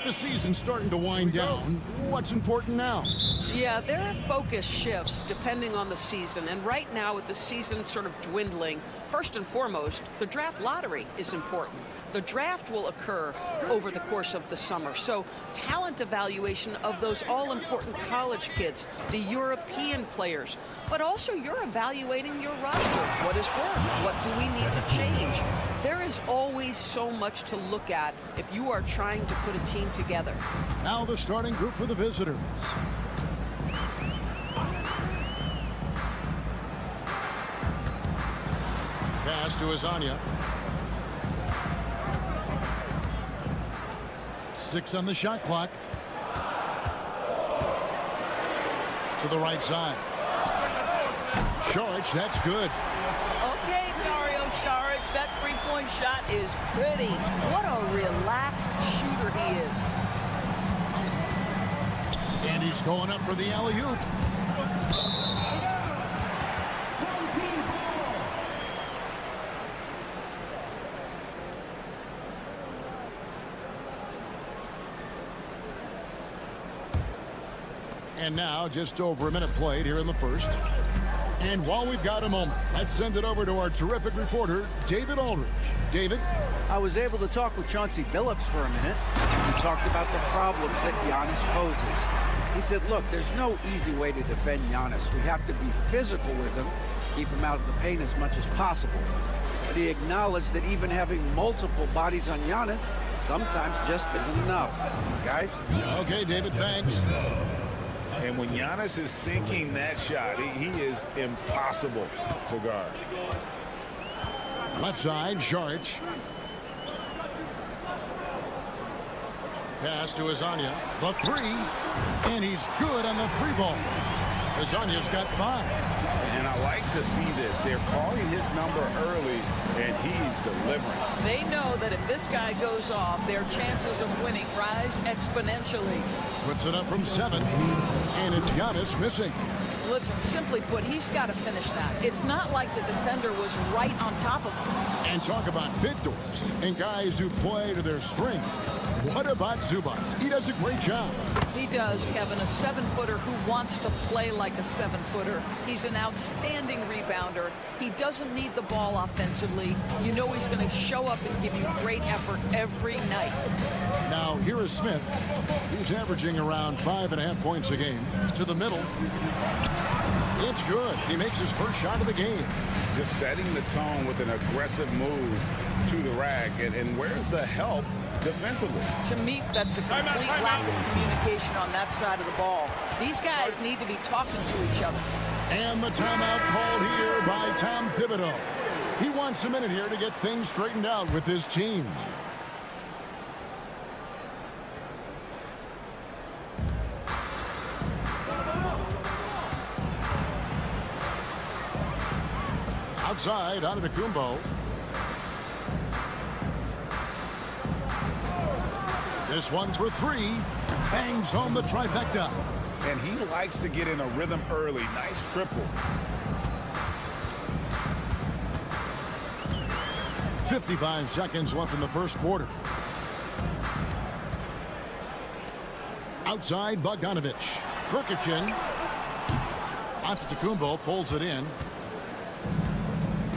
the season starting to wind down, what's important now? Yeah, there are focus shifts depending on the season. And right now, with the season sort of dwindling, first and foremost, the draft lottery is important. The draft will occur over the course of the summer. So talent evaluation of those all-important college kids, the European players, but also you're evaluating your roster. What has worked? What do we need to change? There is always so much to look at if you are trying to put a team together. Now the starting group for the visitors. Pass to Azania. 6 on the shot clock. To the right side. Saric, that's good. Okay, Dario Saric, that three-point shot is pretty. What a relaxed shooter he is. And he's going up for the alley-oop. And now, just over a minute played here in the first. And while we've got a moment, let's send it over to our terrific reporter, David Aldridge. David? I was able to talk with Chauncey Billups for a minute. We talked about the problems that Giannis poses. He said, look, there's no easy way to defend Giannis. We have to be physical with him, keep him out of the paint as much as possible. But he acknowledged that even having multiple bodies on Giannis sometimes just isn't enough. Guys? Okay, David, thanks. And when Giannis is sinking that shot, he is impossible to guard. Left side, Saric. Pass to Azania. The three. And he's good on the three ball. Azania's got 5. And I like to see this. They're calling his number early, and he's delivering. They know that if this guy goes off, their chances of winning rise exponentially. Puts it up from 7. And it's Giannis missing. Listen, simply put, he's got to finish that. It's not like the defender was right on top of him. And talk about victors and guys who play to their strength. What about Zubac? He does a great job. He does, Kevin, a 7-footer who wants to play like a 7-footer. He's an outstanding rebounder. He doesn't need the ball offensively. You know he's going to show up and give you great effort every night. Now, here is Smith. He's averaging around 5.5 points a game. To the middle. It's good. He makes his first shot of the game. Just setting the tone with an aggressive move to the rack. And where's the help defensively? To me, that's a complete lack of communication on that side of the ball. These guys need to be talking to each other. And the timeout called here by Tom Thibodeau. He wants a minute here to get things straightened out with his team. Outside, Antetokounmpo. This one for 3. Bangs home the trifecta. And he likes to get in a rhythm early. Nice triple. 55 seconds left in the first quarter. Outside, Bogdanovic. Perkichin. Antetokounmpo pulls it in.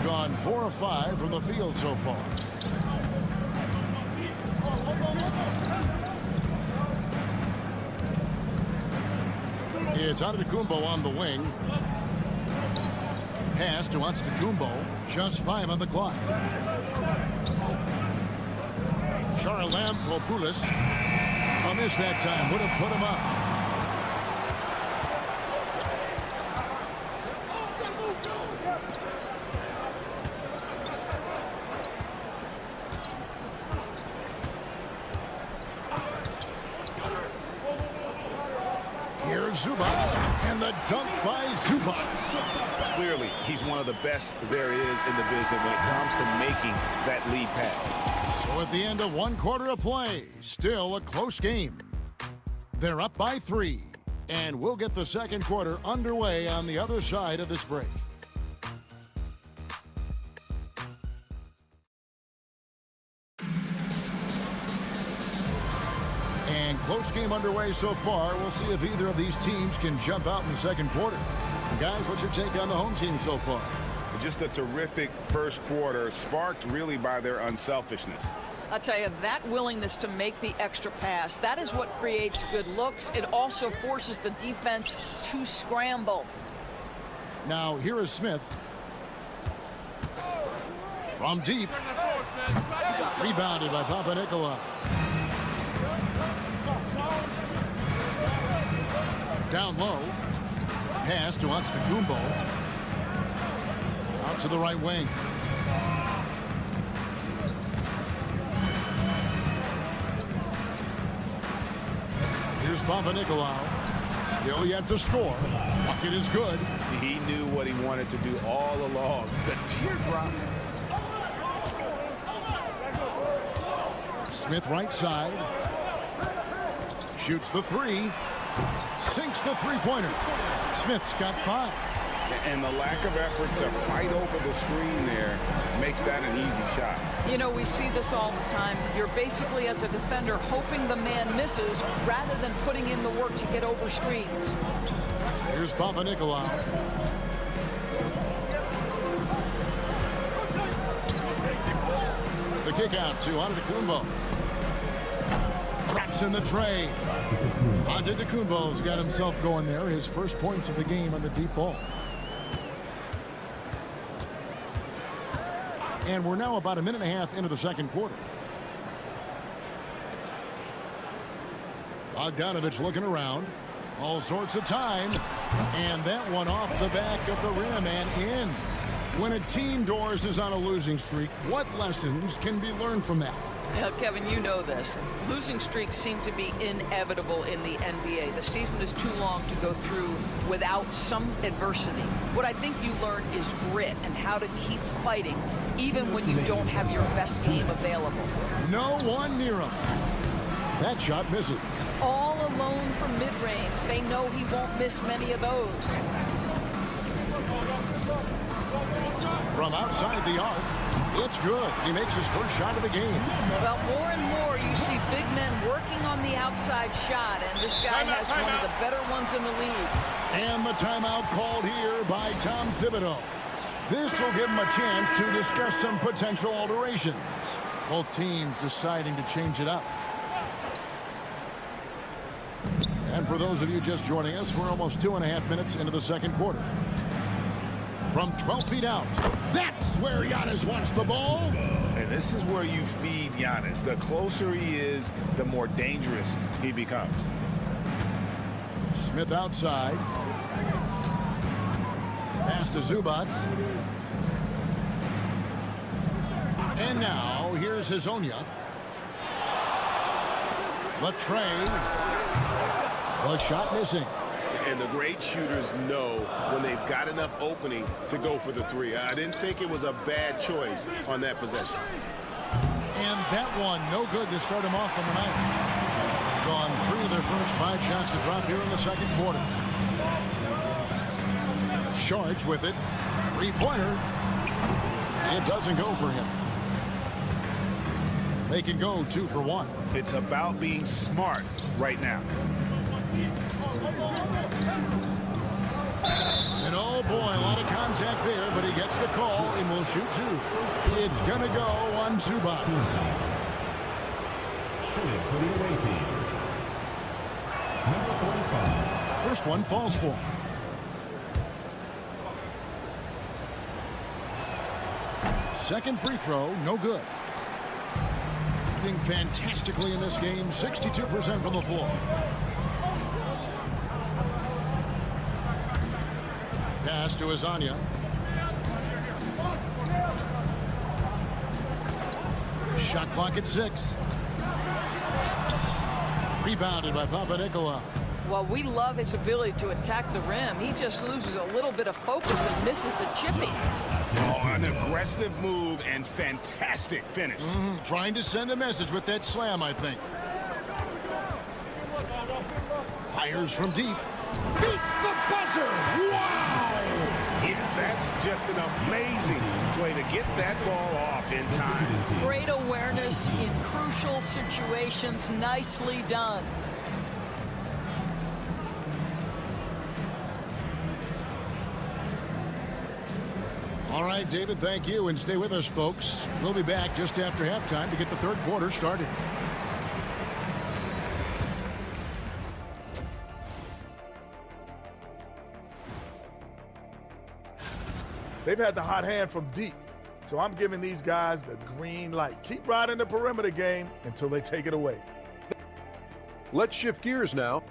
Gone 4 of 5 from the field so far. It's Antetokounmpo on the wing. Pass to Antetokounmpo. Just 5 on the clock. Charalampopoulos. A miss that time. Would have put him up. Here's Zubac, and the dunk by Zubac. Clearly, he's one of the best there is in the business when it comes to making that lead pass. So at the end of 1 quarter of play, still a close game. They're up by 3, and we'll get the second quarter underway on the other side of this break. close game underway so far. We'll see if either of these teams can jump out in the second quarter. Guys, what's your take on the home team so far? Just a terrific first quarter, sparked really by their unselfishness. I'll tell you, that willingness to make the extra pass, that is what creates good looks. It also forces the defense to scramble. Now, here is Smith. From deep. Rebounded by Papanikolaou. Down low. Pass to Antetokounmpo. Out to the right wing. Here's Papanikolaou. Still yet to score. Bucket is good. He knew what he wanted to do all along. The teardrop. Smith right side. Shoots the three. Sinks the three-pointer. Smith's got 5. And the lack of effort to fight over the screen there makes that an easy shot. You know, we see this all the time. You're basically, as a defender, hoping the man misses rather than putting in the work to get over screens. Here's Papanikolaou. The kick out to Antetokounmpo. Traps in the tray. Antetokounmpo's got himself going there. His first points of the game on the deep ball. And we're now about a minute and a half into the second quarter. Bogdanovich looking around. All sorts of time. And that one off the back of the rim and in. When a team, Doors, is on a losing streak, what lessons can be learned from that? Now, Kevin, you know this. Losing streaks seem to be inevitable in the NBA. The season is too long to go through without some adversity. What I think you learn is grit and how to keep fighting even when you don't have your best game available. No one near him. That shot misses. All alone from mid-range. They know he won't miss many of those. From outside the arc, it's good. He makes his first shot of the game. Well, more and more you see big men working on the outside shot, and this guy has one of the better ones in the league. And the timeout called here by Tom Thibodeau. This will give him a chance to discuss some potential alterations. Both teams deciding to change it up. And for those of you just joining us, we're almost 2.5 minutes into the second quarter. From 12 feet out, that's where Giannis wants the ball. And this is where you feed Giannis. The closer he is, the more dangerous he becomes. Smith outside. Pass to Zubac. And now, here's Hazonia. The tray. The shot missing. And the great shooters know when they've got enough opening to go for the three. I didn't think it was a bad choice on that possession. And that one, no good to start him off on the night. Gone 3 of their first 5 shots to drop here in the second quarter. Charged with it. 3-pointer. It doesn't go for him. They can go 2 for 1. It's about being smart right now. And oh boy, a lot of contact there, but he gets the call and will shoot 2. It's gonna go on Zubac. Shooting for the away team. Number 45. First one falls for him. Second free throw, no good. Shooting fantastically in this game, 62% from the floor. Pass to Hazonia. Shot clock at 6. Rebounded by Papanikolaou. Well, we love his ability to attack the rim. He just loses a little bit of focus and misses the chipping. Oh, an aggressive move and fantastic finish. Trying to send a message with that slam, I think. Fires from deep. Beats the buzzer! Wow! Yes, that's just an amazing way to get that ball off in time. Great awareness in crucial situations. Nicely done. All right, David, thank you. And stay with us, folks. We'll be back just after halftime to get the third quarter started. They've had the hot hand from deep, so I'm giving these guys the green light. Keep riding the perimeter game until they take it away. Let's shift gears now.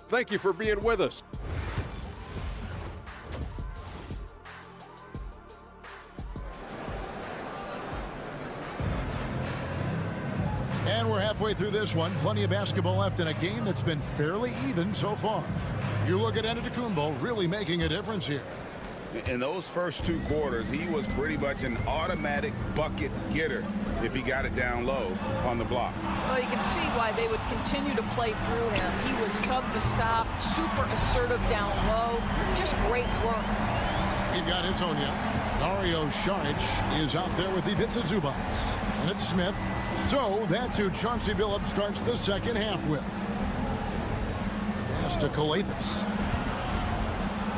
Thank you for being with us. And we're halfway through this one. Plenty of basketball left in a game that's been fairly even so far. You look at Antetokounmpo really making a difference here. In those first 2 quarters, he was pretty much an automatic bucket getter if he got it down low on the block. Well, you can see why they would continue to play through him. He was tough to stop, super assertive down low. Just great work. He got his own, Dario Saric is out there with Ivica Zubac. And it's Smith. So that's who Chauncey Billups starts the second half with. Pass to Calathis.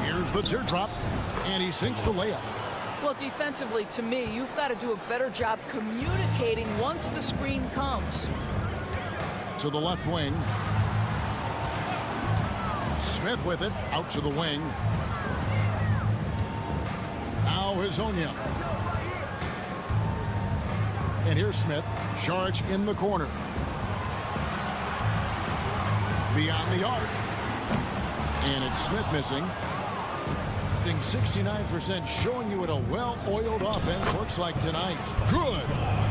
Here's the teardrop. And he sinks the layup. Well, defensively, to me, you've got to do a better job communicating once the screen comes. To the left wing. Smith with it, out to the wing. Now Hazonia. And here's Smith. Saric in the corner. Beyond the arc. And it's Smith missing. 69%, showing you what a well-oiled offense looks like tonight. Good.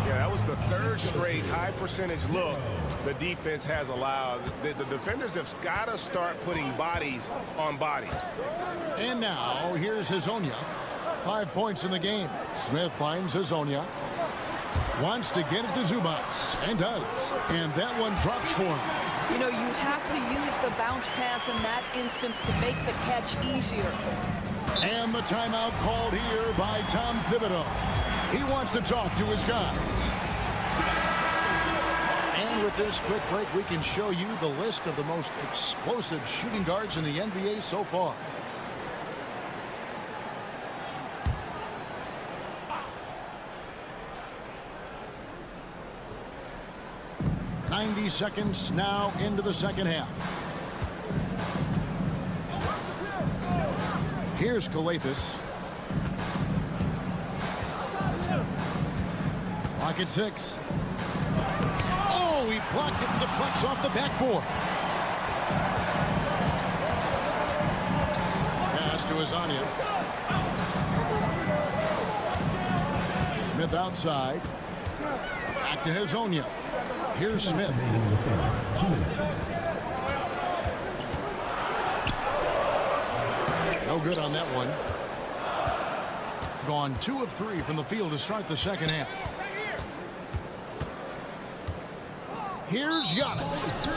Yeah, that was the 3rd straight high percentage look the defense has allowed. The defenders have got to start putting bodies on bodies. And now here's Hazonia. 5 points in the game. Smith finds Hazonia. Wants to get it to Zubac, and does. And that one drops for him. You know, you have to use the bounce pass in that instance to make the catch easier. And the timeout called here by Tom Thibodeau. He wants to talk to his guys. And with this quick break, we can show you the list of the most explosive shooting guards in the NBA so far. Seconds now into the second half. Here's Calathis. Clock at 6. Oh, he blocked it and deflects off the backboard. Pass to Hazonia. Smith outside. Back to Hazonia. Here's Smith. 2 minutes. No good on that one. Gone 2 of 3 from the field to start the second half. Here's Giannis.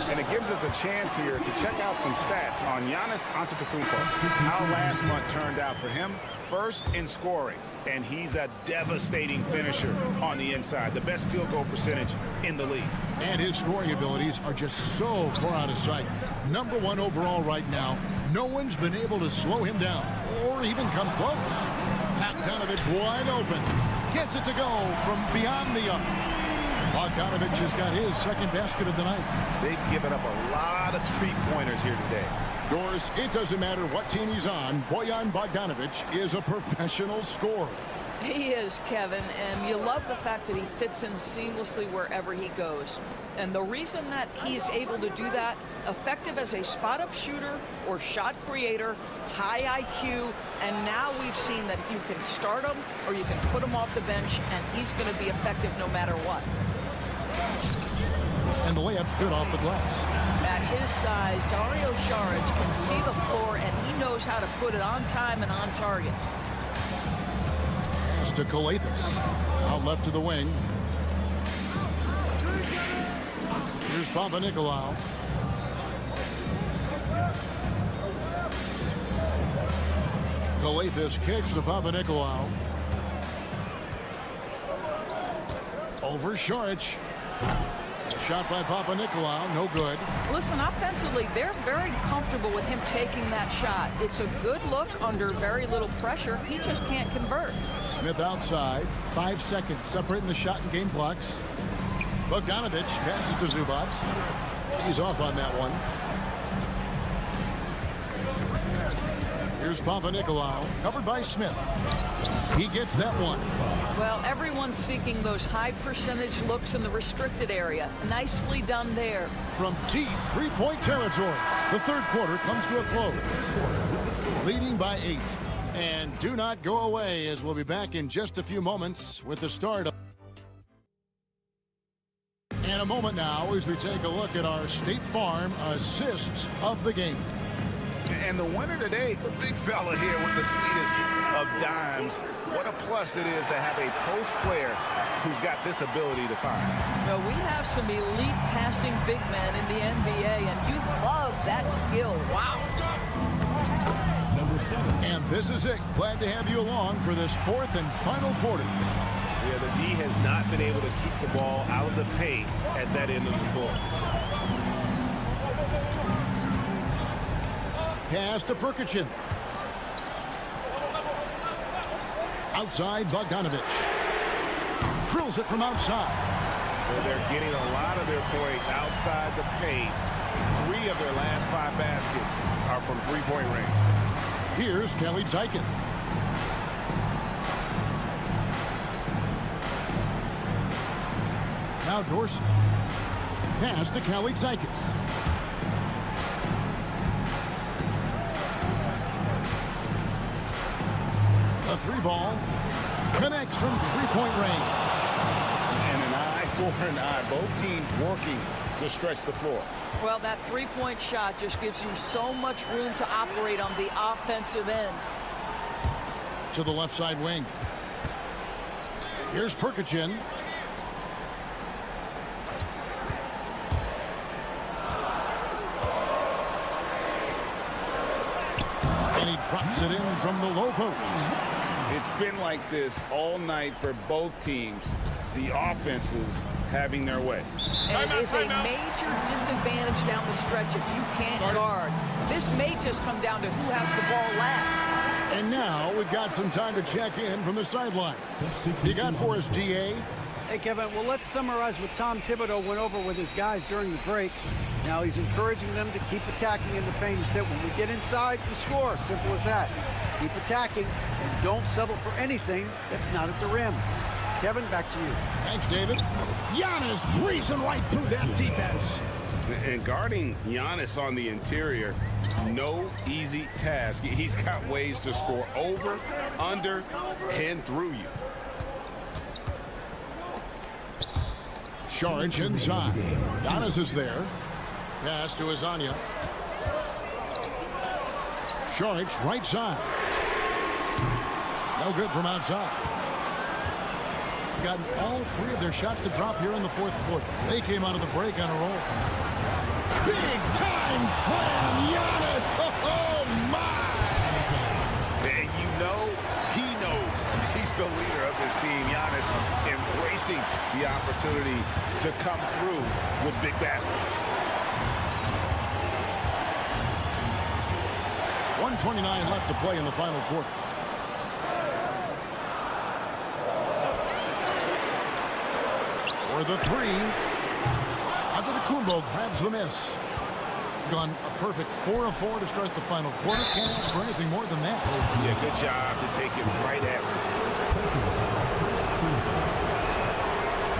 And it gives us a chance here to check out some stats on Giannis Antetokounmpo. How last month turned out for him. First in scoring. And he's a devastating finisher on the inside. The best field goal percentage in the league. And his scoring abilities are just so far out of sight. Number 1 overall right now. No one's been able to slow him down or even come close. Bogdanovich wide open. Gets it to go from beyond the arc. Bogdanovich has got his second basket of the night. They've given up a lot of three-pointers here today. Doris, it doesn't matter what team he's on. Bojan Bogdanovich is a professional scorer. He is, Kevin, and you love the fact that he fits in seamlessly wherever he goes. And the reason that he's able to do that, effective as a spot-up shooter or shot creator, high IQ, and now we've seen that you can start him or you can put him off the bench, and he's going to be effective no matter what. And the layup's good off the glass. At his size, Dario Saric can see the floor, and he knows how to put it on time and on target. Pass to Calathis. Out left to the wing. Here's Papanikolaou. Calathis kicks to Papanikolaou. Over Saric. Shot by Papanikolaou, no good. Listen, offensively, they're very comfortable with him taking that shot. It's a good look under very little pressure. He just can't convert. Smith outside. 5 seconds separating the shot and game clocks. Bogdanovic passes to Zubac. He's off on that one. Here's Papanikolaou, covered by Smith. He gets that one. Well, everyone's seeking those high percentage looks in the restricted area. Nicely done there. From deep three-point territory, the third quarter comes to a close. Leading by 8. And do not go away, as we'll be back in just a few moments with the start of... In a moment now as we take a look at our State Farm assists of the game. And the winner today, the big fella here with the sweetest of dimes. What a plus it is to have a post player who's got this ability to find. Well, we have some elite passing big men in the NBA, and you love that skill. Wow. Number 7. And this is it. Glad to have you along for this fourth and final quarter. Yeah, the D has not been able to keep the ball out of the paint at that end of the floor. Pass to Perkichin. Outside, Bogdanovic. Drills it from outside. Well, they're getting a lot of their points outside the paint. 3 of their last 5 baskets are from three-point range. Here's Kelly Tykes. Now Dorsey. Pass to Kelly Tykes. A 3-ball connects from three-point range. And an eye for an eye. Both teams working to stretch the floor. Well, that three-point shot just gives you so much room to operate on the offensive end. To the left side wing. Here's Perkichin. And he drops it in from the low post. It's been like this all night for both teams. The offenses having their way. And it is a major disadvantage down the stretch if you can't guard. This may just come down to who has the ball last. And now we've got some time to check in from the sidelines. You got for us, DA? Hey, Kevin, well, let's summarize what Tom Thibodeau went over with his guys during the break. Now he's encouraging them to keep attacking in the paint. He said, when we get inside, we score. Simple as that. Keep attacking and don't settle for anything that's not at the rim. Kevin, back to you. Thanks, David. Giannis breezing right through that defense. And guarding Giannis on the interior, no easy task. He's got ways to score over, under, and through you. Charge inside. Giannis is there. Pass to Azania. Charge right side. No good from outside. Gotten all 3 of their shots to drop here in the fourth quarter. They came out of the break on a roll. Big time slam, Giannis! Oh my! And you know, he knows he's the leader of this team. Giannis embracing the opportunity to come through with big baskets. 1:29 left to play in the final quarter. For the 3. Antetokounmpo grabs the miss. Gone a perfect 4 of 4 to start the final quarter. Can't ask for anything more than that. Yeah, good job to take it right at him.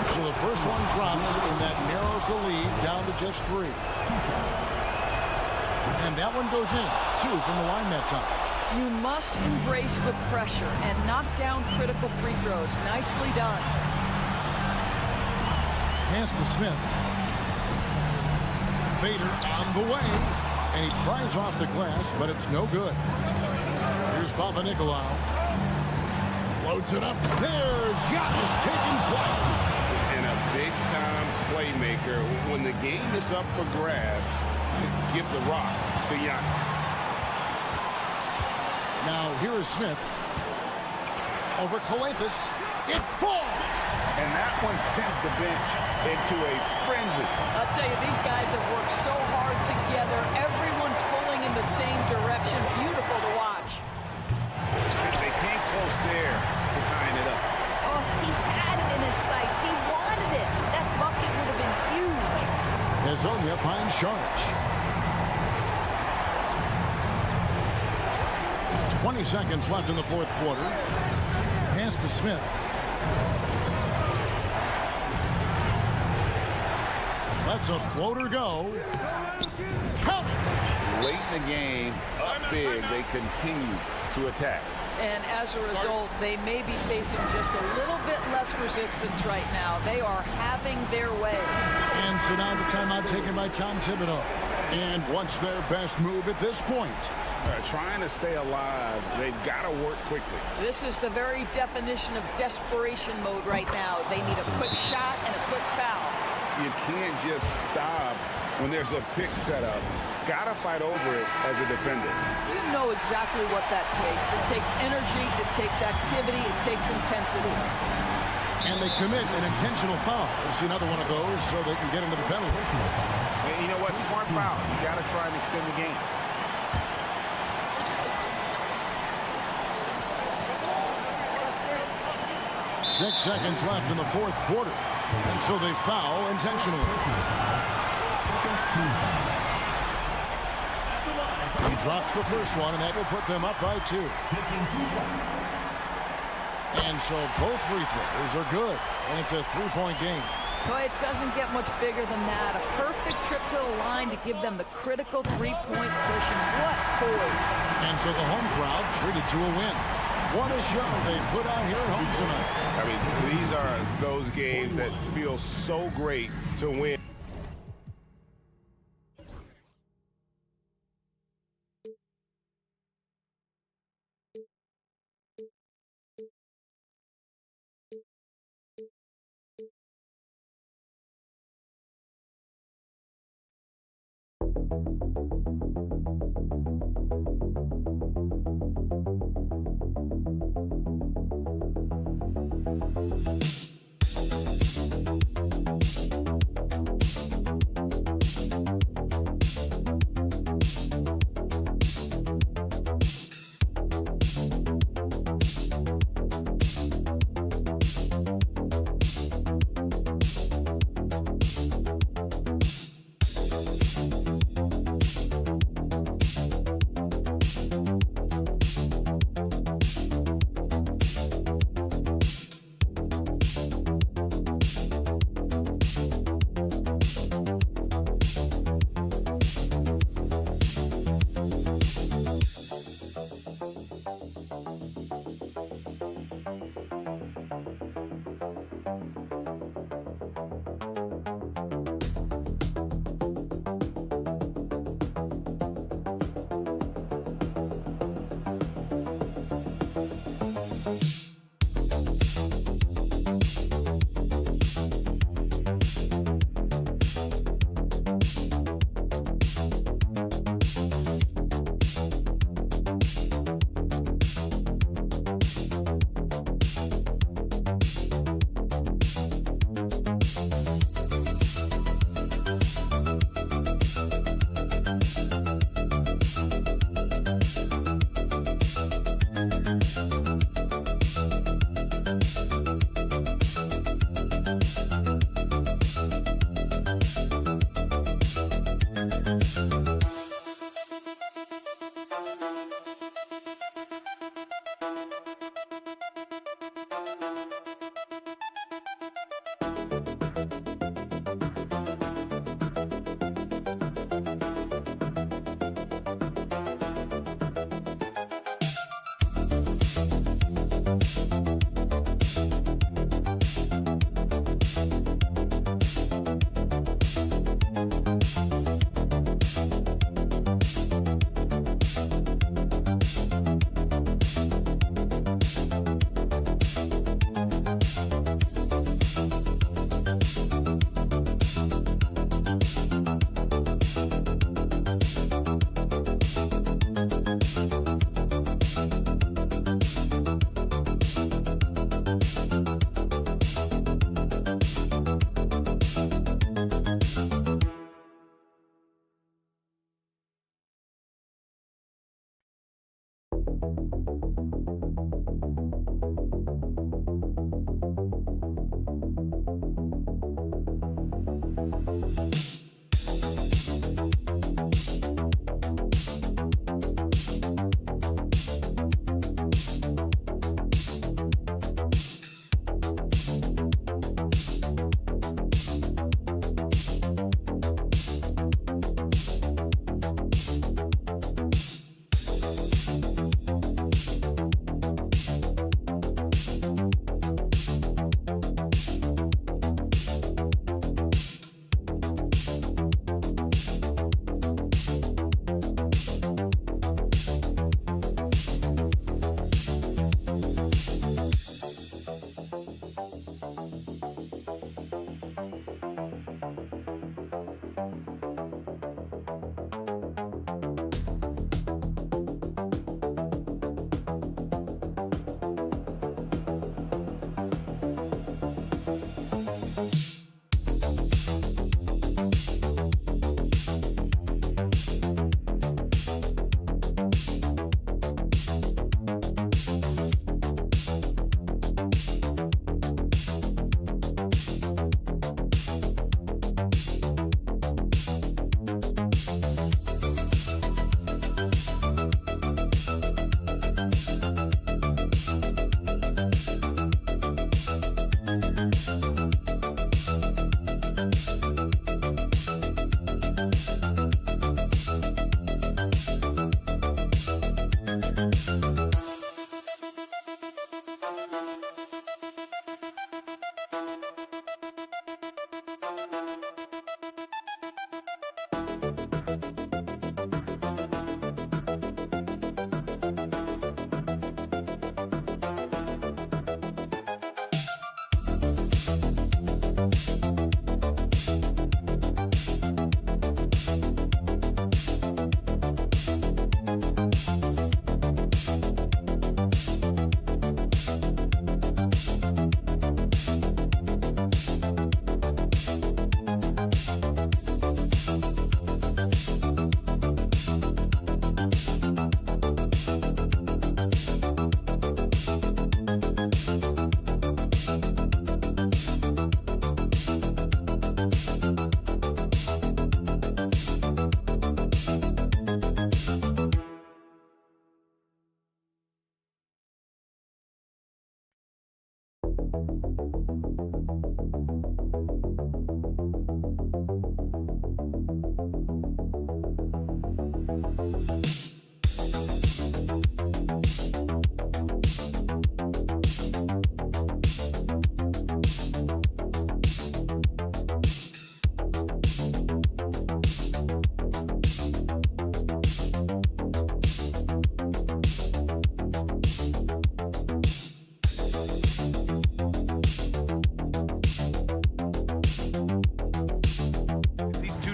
So the first one drops, and that narrows the lead down to just 3. And that one goes in. 2 from the line that time. You must embrace the pressure and knock down critical free throws. Nicely done. Pass to Smith. Fader on the way. And he tries off the glass, but it's no good. Here's Papanikolaou. Loads it up. There's Giannis taking flight. And a big-time playmaker. When the game is up for grabs, give the rock to Giannis. Now here is Smith. Over Calathes. It falls. And that one sends the bench into a frenzy. I'll tell you, these guys have worked so hard together. Everyone pulling in the same direction. Beautiful to watch. They came close there to tying it up. Oh, he had it in his sights. He wanted it. That bucket would have been huge. Hazonia finds Sharch. 20 seconds left in the fourth quarter. Pass to Smith. Lets a floater go. Count it. Late in the game, up big, they continue to attack. And as a result, they may be facing just a little bit less resistance right now. They are having their way. And so now the timeout taken by Tom Thibodeau. And what's their best move at this point? Trying to stay alive, they've got to work quickly. This is the very definition of desperation mode right now. They need a quick shot and a quick foul. You can't just stop when there's a pick set up. Got to fight over it as a defender. You know exactly what that takes. It takes energy, it takes activity, it takes intensity. And they commit an intentional foul. We'll see another one of those so they can get into the penalty. And you know what? Smart foul. You got to try and extend the game. Six seconds left in the fourth quarter. And so they foul intentionally. He drops the first one, and that will put them up by 2. And so both free throws are good. And it's a 3-point game. Boy, it doesn't get much bigger than that. A perfect trip to the line to give them the critical 3-point cushion. What poise. And so the home crowd treated to a win. What a show they put out here at home tonight. I mean, these are those games that feel so great to win.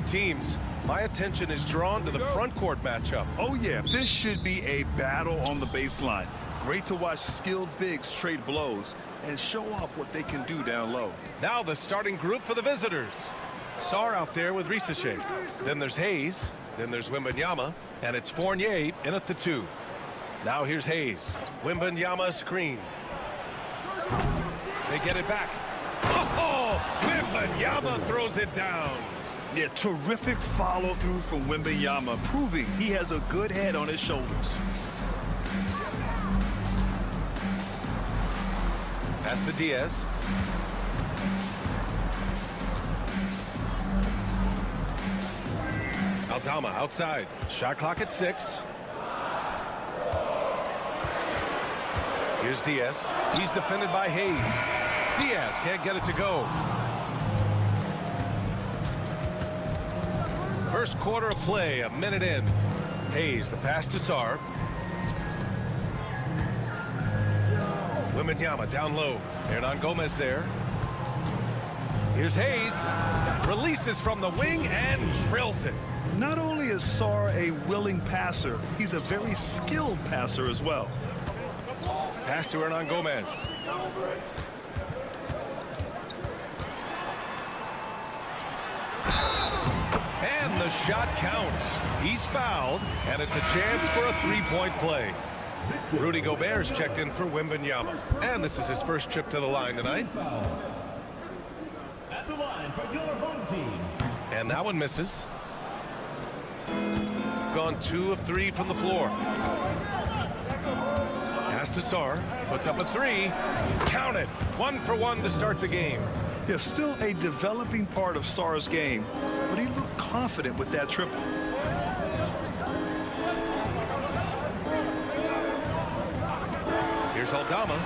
teams, my attention is drawn to the front court matchup. Oh yeah, this should be a battle on the baseline. Great to watch skilled bigs trade blows and show off what they can do down low. Now the starting group for the visitors. Sarr out there with Risache. Then there's Hayes. Then there's Wembanyama. And it's Fournier in at the 2. Now here's Hayes. Wembanyama screen. They get it back. Oh! Wembanyama throws it down. Yeah, terrific follow-through from Wembanyama, proving he has a good head on his shoulders. Pass to Diaz. Aldama outside. Shot clock at 6. Here's Diaz. He's defended by Hayes. Diaz can't get it to go. First quarter of play, a minute in. Hayes, the pass to Sarr. Wembanyama down low. Hernan Gomez there. Here's Hayes. Releases from the wing and drills it. Not only is Sarr a willing passer, he's a very skilled passer as well. Pass to Hernan Gomez. And the shot counts. He's fouled, and it's a chance for a three-point play. Rudy Gobert's checked in for Wembanyama. And this is his first trip to the line tonight. At the line for your home team. And that one misses. Gone 2 of 3 from the floor. Pass to Sar. Puts up a 3. Count it. 1 for 1 to start the game. Yeah, still a developing part of Sar's game, but he looked confident with that triple. Here's Aldama.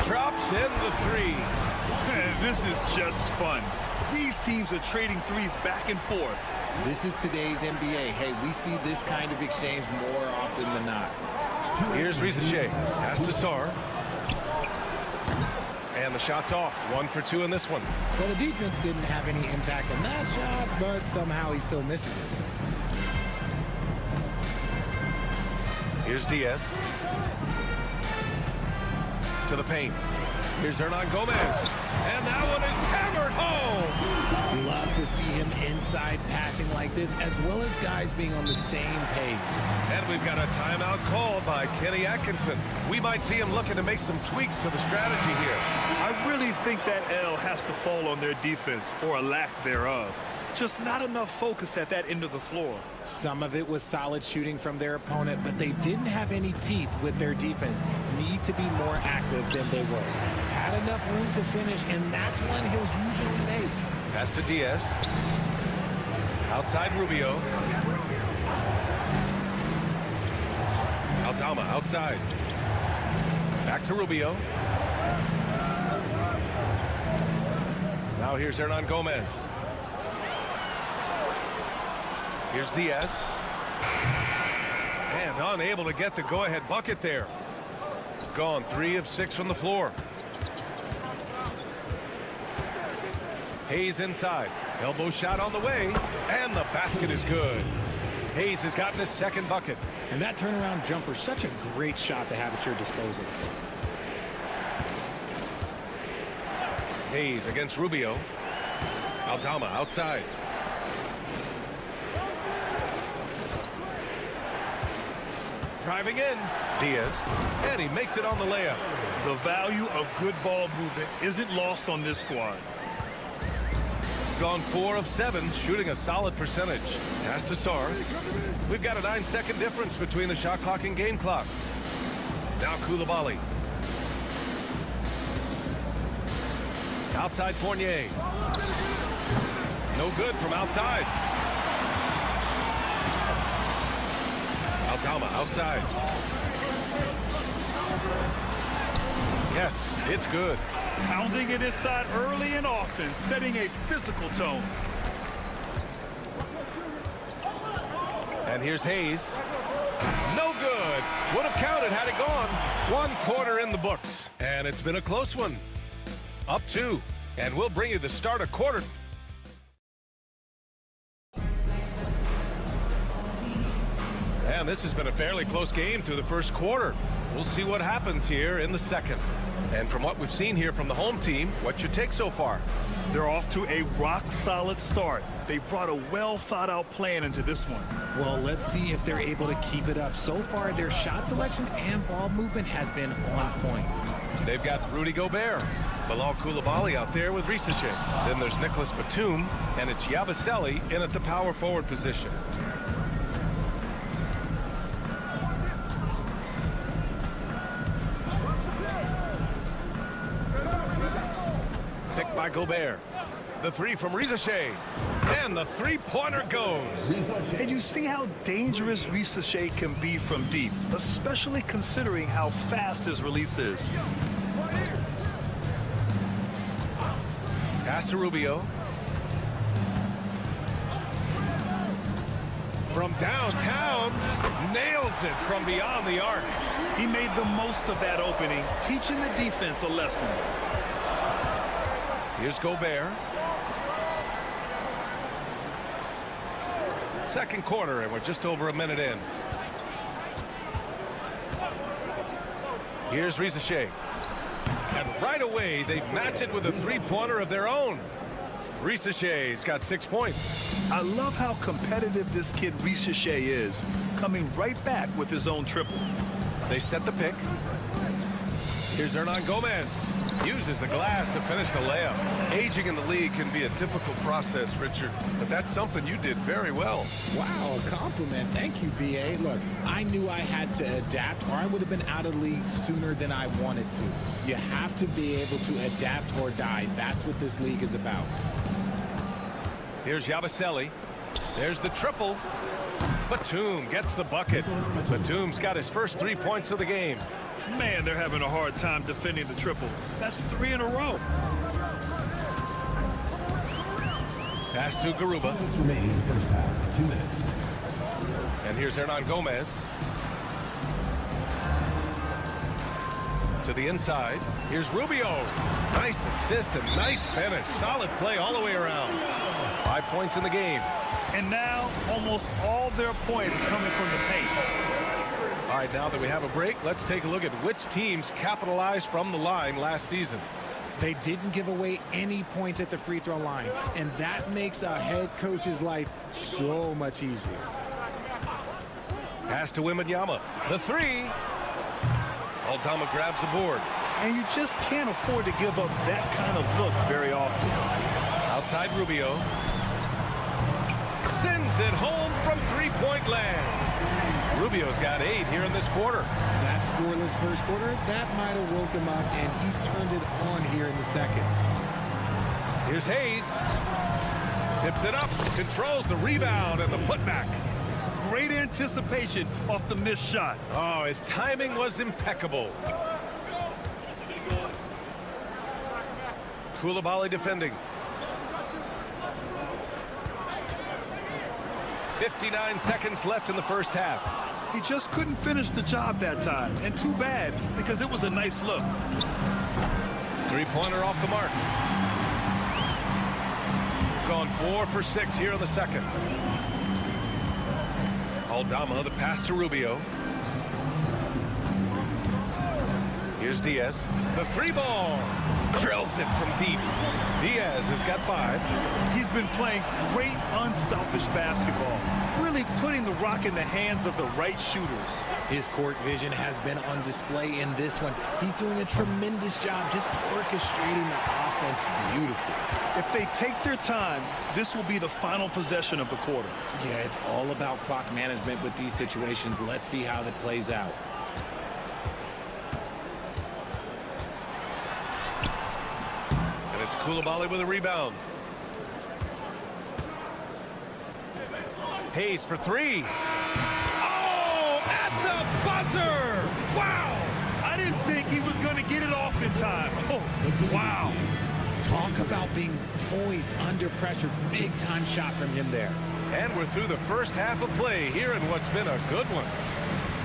Drops in the 3. This is just fun. These teams are trading threes back and forth. This is today's NBA. Hey, we see this kind of exchange more often than not. Here's Risache. Pass to Sar. And the shot's off. 1 for 2 in this one. Well, the defense didn't have any impact on that shot, but somehow he still misses it. Here's Diaz. To the paint. Here's Hernan Gomez. And that one is hammered home. Love to see him inside passing like this, as well as guys being on the same page. And we've got a timeout called by Kenny Atkinson. We might see him looking to make some tweaks to the strategy here. I really think that L has to fall on their defense, or a lack thereof. Just not enough focus at that end of the floor. Some of it was solid shooting from their opponent, but they didn't have any teeth with their defense. Need to be more active than they were. Had enough room to finish, and that's one he'll usually make. Pass to Diaz. Outside Rubio. Aldama outside. Back to Rubio. Now here's Hernan Gomez. Here's Diaz. And unable to get the go-ahead bucket there. Gone 3 of 6 from the floor. Hayes inside. Elbow shot on the way. And the basket is good. Hayes has gotten his second bucket. And that turnaround jumper, such a great shot to have at your disposal. Hayes against Rubio. Aldama outside. Driving in. Diaz. And he makes it on the layup. The value of good ball movement isn't lost on this squad. Gone 4 of 7, shooting a solid percentage. Pass to Sar. We've got a 9-second difference between the shot clock and game clock. Now Koulibaly. Outside Fournier. No good from outside. Aldama outside. Yes, it's good. Pounding it inside early and often, setting a physical tone. And here's Hayes. No good. Would have counted had it gone. 1 quarter in the books. And it's been a close one. Up 2. And we'll bring you the start of quarter. And this has been a fairly close game through the first quarter. We'll see what happens here in the second. And from what we've seen here from the home team, what's your take so far? They're off to a rock-solid start. They brought a well-thought-out plan into this one. Well, let's see if they're able to keep it up. So far, their shot selection and ball movement has been on point. They've got Rudy Gobert, Bilal Koulibaly out there with Risache. Then there's Nicholas Batum, and it's Yabusele in at the power forward position. Picked by Gobert. The 3 from Risache. And the three-pointer goes. And you see how dangerous Risache can be from deep, especially considering how fast his release is. Pass to Rubio. From downtown, nails it from beyond the arc. He made the most of that opening, teaching the defense a lesson. Here's Gobert. Second quarter, and we're just over a minute in. Here's Risache. And right away, they match it with a three-pointer of their own. Risache's got 6 points. I love how competitive this kid Risache is, coming right back with his own triple. They set the pick. Here's Hernan Gomez. Uses the glass to finish the layup. Aging in the league can be a difficult process, Richard, but that's something you did very well. Wow, a compliment. Thank you, B.A. Look, I knew I had to adapt or I would have been out of the league sooner than I wanted to. You have to be able to adapt or die. That's what this league is about. Here's Yabusele. There's the triple. Batum gets the bucket. Batum's got his first 3 points of the game. Man, they're having a hard time defending the triple. That's 3 in a row. Pass to Garuba. Remaining in the first half, 2 minutes. And here's Hernan Gomez. To the inside. Here's Rubio. Nice assist and nice finish. Solid play all the way around. 5 points in the game. And now, almost all their points coming from the paint. All right, now that we have a break, let's take a look at which teams capitalized from the line last season. They didn't give away any points at the free throw line, and that makes a head coach's life so much easier. Pass to Wembanyama. The three. Aldama grabs the board. And you just can't afford to give up that kind of look very often. Outside Rubio. Sends it home from three-point land. Rubio's got 8 here in this quarter. That scoreless first quarter, that might have woke him up, and he's turned it on here in the second. Here's Hayes. Tips it up, controls the rebound and the putback. Great anticipation off the missed shot. Oh, his timing was impeccable. Koulibaly defending. 59 seconds left in the first half. He just couldn't finish the job that time, and too bad, because it was a nice look. Three-pointer off the mark. Gone 4 for 6 here in the second. Aldama, the pass to Rubio. Here's Diaz. The three ball. Drills it from deep. Diaz has got 5. He's been playing great unselfish basketball, really putting the rock in the hands of the right shooters. His court vision has been on display in this one. He's doing a tremendous job just orchestrating the offense beautifully. If they take their time, this will be the final possession of the quarter. Yeah, it's all about clock management with these situations. Let's see how that plays out. It's Koulibaly with a rebound. Hayes for 3. Oh, at the buzzer! Wow! I didn't think he was going to get it off in time. Oh, wow. Talk about being poised under pressure. Big time shot from him there. And we're through the first half of play here in what's been a good one.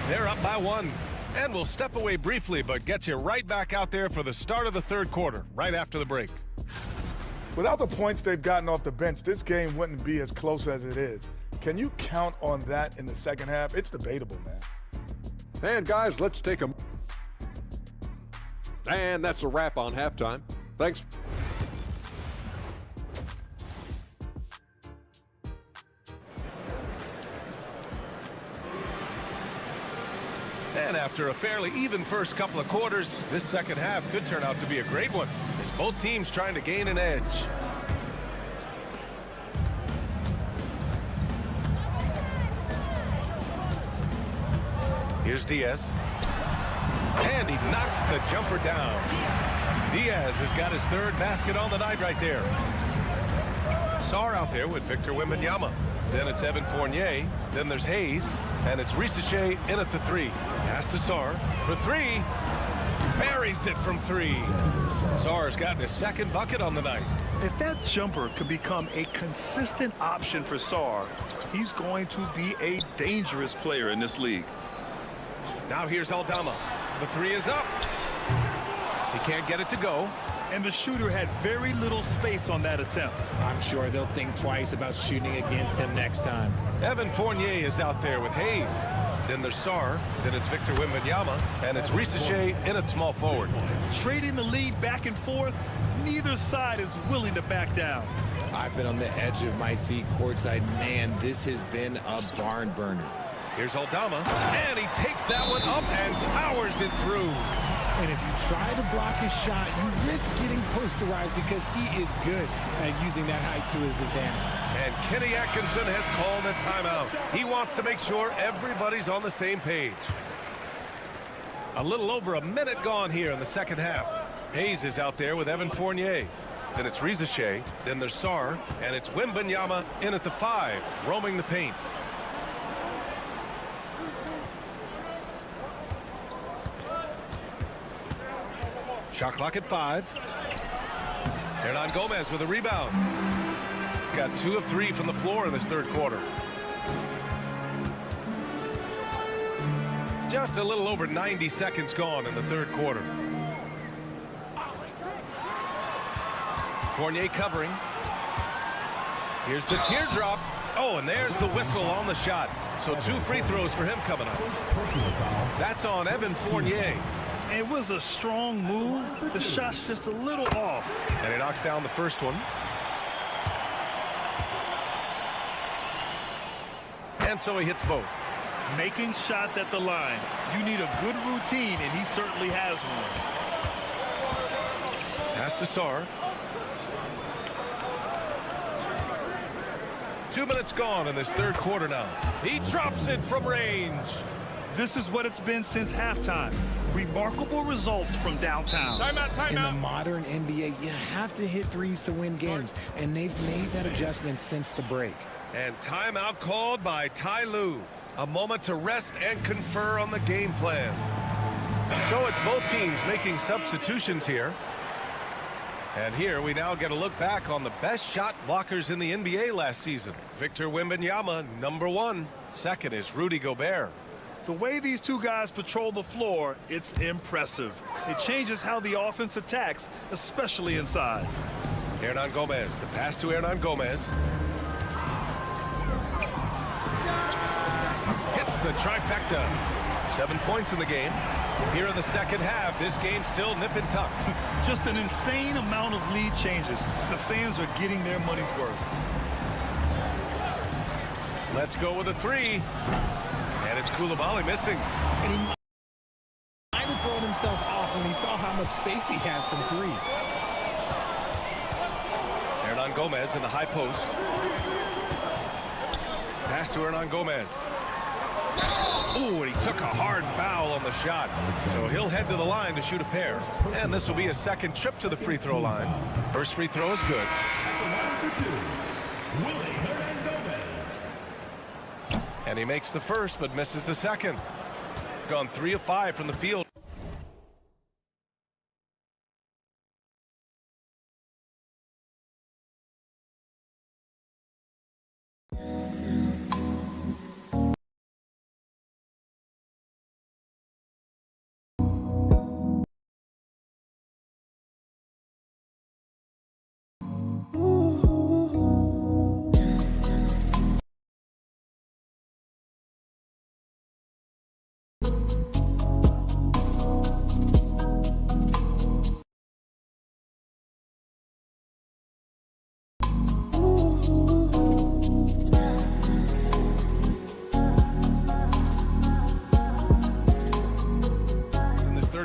They're up by 1. And we'll step away briefly, but get you right back out there for the start of the third quarter, right after the break. Without the points they've gotten off the bench, this game wouldn't be as close as it is. Can you count on that in the second half? It's debatable, man. And guys, let's take a... And that's a wrap on halftime. Thanks. And after a fairly even first couple of quarters, this second half could turn out to be a great one, as both teams trying to gain an edge. Here's Diaz. And he knocks the jumper down. Diaz has got his 3rd basket on the night right there. Sarr out there with Victor Wembanyama. Then it's Evan Fournier. Then there's Hayes. And it's Risacher in at the 3. Pass to Sarr for 3. Buries it from 3. Sarr's gotten his 2nd bucket on the night. If that jumper could become a consistent option for Sarr, he's going to be a dangerous player in this league. Now here's Aldama. The 3 is up. He can't get it to go. And the shooter had very little space on that attempt. I'm sure they'll think twice about shooting against him next time. Evan Fournier is out there with Hayes. Then there's Sarr. Then it's Victor Wembanyama. And it's Risacher in at small forward. Trading the lead back and forth, neither side is willing to back down. I've been on the edge of my seat courtside. Man, this has been a barn burner. Here's Aldama, and he takes that one up and powers it through. And if you try to block his shot, you risk getting posterized because he is good at using that height to his advantage. And Kenny Atkinson has called a timeout. He wants to make sure everybody's on the same page. A little over a minute gone here in the second half. Hayes is out there with Evan Fournier. Then it's Rizachet, then there's Sarr, and it's Wembanyama in at the 5, roaming the paint. Shot clock at 5. Hernan Gomez with a rebound. Got 2 of 3 from the floor in this third quarter. Just a little over 90 seconds gone in the third quarter. Fournier covering. Here's the teardrop. Oh, and there's the whistle on the shot. So 2 free throws for him coming up. That's on Evan Fournier. It was a strong move. The shot's just a little off. And he knocks down the first one. And so he hits both. Making shots at the line. You need a good routine, and he certainly has one. Pass to Sarr. 2 minutes gone in this third quarter now. He drops it from range. This is what it's been since halftime. Remarkable results from downtown. Timeout. In the modern NBA, you have to hit threes to win games, and they've made that adjustment since the break. And timeout called by Ty Lue. A moment to rest and confer on the game plan. So it's both teams making substitutions here. And here we now get a look back on the best shot blockers in the NBA last season. Victor Wembanyama, number 1. Second is Rudy Gobert. The way these two guys patrol the floor, it's impressive. It changes how the offense attacks, especially inside. Hernan Gomez, the pass to Hernan Gomez. Hits the trifecta. 7 points in the game. Here in the second half, this game's still nip and tuck. Just an insane amount of lead changes. The fans are getting their money's worth. Let's go with a 3. And it's Coulibaly missing. And he might have thrown himself off when he saw how much space he had from 3. Hernan Gomez in the high post. Pass to Hernan Gomez. Ooh, and he took a hard foul on the shot. So he'll head to the line to shoot a pair. And this will be a second trip to the free throw line. First free throw is good. And he makes the first, but misses the second. Gone 3 of 5 from the field.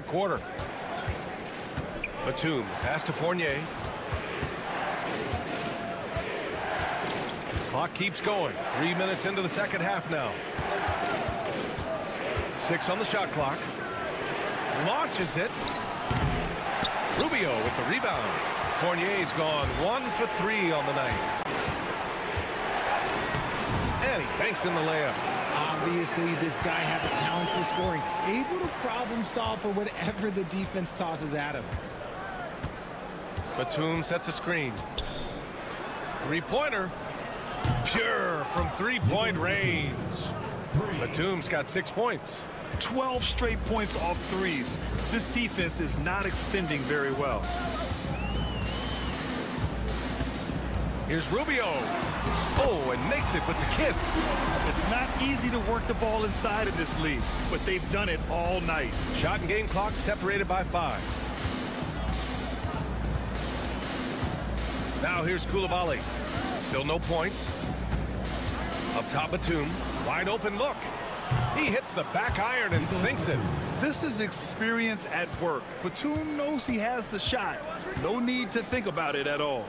Quarter. Batum, pass to Fournier. Clock keeps going. 3 minutes into the second half now. 6 on the shot clock. Launches it. Rubio with the rebound. Fournier's gone 1 for 3 on the night. And he banks in the layup. Obviously, this guy has a talent for scoring, able to problem solve for whatever the defense tosses at him. Batum sets a screen. 3-pointer. Pure from 3-point range. Batum's got 6 points. 12 straight points off threes. This defense is not extending very well. Here's Rubio. Oh, and makes it with the kiss. It's not easy to work the ball inside of this league, but they've done it all night. Shot and game clock separated by 5. Now here's Coulibaly. Still no points. Up top, Batum. Wide open look. He hits the back iron and sinks it. This is experience at work. Batum knows he has the shot. No need to think about it at all.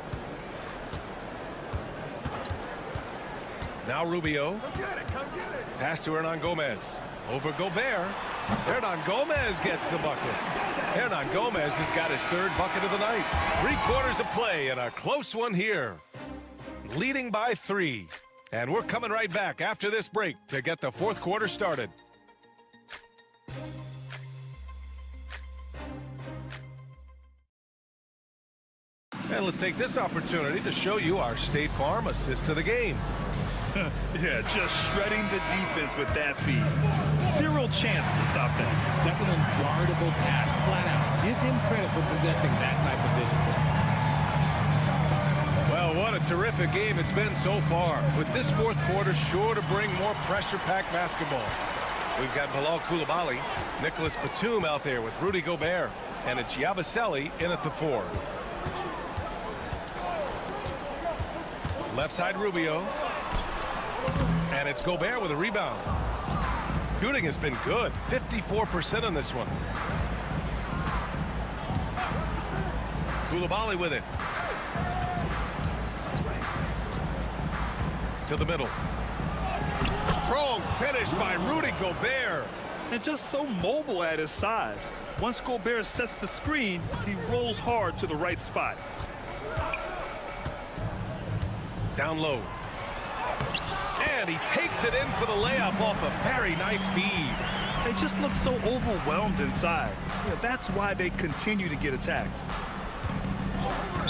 Now Rubio. Pass to Hernan Gomez. Over Gobert. Hernan Gomez gets the bucket. Hernan Gomez has got his third bucket of the night. 3 quarters of play and a close one here. Leading by 3. And we're coming right back after this break to get the 4th quarter started. And let's take this opportunity to show you our State Farm assist to the game. Yeah, just shredding the defense with that feed. 0 chance to stop that. That's an unguardable pass, flat out. Give him credit for possessing that type of vision. Well, what a terrific game it's been so far. With this 4th quarter sure to bring more pressure-packed basketball. We've got Bilal Coulibaly, Nicholas Batum out there with Rudy Gobert, and it's Yabusele in at the 4. Left side Rubio. And it's Gobert with a rebound. Shooting has been good. 54% on this one. Coulibaly with it. To the middle. Strong finish by Rudy Gobert. And just so mobile at his size. Once Gobert sets the screen, he rolls hard to the right spot. Down low. And he takes it in for the layup off a very nice feed. They just look so overwhelmed inside. Yeah, that's why they continue to get attacked.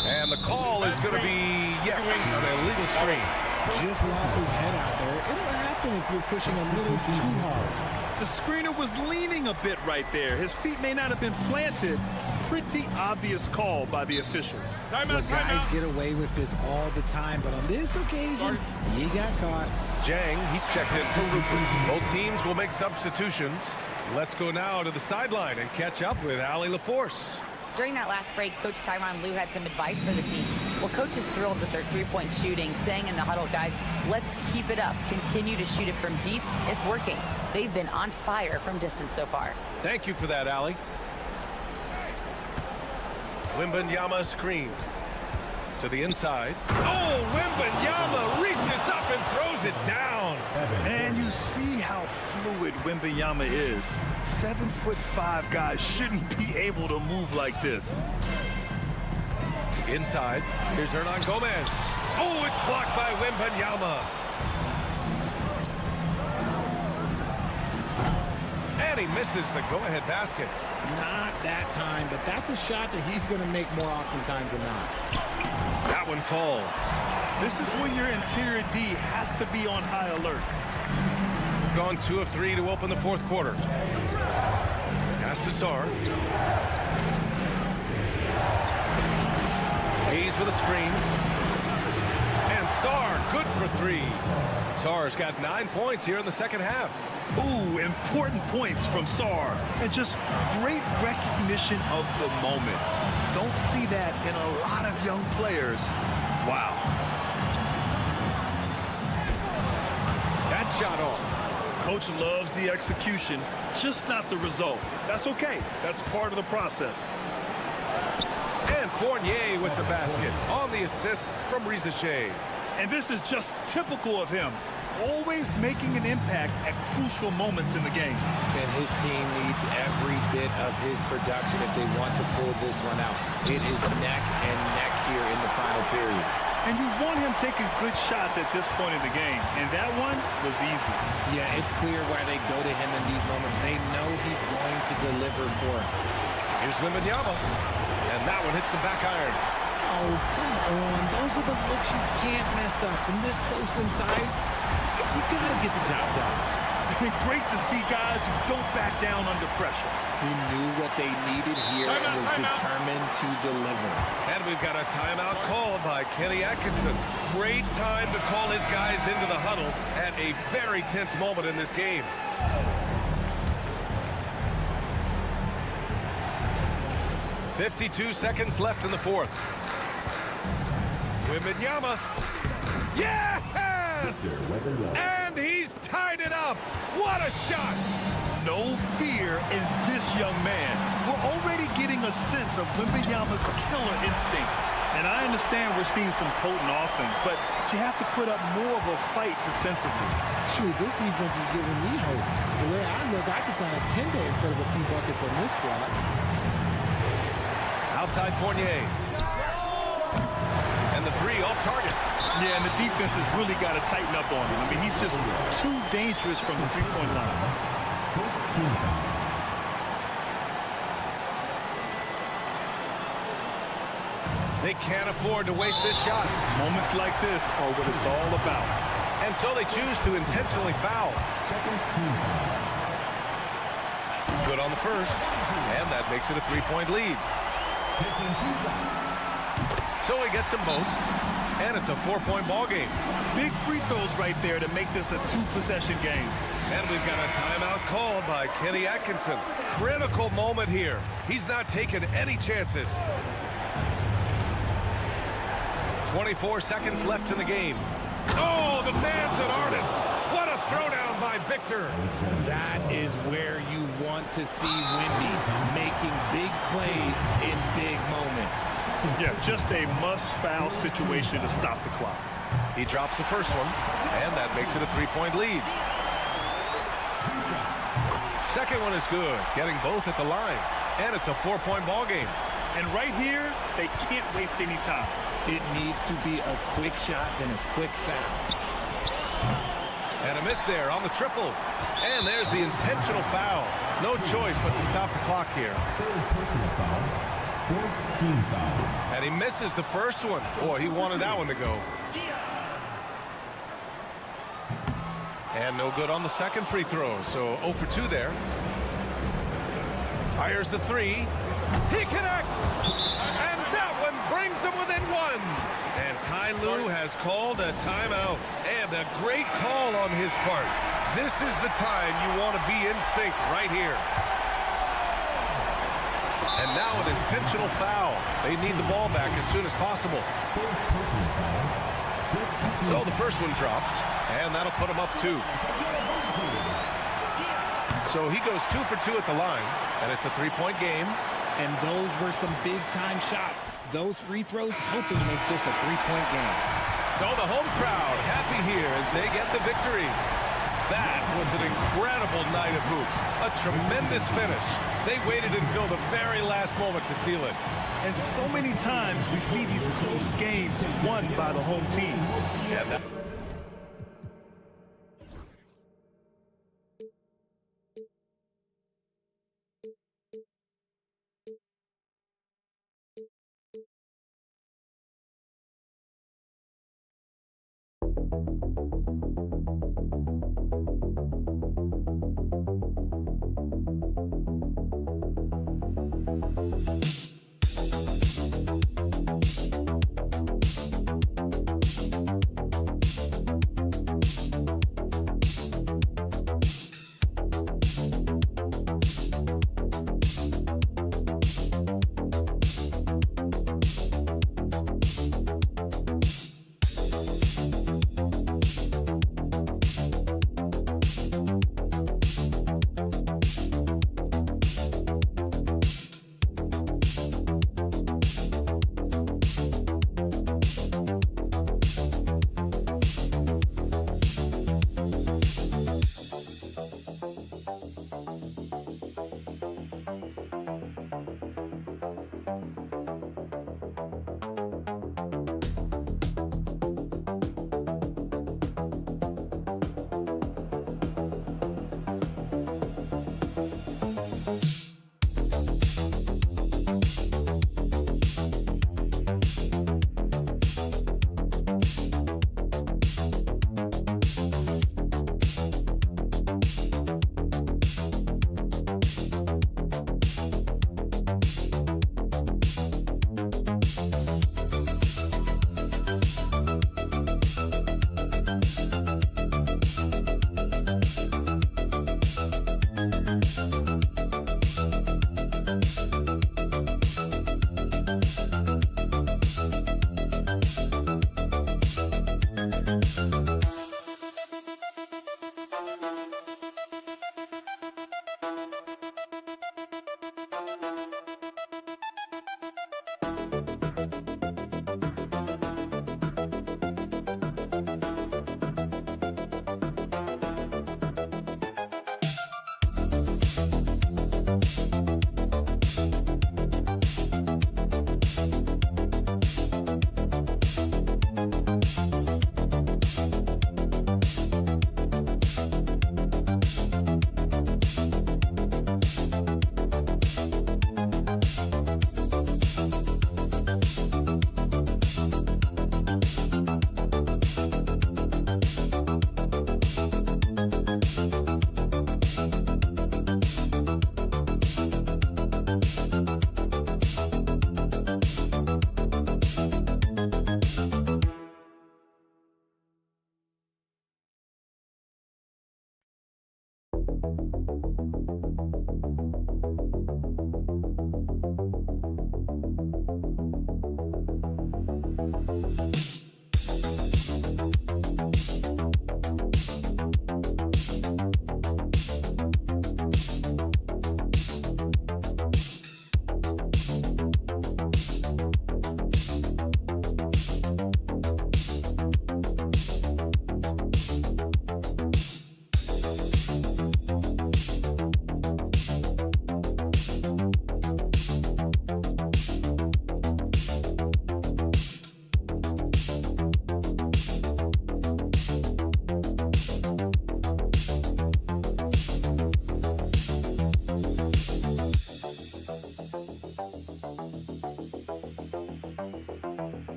And the call is going to be, yes, an illegal screen. Just lost his head out there. It'll happen if you're pushing a little too hard. The screener was leaning a bit right there. His feet may not have been planted. Pretty obvious call by the officials. Guys get away with this all the time, but on this occasion, he got caught. Jang, he's checked in for Rupert. Both teams will make substitutions. Let's go now to the sideline and catch up with Allie LaForce. During that last break, Coach Tyronn Lue had some advice for the team. Well, Coach is thrilled with their 3-point shooting, saying in the huddle, guys, let's keep it up. Continue to shoot it from deep. It's working. They've been on fire from distance so far. Thank you for that, Allie. Wembanyama screen to the inside. Oh, Wembanyama reaches up and throws it down. And you see how fluid Wembanyama is. 7'5" guys shouldn't be able to move like this. Inside, here's Hernan Gomez. Oh, it's blocked by Wembanyama. And he misses the go-ahead basket. Not that time, but that's a shot that he's going to make more oftentimes than not. That one falls. This is when your interior D has to be on high alert. Gone 2 of 3 to open the 4th quarter. Pass to Sarr. Hayes with a screen. And Sarr, good for 3. Sarr's got 9 points here in the second half. Ooh, important points from Sarr. And just great recognition of the moment. Don't see that in a lot of young players. Wow. That shot off. Coach loves the execution, just not the result. That's okay. That's part of the process. And Fournier with the basket on the assist from Risache. And this is just typical of him. Always making an impact at crucial moments in the game. And his team needs every bit of his production if they want to pull this one out. It is neck and neck here in the final period. And you want him taking good shots at this point in the game. And that one was easy. Yeah, it's clear why they go to him in these moments. They know he's going to deliver for him. Here's Wembanyama. And that one hits the back iron. Oh, come on. Those are the looks you can't mess up. From this close inside, you got to get the job done. Great to see guys who don't back down under pressure. He knew what they needed here and was determined to deliver. And we've got a timeout called by Kenny Atkinson. Great time to call his guys into the huddle at a very tense moment in this game. .52 seconds left in the 4th. Wembanyama. Yeah! Yes! And he's tied it up. What a shot! No fear in this young man. We're already getting a sense of Wembanyama's killer instinct. And I understand we're seeing some potent offense, but you have to put up more of a fight defensively. Shoot, this defense is giving me hope. The way I look, I can sign a 10-day and put up a few buckets on this squad. Outside Fournier. And the three off target. Yeah, and the defense has really got to tighten up on him. I mean, he's just too dangerous from the three-point line. First team foul. They can't afford to waste this shot. Moments like this are what it's all about. And so they choose to intentionally foul. Second team foul. Good on the first. And that makes it a three-point lead. Taking 2 shots. So he gets them both. And it's a 4-point ball game. Big free throws right there to make this a 2-possession game. And we've got a timeout called by Kenny Atkinson. Critical moment here. He's not taking any chances. 24 seconds left in the game. Oh, the man's an artist. What a throwdown by Victor. That is where you want to see Wemby, making big plays in big moments. Yeah, just a must-foul situation to stop the clock. He drops the first one, and that makes it a 3-point lead. Second one is good, getting both at the line. And it's a 4-point ball game. And right here, they can't waste any time. It needs to be a quick shot, then a quick foul. And a miss there on the triple. And there's the intentional foul. No choice but to stop the clock here. Third personal foul. Fourth team foul. And he misses the first one. Boy, he wanted that one to go. And no good on the second free throw. So 0 for 2 there. Fires the three. He connects. And that one brings him within 1. And Ty Lue has called a timeout. And a great call on his part. This is the time you want to be in sync right here. And now an intentional foul. They need the ball back as soon as possible. Third personal foul. So the first one drops, and that'll put him up 2. So he goes 2 for 2 at the line, and it's a 3-point game. And those were some big-time shots. Those free throws helping make this a 3-point game. So the home crowd happy here as they get the victory. That was an incredible night of hoops. A tremendous finish. They waited until the very last moment to seal it. And so many times we see these close games won by the home team. And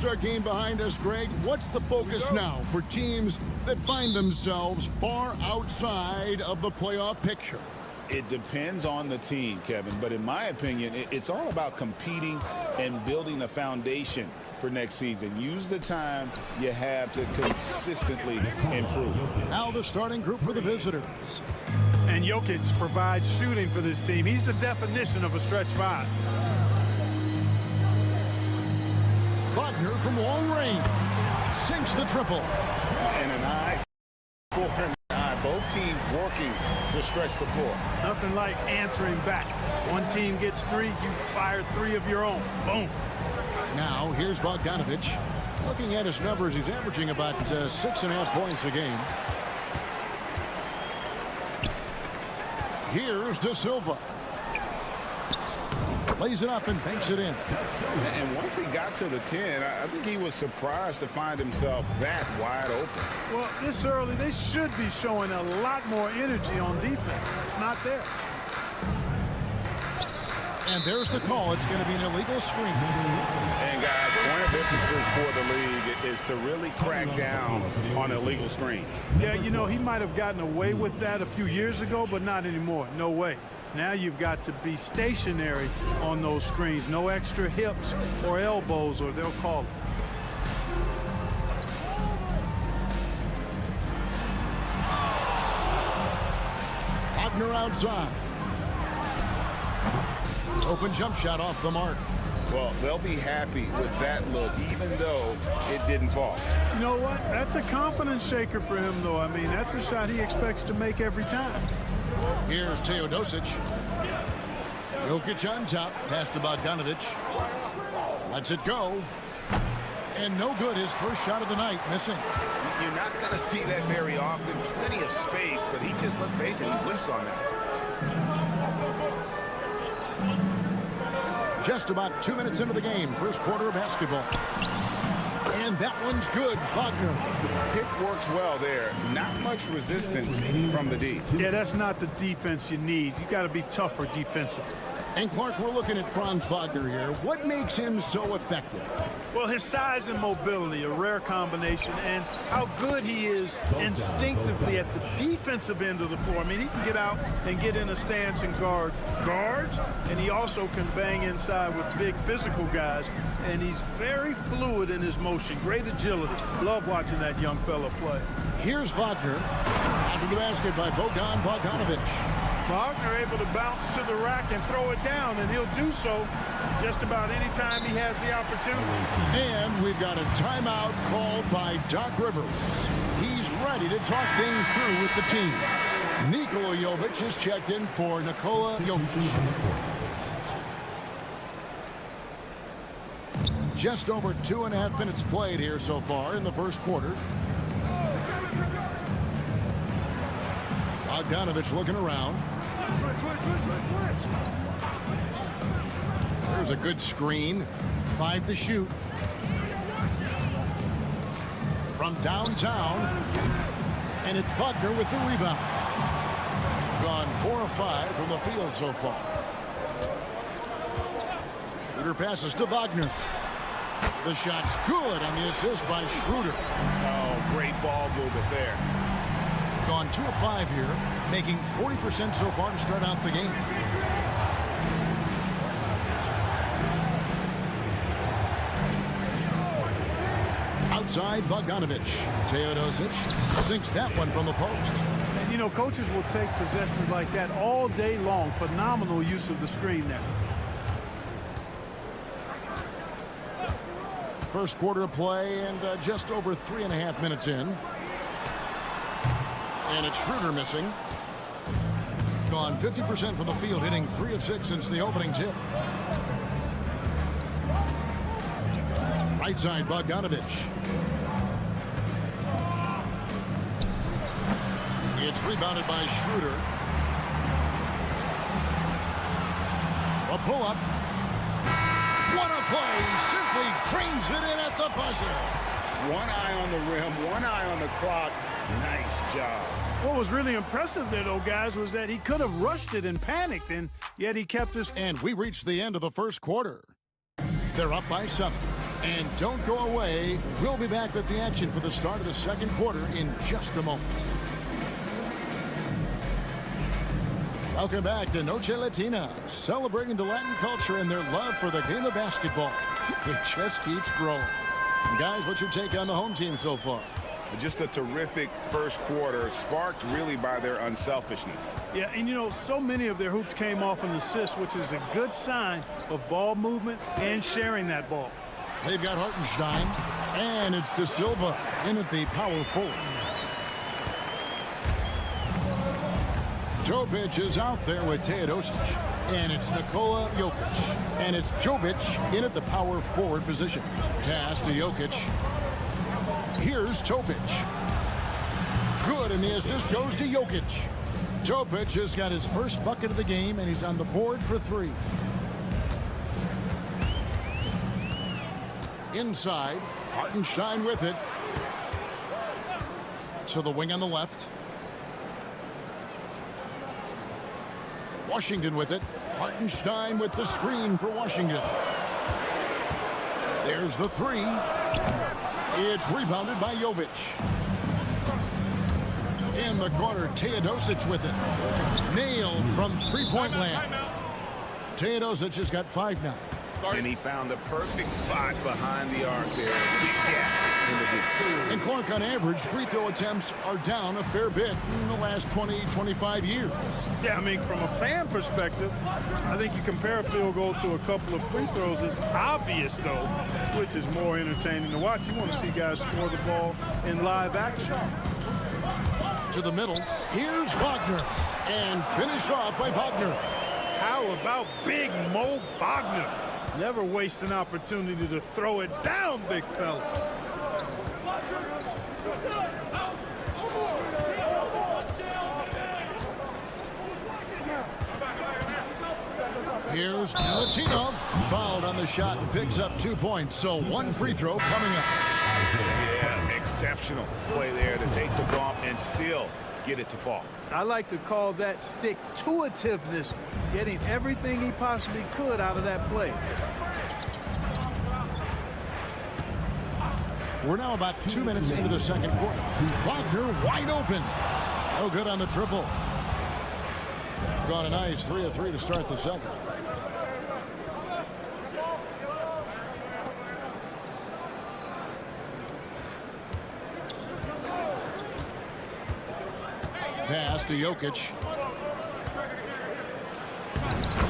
All-Star game behind us, Greg. What's the focus now for teams that find themselves far outside of the playoff picture? It depends on the team, Kevin, but in my opinion, it's all about competing and building a foundation for next season. Use the time you have to consistently improve. Now the starting group for the visitors. And Jokic provides shooting for this team. He's the definition of a stretch five. Wagner from long range sinks the triple. And an eye for an eye. Both teams working to stretch the floor. Nothing like answering back. One team gets three, you fire three of your own. Boom. Now here's Bogdanovic. Looking at his numbers, he's averaging about 6.5 points a game. Here's De Silva. Lays it up and banks it in. And once he got to the 10, I think he was surprised to find himself that wide open. Well, this early, they should be showing a lot more energy on defense. It's not there. And there's the call. It's going to be an illegal screen. And guys, one of the emphasis for the league is to really crack down on illegal screens. Yeah, you know, he might have gotten away with that a few years ago, but not anymore. No way. Now you've got to be stationary on those screens. No extra hips or elbows, or they'll call it. Wagner outside. Open jump shot off the mark. Well, they'll be happy with that look, even though it didn't fall. You know what? That's a confidence shaker for him, though. I mean, that's a shot he expects to make every time. Here's Teodosic. Jokic on top. Pass to Bogdanovic. Lets it go. And no good. His first shot of the night missing. You're not going to see that very often. Plenty of space, but he just, let's face it, he whiffs on that. Just about 2 minutes into the game. First quarter of basketball. And that one's good. Wagner. Pick works well there. Not much resistance from the D. Yeah, that's not the defense you need. You got to be tougher defensively. And Clark, we're looking at Franz Wagner here. What makes him so effective? Well, his size and mobility, a rare combination, and how good he is instinctively at the defensive end of the floor. I mean, he can get out and get in a stance and guard guards, and he also can bang inside with big physical guys, and he's very fluid in his motion. Great agility. Love watching that young fella play. Here's Wagner. After the basket by Bogdanovic. Wagner able to bounce to the rack and throw it down, and he'll do so just about any time he has the opportunity. And we've got a timeout called by Doc Rivers. He's ready to talk things through with the team. Nikola Jovic is checked in for Nikola Jovic. Just over 2.5 minutes played here so far in the first quarter. Bogdanovic looking around. There's a good screen. 5 to shoot. From downtown. And it's Wagner with the rebound. Gone 4 of 5 from the field so far. Schroeder passes to Wagner. The shot's good on the assist by Schroeder. Oh, great ball movement there. Gone 2 of 5 here, making 40% so far to start out the game. Outside Bogdanovic. Teodosic sinks that one from the post. And, you know, coaches will take possessions like that all day long. Phenomenal use of the screen there. First quarter of play and just over 3.5 minutes in. And it's Schroeder missing. Gone 50% from the field, hitting 3 of 6 since the opening tip. Right side, Bogdanovic. It's rebounded by Schroeder. A pull-up. What a play! Simply drains it in at the buzzer. One eye on the rim, one eye on the clock. Nice job. What was really impressive there, though, guys, was that he could have rushed it and panicked, and yet he kept his... And we reached the end of the first quarter. They're up by 7. And don't go away. We'll be back with the action for the start of the second quarter in just a moment. Welcome back to Noche Latina, celebrating the Latin culture and their love for the game of basketball. It just keeps growing. And guys, what's your take on the home team so far? Just a terrific first quarter, sparked really by their unselfishness. Yeah, and you know, so many of their hoops came off an assist, which is a good sign of ball movement and sharing that ball. They've got Hartenstein, and it's De Silva in at the power forward. Topic is out there with Teodosic, and it's Nikola Jokic, and it's Jovic in at the power forward position. Pass to Jokic. Here's Topic. Good, and the assist goes to Jokic. Topic has got his first bucket of the game, and he's on the board for 3. Inside, Hartenstein with it. To the wing on the left. Washington with it. Hartenstein with the screen for Washington. There's the 3. It's rebounded by Jovic. In the corner, Teodosic with it. Nailed from three-point land. Teodosic has got 5 now. And he found the perfect spot behind the arc there. Big gap in the deep. And Clark, on average, free throw attempts are down a fair bit in the last 20, 25 years. Yeah, I mean, from a fan perspective, I think you compare a field goal to a couple of free throws. It's obvious, though, which is more entertaining to watch. You want to see guys score the ball in live action. To the middle, here's Wagner. And finished off by Wagner. How about Big Mo Wagner? Never waste an opportunity to throw it down, big fella. Here's Latinov. Fouled on the shot and picks up 2 points. So 1 free throw coming up. Yeah, exceptional play there to take the bump and still get it to fall. I like to call that stick-to-itiveness, getting everything he possibly could out of that play. We're now about 2 minutes into the second quarter. Wagner wide open. No good on the triple. Got a nice 3 of 3 to start the second. Pass to Jokic.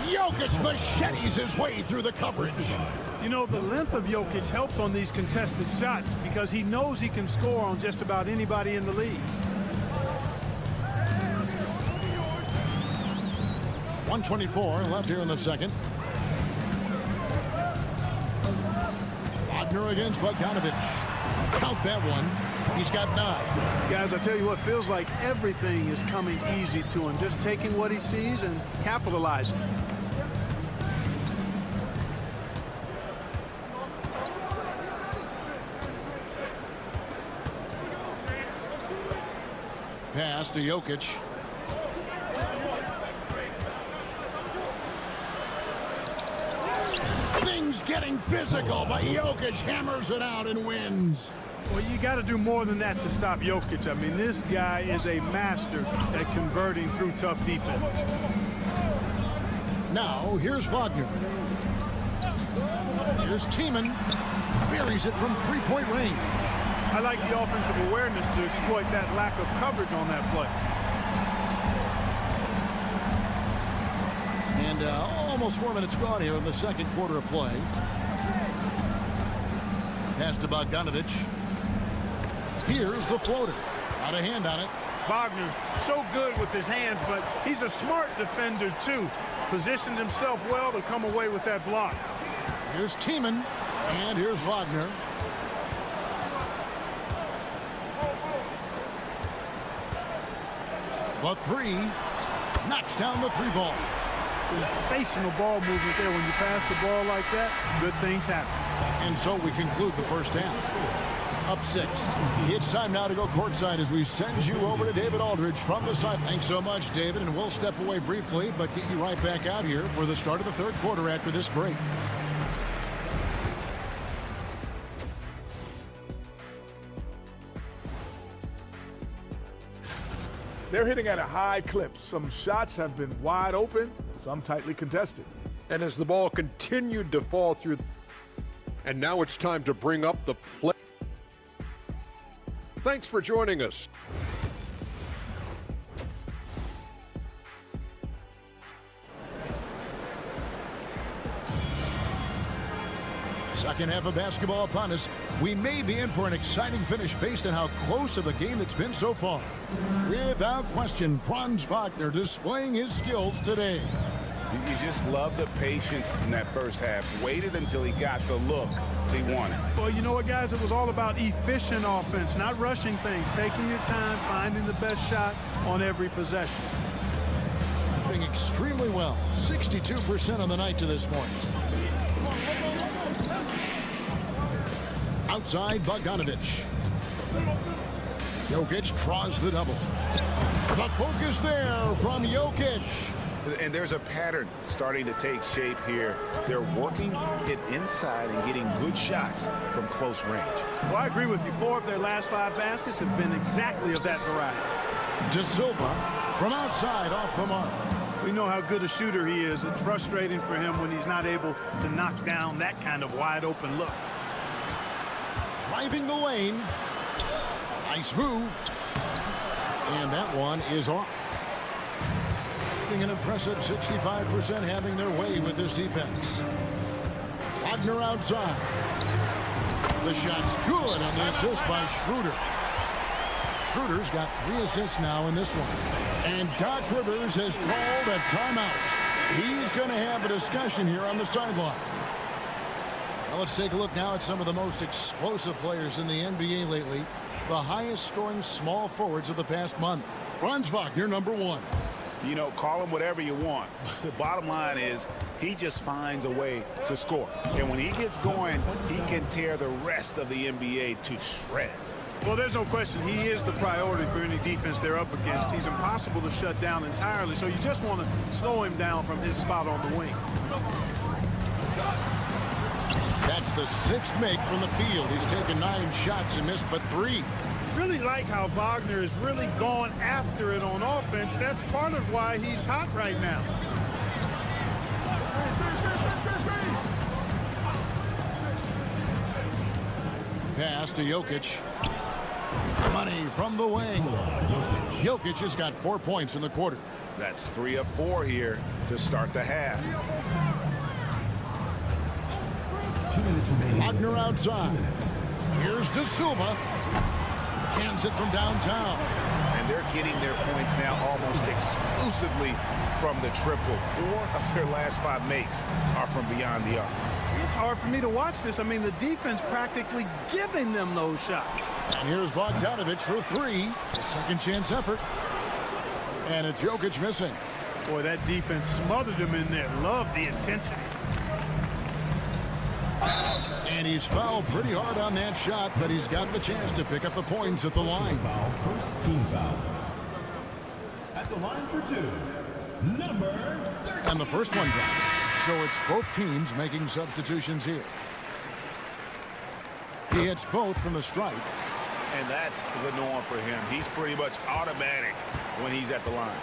Jokic machetes his way through the coverage. You know, the length of Jokic helps on these contested shots because he knows he can score on just about anybody in the league. 1:24 left here in the second. Wagner against Bogdanovic. Count that one. He's got 9. Guys, I tell you what, feels like everything is coming easy to him. Just taking what he sees and capitalizing. Pass to Jokic. Things getting physical, but Jokic hammers it out and wins. Well, you got to do more than that to stop Jokic. I mean, this guy is a master at converting through tough defense. Now, here's Wagner. Here's Tiemann. Buries it from three-point range. I like the offensive awareness to exploit that lack of coverage on that play. And almost 4 minutes gone here in the second quarter of play. Pass to Bogdanovic. Here's the floater. Got a hand on it. Wagner, so good with his hands, but he's a smart defender, too. Positioned himself well to come away with that block. Here's Tiemann, and here's Wagner. The 3 knocks down the 3 ball. Sensational ball movement there. When you pass the ball like that, good things happen. And so we conclude the first half. Up 6. It's time now to go courtside as we send you over to David Aldridge from the side. Thanks so much, David, and we'll step away briefly, but get you right back out here for the start of the third quarter after this break. They're hitting at a high clip. Some shots have been wide open, some tightly contested. And as the ball continued to fall through, and now it's time to bring up the play. Thanks for joining us. Second half of basketball upon us. We may be in for an exciting finish based on how close of a game it's been so far. Without question, Franz Wagner displaying his skills today. You just love the patience in that first half. Waited until he got the look he wanted. Well, you know what, guys? It was all about efficient offense, not rushing things, taking your time, finding the best shot on every possession. Doing extremely well. 62% on the night to this point. Outside, Bogdanovic. Jokic draws the double. The focus there from Jokic. And there's a pattern starting to take shape here. They're working it inside and getting good shots from close range. Well, I agree with you. 4 of their last 5 baskets have been exactly of that variety. De Silva from outside off the mark. We know how good a shooter he is. It's frustrating for him when he's not able to knock down that kind of wide open look. Driving the lane. Nice move. And that one is off. An impressive 65% having their way with this defense. Wagner outside. The shot's good on the assist by Schroeder. Schroeder's got 3 assists now in this one. And Doc Rivers has called a timeout. He's going to have a discussion here on the sideline. Well, let's take a look now at some of the most explosive players in the NBA lately. The highest scoring small forwards of the past month. Franz Wagner, number 1. You know, call him whatever you want. The bottom line is he just finds a way to score. And when he gets going, he can tear the rest of the NBA to shreds. Well, there's no question he is the priority for any defense they're up against. He's impossible to shut down entirely, so you just want to slow him down from his spot on the wing. That's the 6th make from the field. He's taken 9 shots and missed but 3. Really like how Wagner is really gone after it on offense. That's part of why he's hot right now. Pass to Jokic. Money from the wing. Jokic has got 4 points in the quarter. That's 3 of 4 here to start the half. 2 minutes remaining. Wagner outside. Here's De Silva. Cans it from downtown. And they're getting their points now almost exclusively from the triple. 4 of their last 5 makes are from beyond the arc. It's hard for me to watch this. I mean, the defense practically giving them those shots. And here's Bogdanovic for 3. A second chance effort. And it's Jokic missing. Boy, that defense smothered him in there. Love the intensity. And he's fouled pretty hard on that shot, but he's got the chance to pick up the points at the line. First team foul. At the line for 2, number 13. And the first one drops. So it's both teams making substitutions here. He hits both from the stripe. And that's the norm for him. He's pretty much automatic when he's at the line.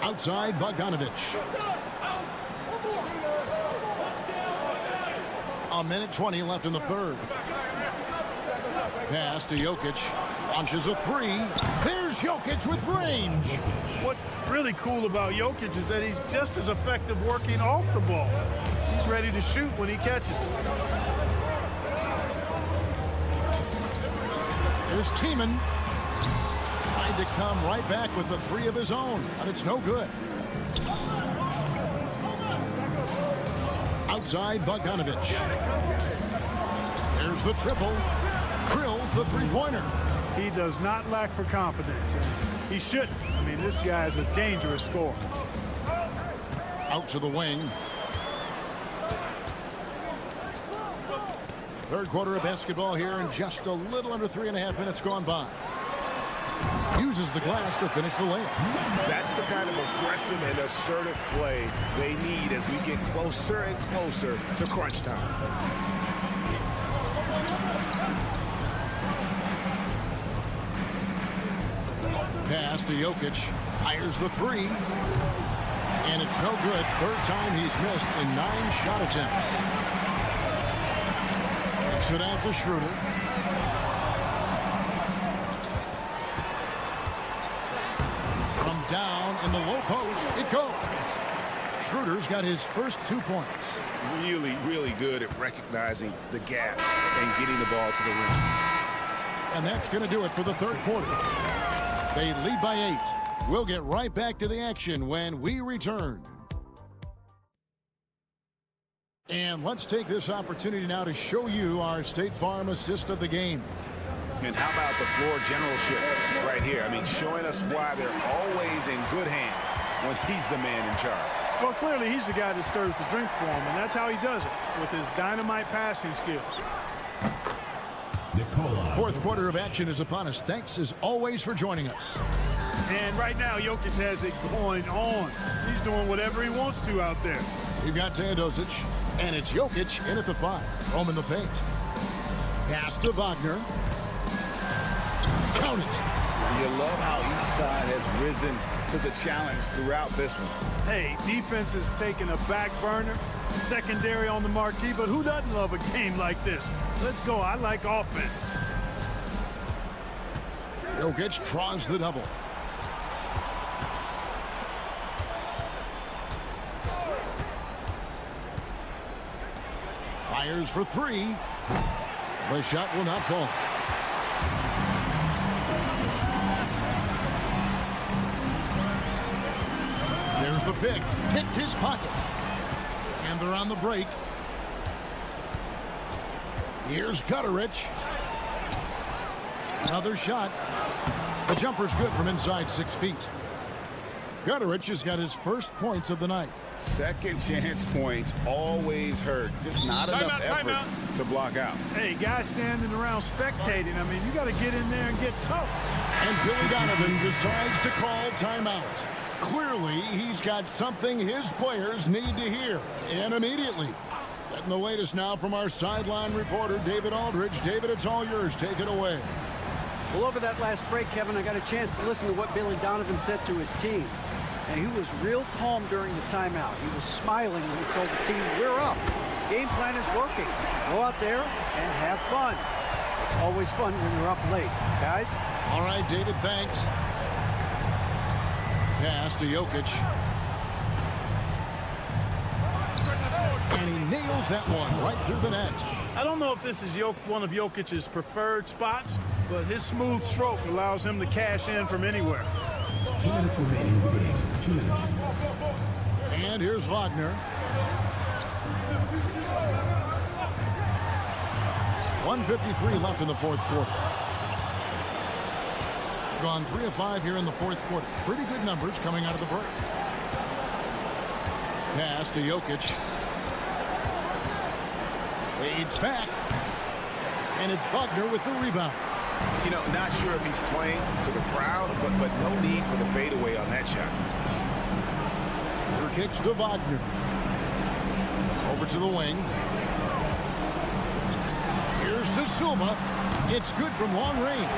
Outside, Bogdanovic. A minute 20 left in the third. Pass to Jokic. Launches a 3. There's Jokic with range. What's really cool about Jokic is that he's just as effective working off the ball. He's ready to shoot when he catches it. There's Tiemann. Tried to come right back with the 3 of his own, but it's no good. Outside, Bogdanovic. There's the triple. Drills the 3-pointer. He does not lack for confidence. He shouldn't. I mean, this guy is a dangerous scorer. Out to the wing. Third quarter of basketball here, and just a little under 3.5 minutes gone by. Uses the glass to finish the layup. That's the kind of aggressive and assertive play they need as we get closer and closer to crunch time. Pass to Jokic. Fires the three. And it's no good. Third time he's missed in 9 shot attempts. Kicks it out to Schroeder. From down in the low post, it goes. Schroeder's got his first 2 points. Really, really good at recognizing the gaps and getting the ball to the rim. And that's going to do it for the third quarter. They lead by 8. We'll get right back to the action when we return. And let's take this opportunity now to show you our State Farm assist of the game. And how about the floor generalship right here? I mean, showing us why they're always in good hands when he's the man in charge. Well, clearly he's the guy that stirs the drink for him, and that's how he does it, with his dynamite passing skills. Fourth quarter of action is upon us. Thanks, as always, for joining us. And right now, Jokic has it going on. He's doing whatever he wants to out there. We've got Teodosic, and it's Jokic in at the 5. Roaming the paint. Pass to Wagner. Count it. You love how each side has risen to the challenge throughout this one. Hey, defense is taking a back burner, secondary on the marquee, but who doesn't love a game like this? Let's go. I like offense. Jokic draws the double. Fires for 3. The shot will not fall. There's the pick. Picked his pocket. And they're on the break. Here's Gutterich. Another shot. The jumper's good from inside 6 feet. Gutterich has got his first points of the night. Second chance points always hurt. Just not enough effort to block out. Hey, guys standing around spectating. I mean, you got to get in there and get tough. And Billy Donovan decides to call timeout. Clearly, he's got something his players need to hear, and immediately. Getting the latest now from our sideline reporter, David Aldridge. David, it's all yours. Take it away. Well, over that last break, Kevin, I got a chance to listen to what Billy Donovan said to his team. And he was real calm during the timeout. He was smiling when he told the team, we're up. Game plan is working. Go out there and have fun. It's always fun when you're up late, guys. All right, David, thanks. Pass to Jokic. And he nails that one right through the net. I don't know if this is one of Jokic's preferred spots, but his smooth stroke allows him to cash in from anywhere. 2 minutes remaining in the game. 2 minutes. And here's Wagner. 1:53 left in the fourth quarter. Gone 3 of 5 here in the fourth quarter. Pretty good numbers coming out of the break. Pass to Jokic. Fades back. And it's Wagner with the rebound. You know, not sure if he's playing to the crowd, but no need for the fadeaway on that shot. Shooter kicks to Wagner. Over to the wing. Here's to Silva. It's good from long range.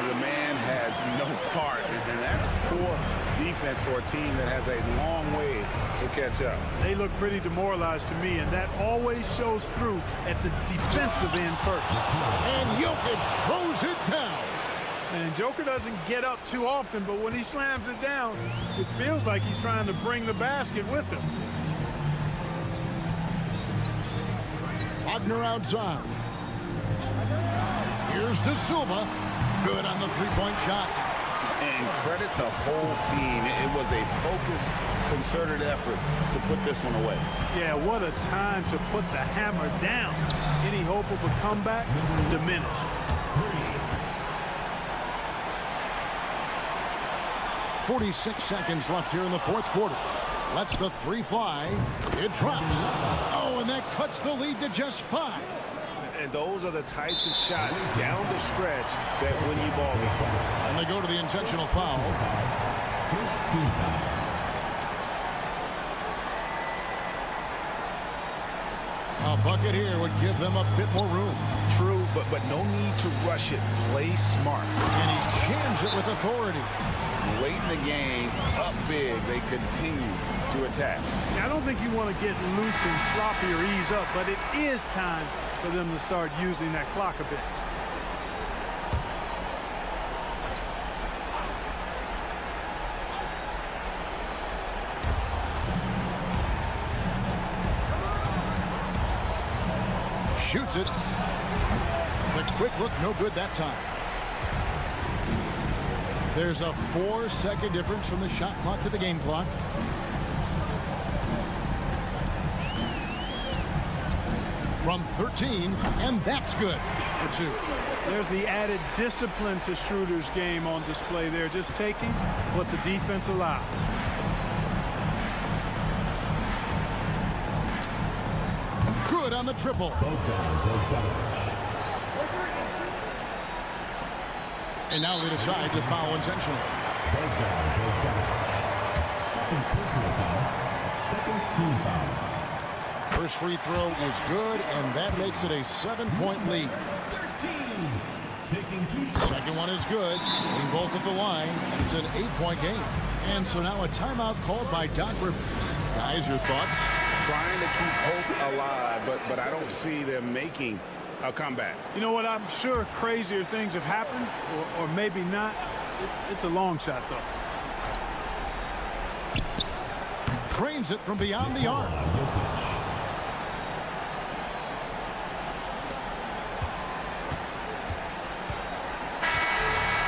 The man has no heart, and that's poor defense for a team that has a long way to catch up. They look pretty demoralized to me, and that always shows through at the defensive end first. And Jokic throws it down. And Joker doesn't get up too often, but when he slams it down, it feels like he's trying to bring the basket with him. Wagner outside. Here's to Silva. Good on the three-point shot. And credit the whole team. It was a focused, concerted effort to put this one away. Yeah, what a time to put the hammer down. Any hope of a comeback? Diminished. 46 seconds left here in the fourth quarter. Lets the 3 fly. It drops. Oh, and that cuts the lead to just 5. And those are the types of shots down the stretch that win you ball games. And they go to the intentional foul. First team foul. A bucket here would give them a bit more room. True, but no need to rush it. Play smart. And he jams it with authority. Late in the game, up big, they continue to attack. Now, I don't think you want to get loose and sloppy or ease up, but it is time for them to start using that clock a bit. Shoots it. The quick look, no good that time. There's a 4-second difference from the shot clock to the game clock. From 13, and that's good for 2. There's the added discipline to Schroeder's game on display there, just taking what the defense allows. Good on the triple. And now they decide to foul intentionally. Second personal foul. Second team foul. First free throw is good, and that makes it a 7-point lead. 13. Second one is good. Being both at the line, it's an 8-point game. And so now a timeout called by Doc Rivers. Guys, your thoughts? Trying to keep hope alive, but I don't see them making a comeback. You know what? I'm sure crazier things have happened, or maybe not. It's a long shot, though. Drains it from beyond the arc.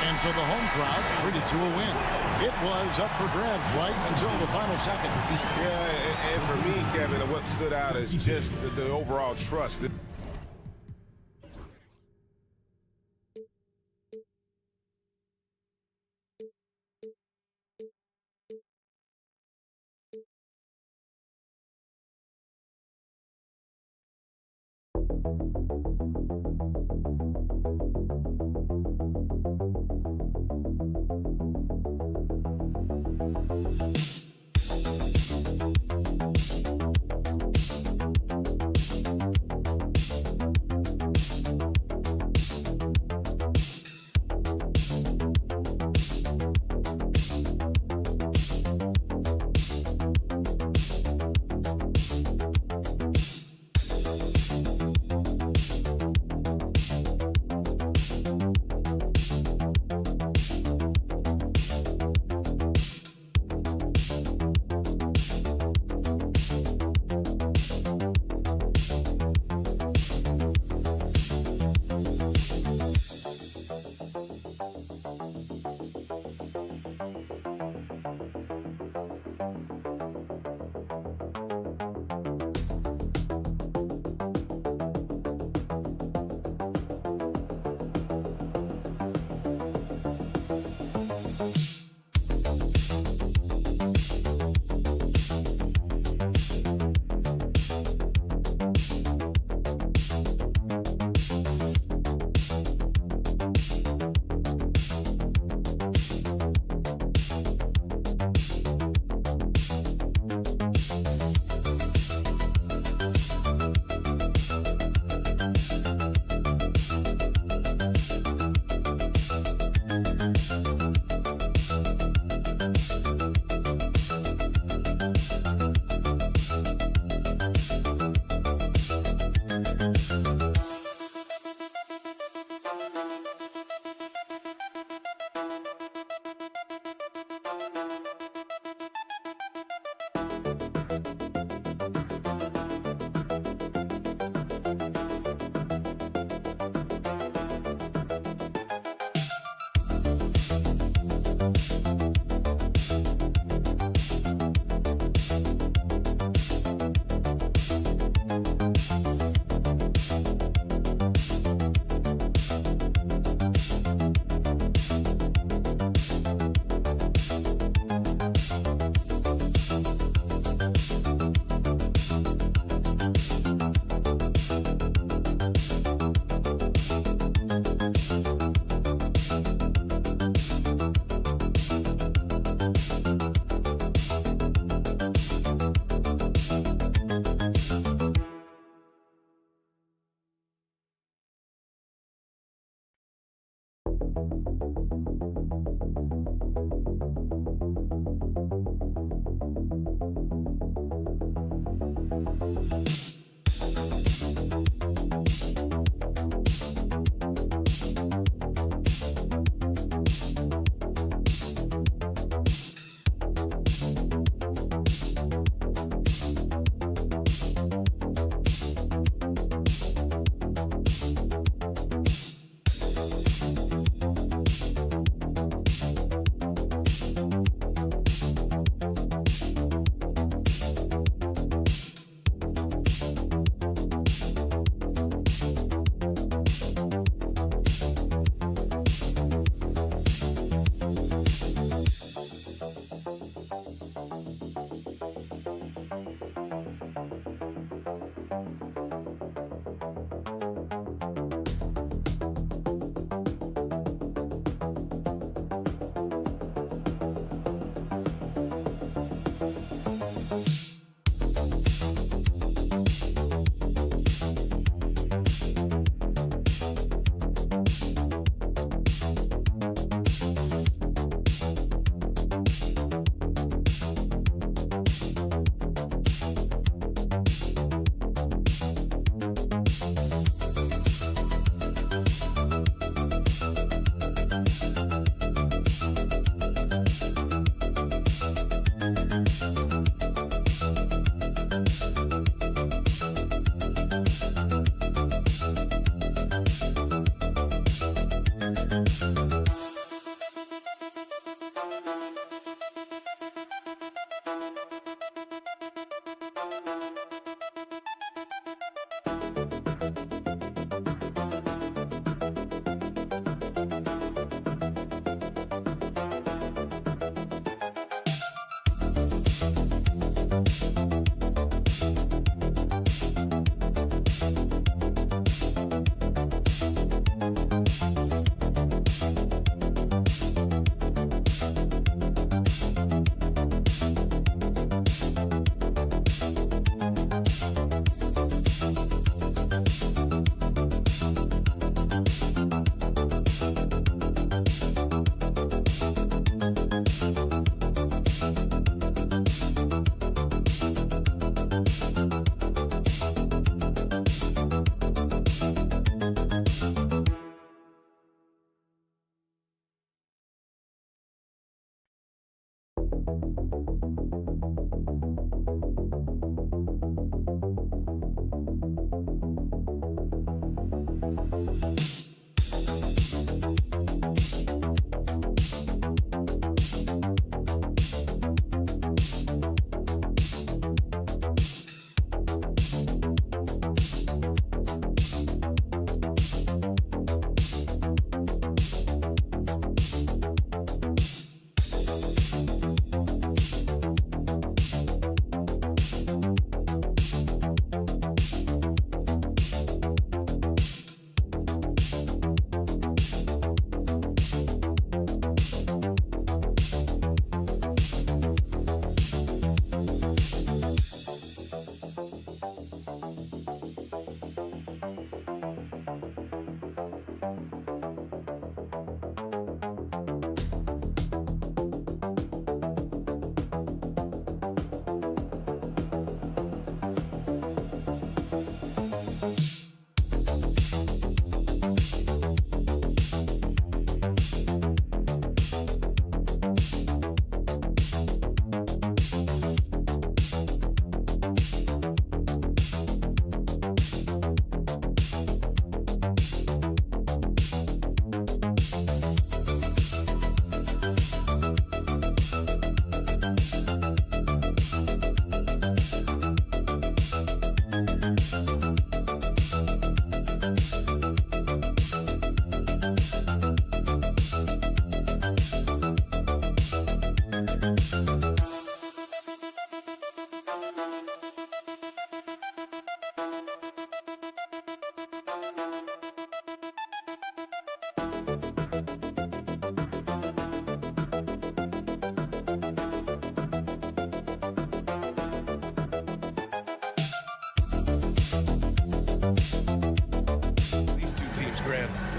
And so the home crowd treated to a win. It was up for grabs right until the final seconds. Yeah, and for me, Kevin, what stood out is just the overall trust.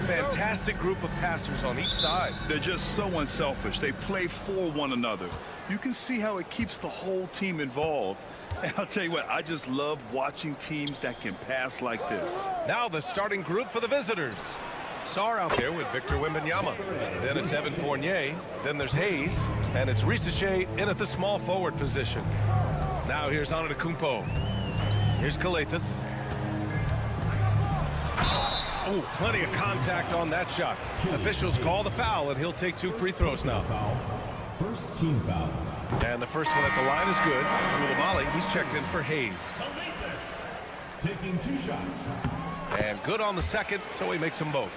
Fantastic group of passers on each side. They're just so unselfish. They play for one another. You can see how it keeps the whole team involved. And I'll tell you what, I just love watching teams that can pass like this. Now the starting group for the visitors. Sarr out there with Victor Wembanyama. Then it's Evan Fournier. Then there's Hayes. And it's Risacher in at the small forward position. Now here's Antetokounmpo. Here's Calathes. Oh, plenty of contact on that shot. Officials call the foul, and he'll take 2 free throws now. First team foul. And the first one at the line is good. Koulibaly, he's checked in for Hayes. Taking 2 shots. And good on the second, so he makes them both.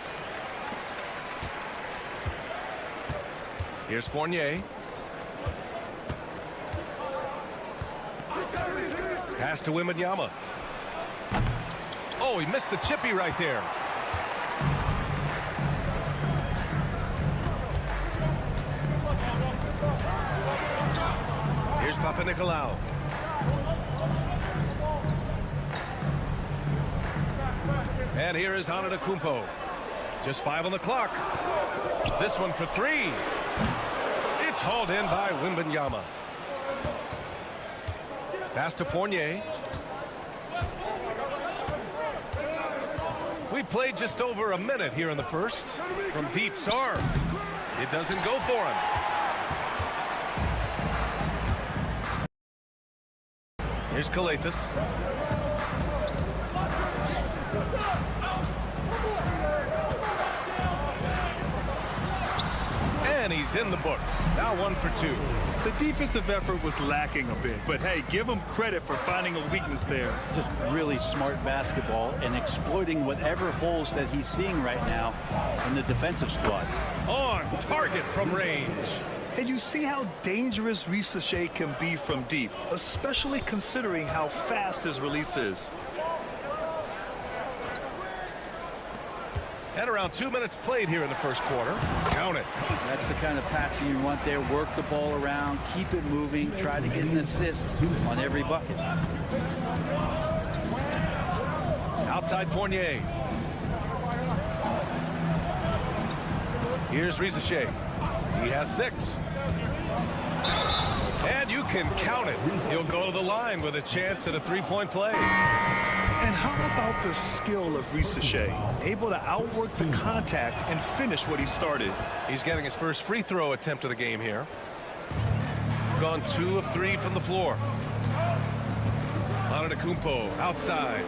Here's Fournier. Pass to Wembanyama. Oh, he missed the chippy right there. Here's Papanikolaou. And here is Antetokounmpo. Just 5 on the clock. This one for 3. It's hauled in by Wembanyama. Pass to Fournier. We played just over a minute here in the first. From deep, Sarr. It doesn't go for him. Here's Calathes. And he's in the books. Now 1 for 2. The defensive effort was lacking a bit, but hey, give him credit for finding a weakness there. Just really smart basketball and exploiting whatever holes that he's seeing right now in the defensive squad. On target from range. And you see how dangerous Risacher can be from deep, especially considering how fast his release is. And around 2 minutes played here in the first quarter. Count it. That's the kind of passing you want there. Work the ball around, keep it moving, try to get an assist on every bucket. Outside Fournier. Here's Risacher. He has 6. And you can count it. He'll go to the line with a chance at a 3-point play. And how about the skill of Risacher? Able to outwork the contact and finish what he started. He's getting his first free throw attempt of the game here. gone 2 of 3 from the floor. Antetokounmpo outside.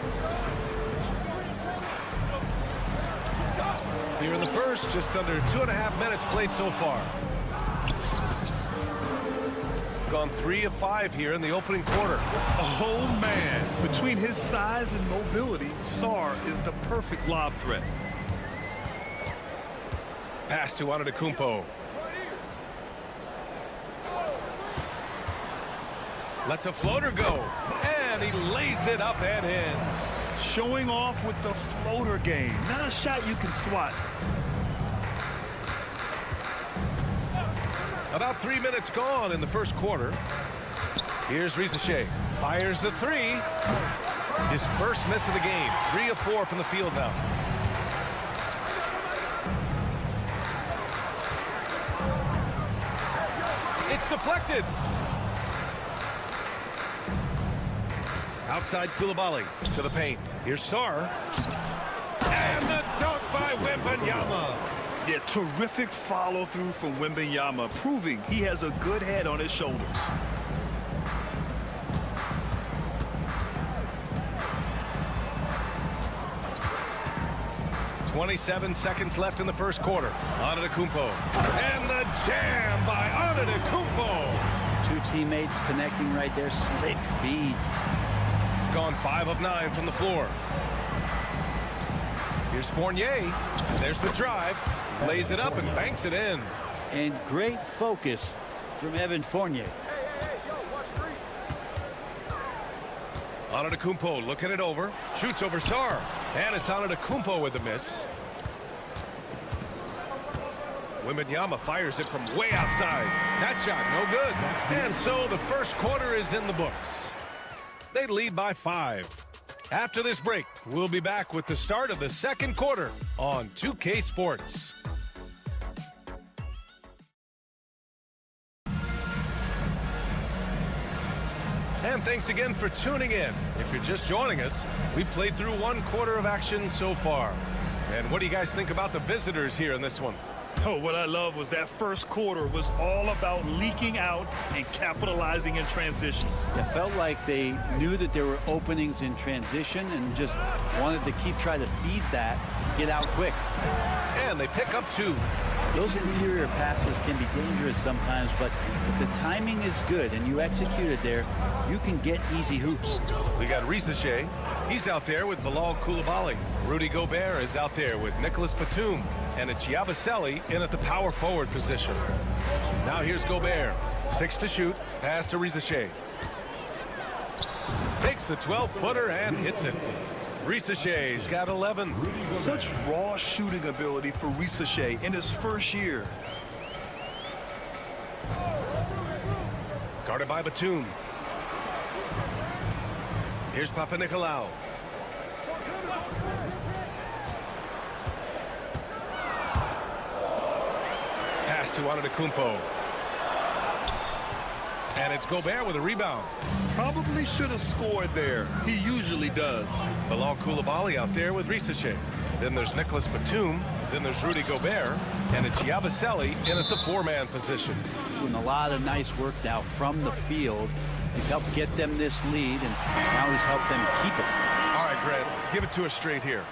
Here in the first, just under 2.5 minutes played so far. Gone 3 of 5 here in the opening quarter. Oh, man. Between his size and mobility, Sarr is the perfect lob threat. Pass to Antetokounmpo. Lets a floater go. And he lays it up and in. Showing off with the floater game. Not a shot you can swat. About 3 minutes gone in the first quarter. Here's Risacher. Fires the 3. His first miss of the game. 3 of 4 from the field now. It's deflected. Outside Koulibaly to the paint. Here's Sarr. And the dunk by Wembanyama. Yeah, terrific follow-through from Wembanyama, proving he has a good head on his shoulders. .27 seconds left in the first quarter. Antetokounmpo. And the jam by Antetokounmpo. Two teammates connecting right there. Slick feed. Gone 5 of 9 from the floor. Here's Fournier. There's the drive. Lays it up and banks it in. And great focus from Evan Fournier. Antetokounmpo looking it over. Shoots over Sarr. And it's Antetokounmpo with the miss. Wembanyama fires it from way outside. That shot no good. And so the first quarter is in the books. They lead by 5. After this break, we'll be back with the start of the second quarter on 2K Sports. And thanks again for tuning in. If you're just joining us, we played through 1 quarter of action so far. And what do you guys think about the visitors here in this one? Oh, what I love was that first quarter was all about leaking out and capitalizing in transition. It felt like they knew that there were openings in transition and just wanted to keep trying to feed that, get out quick. And they pick up 2. Those interior passes can be dangerous sometimes, but if the timing is good and you execute it there, you can get easy hoops. We got Risacher. He's out there with Bilal Koulibaly. Rudy Gobert is out there with Nicholas Batum. And it's Yabusele in at the power forward position. Now here's Gobert. 6 to shoot. Pass to Risacher. Takes the 12-footer and hits it. Risacher's got 11. Such raw shooting ability for Risacher in his first year. Guarded by Batum. Here's Papanikolaou. Pass to Antetokounmpo. And it's Gobert with a rebound. Probably should have scored there. He usually does. Bilal Koulibaly out there with Risacher. Then there's Nicholas Batum. Then there's Rudy Gobert. And it's Yabusele in at the 4-man position. Doing a lot of nice work now from the field. He's helped get them this lead, and now he's helped them keep it. All right, Grant, give it to us straight here.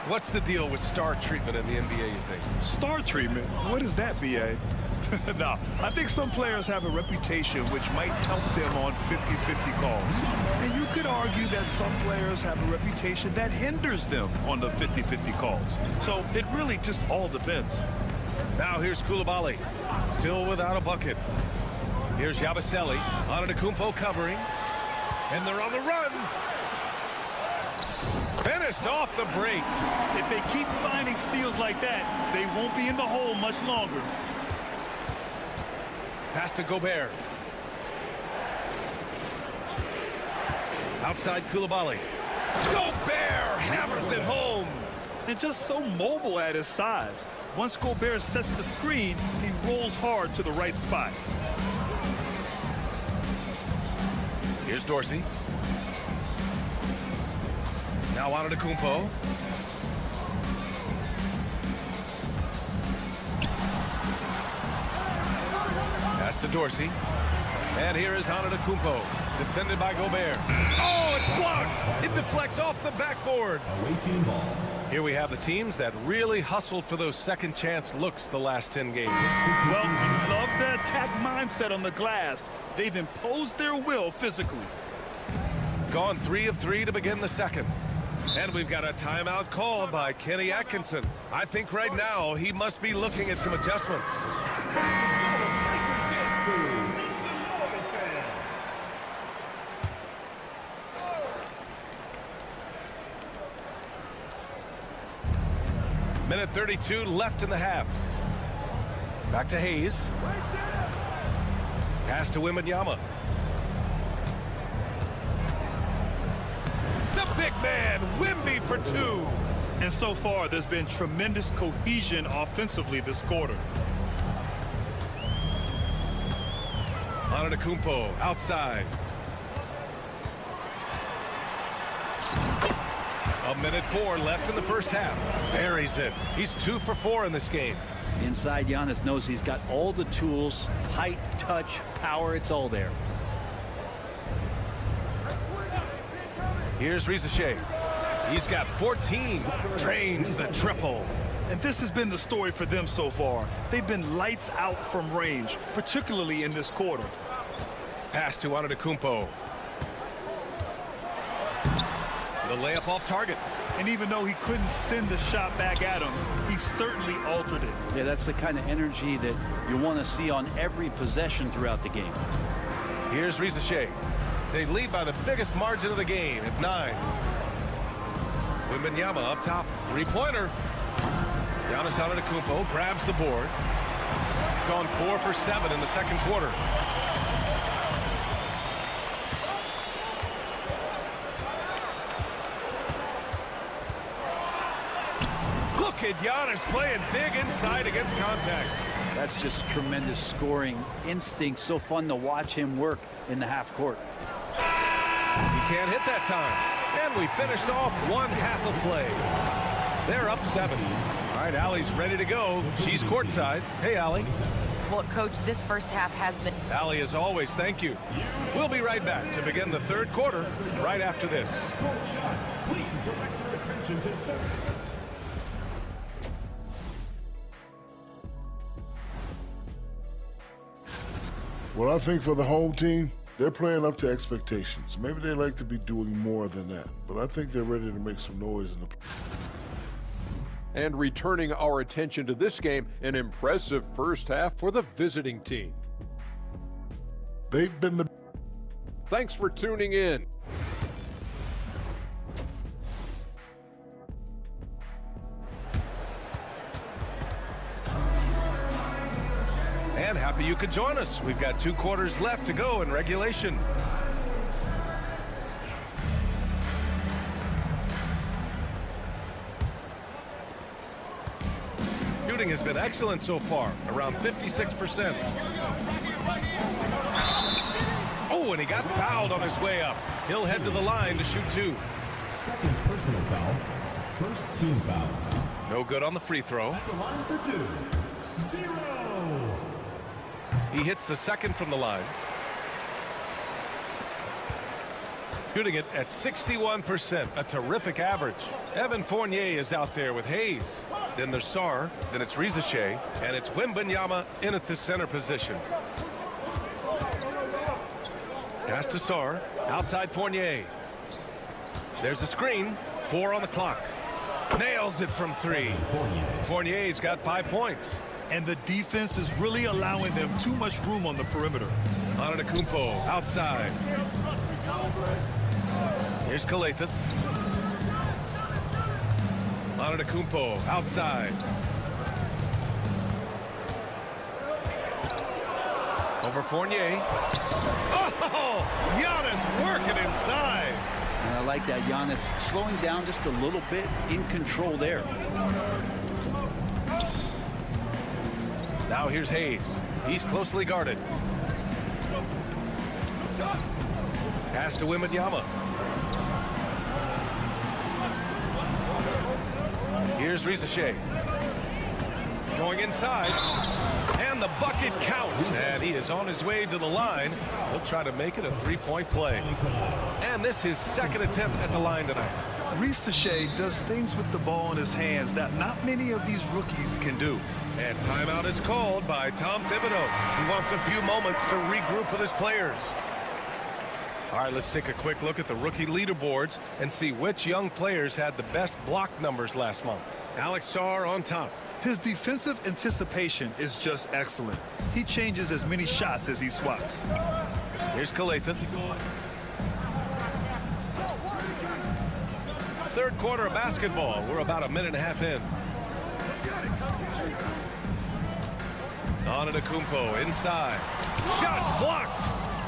What's the deal with star treatment in the NBA, you think? Star treatment? What is that, B.A.? No, I think some players have a reputation which might help them on 50-50 calls. And you could argue that some players have a reputation that hinders them on the 50-50 calls. So it really just all depends. Now here's Koulibaly, still without a bucket. Here's Yabusele, Antetokounmpo covering. And they're on the run. Finished off the break. If they keep finding steals like that, they won't be in the hole much longer. Pass to Gobert. Outside Koulibaly. Gobert hammers it home. And just so mobile at his size. Once Gobert sets the screen, he rolls hard to the right spot. Here's Dorsey. Now Antetokounmpo. Pass to Dorsey. And here is Antetokounmpo, defended by Gobert. Oh, it's blocked! It deflects off the backboard. Away team ball. Here we have the teams that really hustled for those second chance looks the last 10 games. Well, you love the attack mindset on the glass. They've imposed their will physically. Gone 3 of 3 to begin the second. And we've got a timeout called by Kenny Atkinson. I think right now he must be looking at some adjustments. Minute 32 left in the half. Back to Hayes. Pass to Wembanyama. The big man, Wemby for 2. And so far, there's been tremendous cohesion offensively this quarter. Antetokounmpo outside. A minute 4 left in the first half. Buries it. He's 2 for 4 in this game. Inside, Giannis knows he's got all the tools, height, touch, power, it's all there. Here's Risache. He's got 14. Drains the triple. And this has been the story for them so far. They've been lights out from range, particularly in this quarter. Pass to Antetokounmpo. The layup off target. And even though he couldn't send the shot back at him, he certainly altered it. Yeah, that's the kind of energy that you want to see on every possession throughout the game. Here's Risache. They lead by the biggest margin of the game at 9. Wembanyama up top. Three-pointer. Giannis Antetokounmpo grabs the board. Gone 4 for 7 in the second quarter. Look at Giannis playing big inside against contact. That's just tremendous scoring instinct. So fun to watch him work in the half court. He can't hit that time. And we finished off one half of play. They're up 7. All right, Allie's ready to go. She's courtside. Hey, Allie. Well, Coach, this first half has been... Allie, as always, thank you. We'll be right back to begin the third quarter right after this. Please direct your attention to center. Well, I think for the home team, they're playing up to expectations. Maybe they like to be doing more than that, but I think they're ready to make some noise in the... And returning our attention to this game, an impressive first half for the visiting team. They've been the... Thanks for tuning in. And happy you could join us. We've got 2 quarters left to go in regulation. Shooting has been excellent so far, around 56%. Oh, and he got fouled on his way up. He'll head to the line to shoot 2. Second personal foul. First team foul. No good on the free throw. At the line for 2. 0. He hits the second from the line. Shooting it at 61%, a terrific average. Evan Fournier is out there with Hayes. Then there's Sarr, then it's Risache, and it's Wembanyama in at the center position. Pass to Sarr, outside Fournier. There's a screen, 4 on the clock. Nails it from 3. Fournier's got 5 points. And the defense is really allowing them too much room on the perimeter. Antetokounmpo outside. Here's Kalathis. Antetokounmpo outside. Over Fournier. Oh, Giannis working inside. And I like that. Giannis slowing down just a little bit, in control there. Now here's Hayes. He's closely guarded. Pass to Wembanyama. Here's Risache. Going inside. And the bucket counts. And he is on his way to the line. He'll try to make it a three-point play. And this is his second attempt at the line tonight. Ricochet does things with the ball in his hands that not many of these rookies can do. And timeout is called by Tom Thibodeau. He wants a few moments to regroup with his players. All right, let's take a quick look at the rookie leaderboards and see which young players had the best block numbers last month. Alex Sarr on top. His defensive anticipation is just excellent. He changes as many shots as he swats. Here's Kalathis. Third quarter of basketball. We're about a minute and a half in. Antetokounmpo inside. Shots blocked.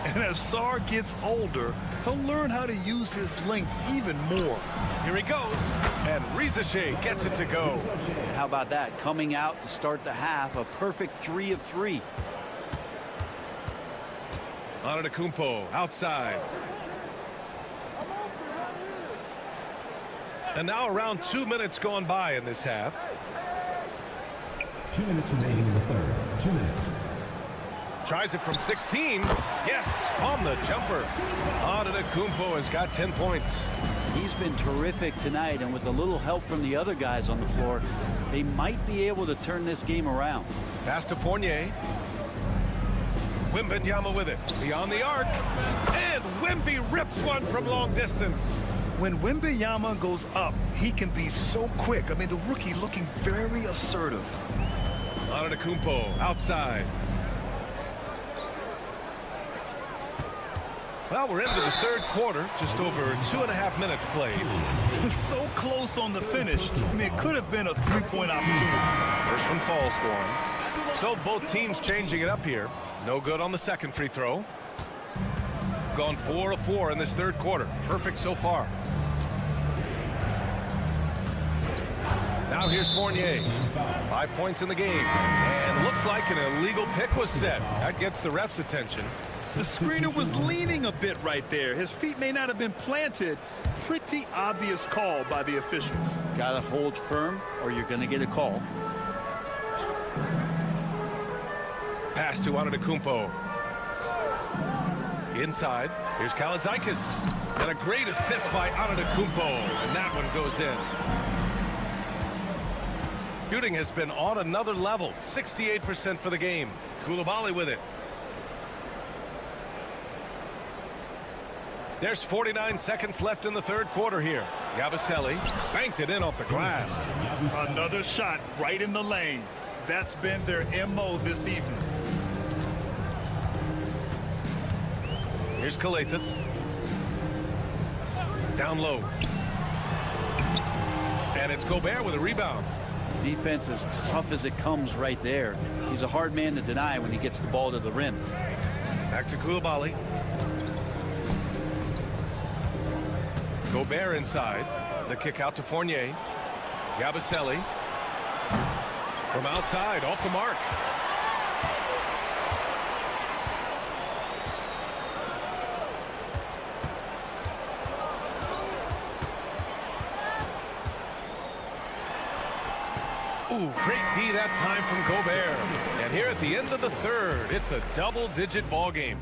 And as Sarr gets older, he'll learn how to use his length even more. Here he goes. And Ricochet gets it to go. How about that? Coming out to start the half, a perfect 3 of 3. Antetokounmpo outside. And now around 2 minutes gone by in this half. 2 minutes remaining in the third. 2 minutes. Tries it from 16. Yes, on the jumper. Antetokounmpo has got 10 points. He's been terrific tonight, and with a little help from the other guys on the floor, they might be able to turn this game around. Pass to Fournier. Wembanyama with it. Beyond the arc. And Wemby rips one from long distance. When Wembanyama goes up, he can be so quick. I mean, the rookie looking very assertive. Antetokounmpo outside. Well, we're into the third quarter. Just over 2.5 minutes played. So close on the finish. I mean, it could have been a three-point opportunity. First one falls for him. So both teams changing it up here. No good on the second free throw. Gone 4 of 4 in this third quarter. Perfect so far. Now here's Fournier. 5 points in the game. And looks like an illegal pick was set. That gets the ref's attention. The screener was leaning a bit right there. His feet may not have been planted. Pretty obvious call by the officials. Got to hold firm or you're going to get a call. Pass to Antetokounmpo. Inside. Here's Kalaitzakis. And a great assist by Antetokounmpo. And that one goes in. Shooting has been on another level. 68% for the game. Coulibaly with it. There's 49 seconds left in the third quarter here. Yabusele banked it in off the glass. Another shot right in the lane. That's been their MO this evening. Here's Kalathis. Down low. And it's Gobert with a rebound. Defense as tough as it comes right there. He's a hard man to deny when he gets the ball to the rim. Back to Coulibaly. Gobert inside. The kick out to Fournier. Yabusele. From outside, off the mark. Ooh, great D that time from Gobert. And here at the end of the third, it's a double-digit ball game.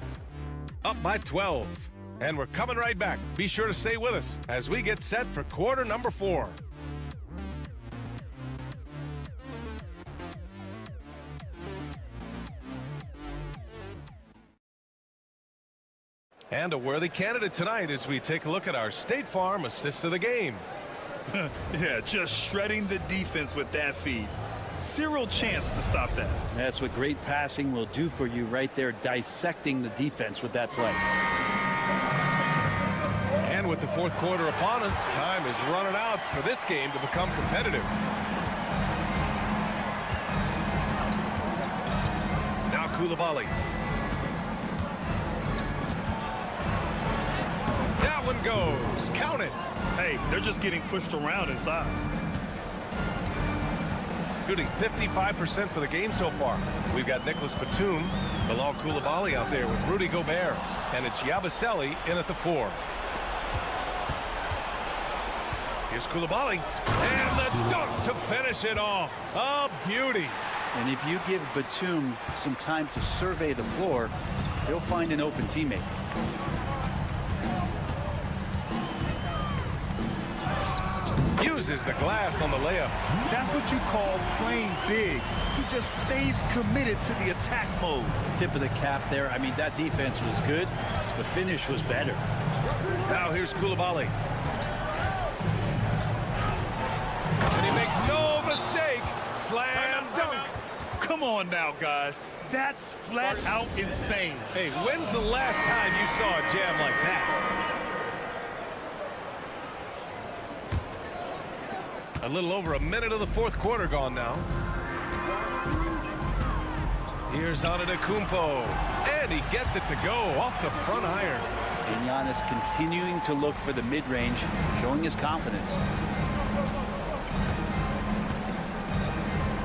Up by 12. And we're coming right back. Be sure to stay with us as we get set for quarter number 4. And a worthy candidate tonight as we take a look at our State Farm assist of the game. Yeah, just shredding the defense with that feed. Zero chance to stop that. That's what great passing will do for you right there, dissecting the defense with that play. And with the fourth quarter upon us, time is running out for this game to become competitive. Now Coulibaly. That one goes. Count it. Hey, they're just getting pushed around inside. Shooting 55% for the game so far. We've got Nicholas Batum, Bilal Coulibaly out there with Rudy Gobert. And it's Yabusele in at the 4. Here's Coulibaly. And the dunk to finish it off. A beauty. And if you give Batum some time to survey the floor, he'll find an open teammate. Uses the glass on the layup. That's what you call playing big. He just stays committed to the attack mode. Tip of the cap there. I mean, that defense was good. The finish was better. Now here's Koulibaly. And he makes no mistake. Slam dunk. Come on now, guys. That's flat out insane. Hey, when's the last time you saw a jam like that? A little over a minute of the fourth quarter gone now. Here's Antetokounmpo, and he gets it to go off the front iron. And Giannis continuing to look for the mid-range, showing his confidence.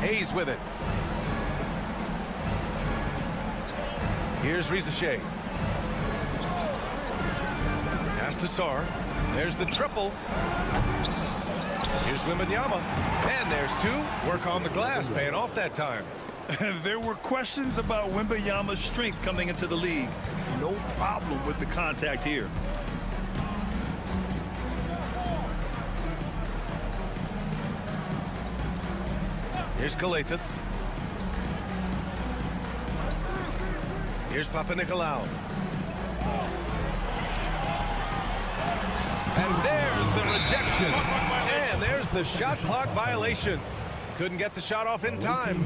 Hayes with it. Here's Risache. Pass to Sarr. There's the triple. Here's Wembanyama. And there's two. Work on the glass, paying off that time. There were questions about Wembanyama's strength coming into the league. No problem with the contact here. Here's Kalathis. Here's Papanikolaou. And there's the rejection. And there's the shot clock violation. Couldn't get the shot off in time.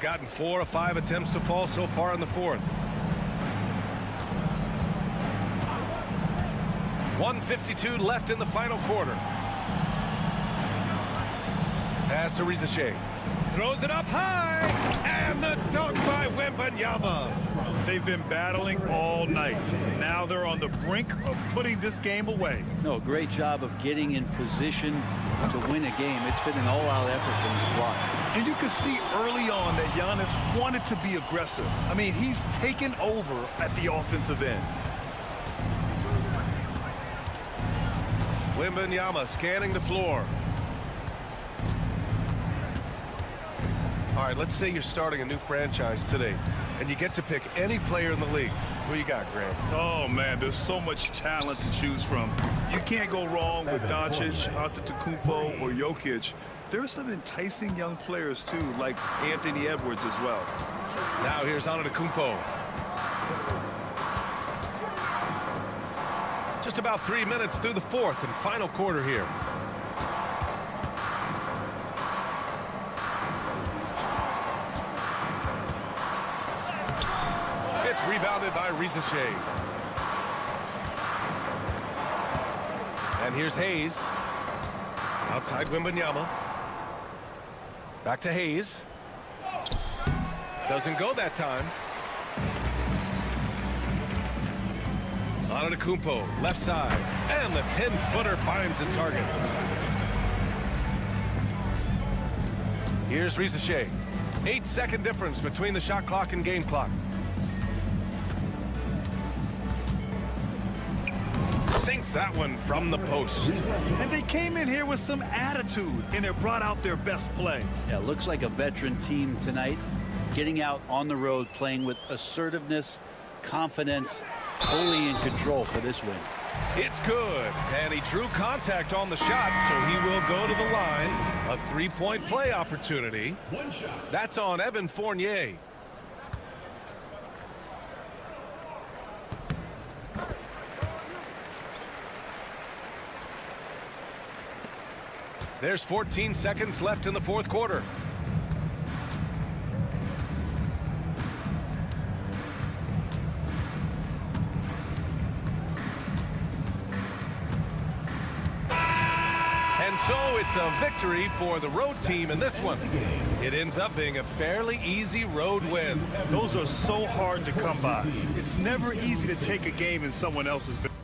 Gotten 4 of 5 attempts to fall so far in the fourth. 1:52 left in the final quarter. Pass to Risache. Throws it up high. And the dunk by Wembanyama. They've been battling all night. Now they're on the brink of putting this game away. No, great job of getting in position to win a game. It's been an all-out effort from the squad. And you could see early on that Giannis wanted to be aggressive. I mean, he's taken over at the offensive end. Wembanyama scanning the floor. All right, let's say you're starting a new franchise today, and you get to pick any player in the league. Who you got, Grant? Oh, man, there's so much talent to choose from. You can't go wrong with Doncic, Antetokounmpo, or Jokic. There are some enticing young players, too, like Anthony Edwards as well. Now here's Antetokounmpo. Just about 3 minutes through the fourth and final quarter here. It's rebounded by Risache. And here's Hayes. Outside Wembanyama. Back to Hayes. Doesn't go that time. Antetokounmpo, left side. And the 10-footer finds a target. Here's Risache. 8-second difference between the shot clock and game clock. Sinks that one from the post. And they came in here with some attitude, and they brought out their best play. Yeah, looks like a veteran team tonight, getting out on the road, playing with assertiveness, confidence, fully in control for this win. It's good, and he drew contact on the shot, so he will go to the line. A three-point play opportunity. That's on Evan Fournier. There's 14 seconds left in the fourth quarter. And so it's a victory for the road team in this one. It ends up being a fairly easy road win. Those are so hard to come by. It's never easy to take a game in someone else's victory.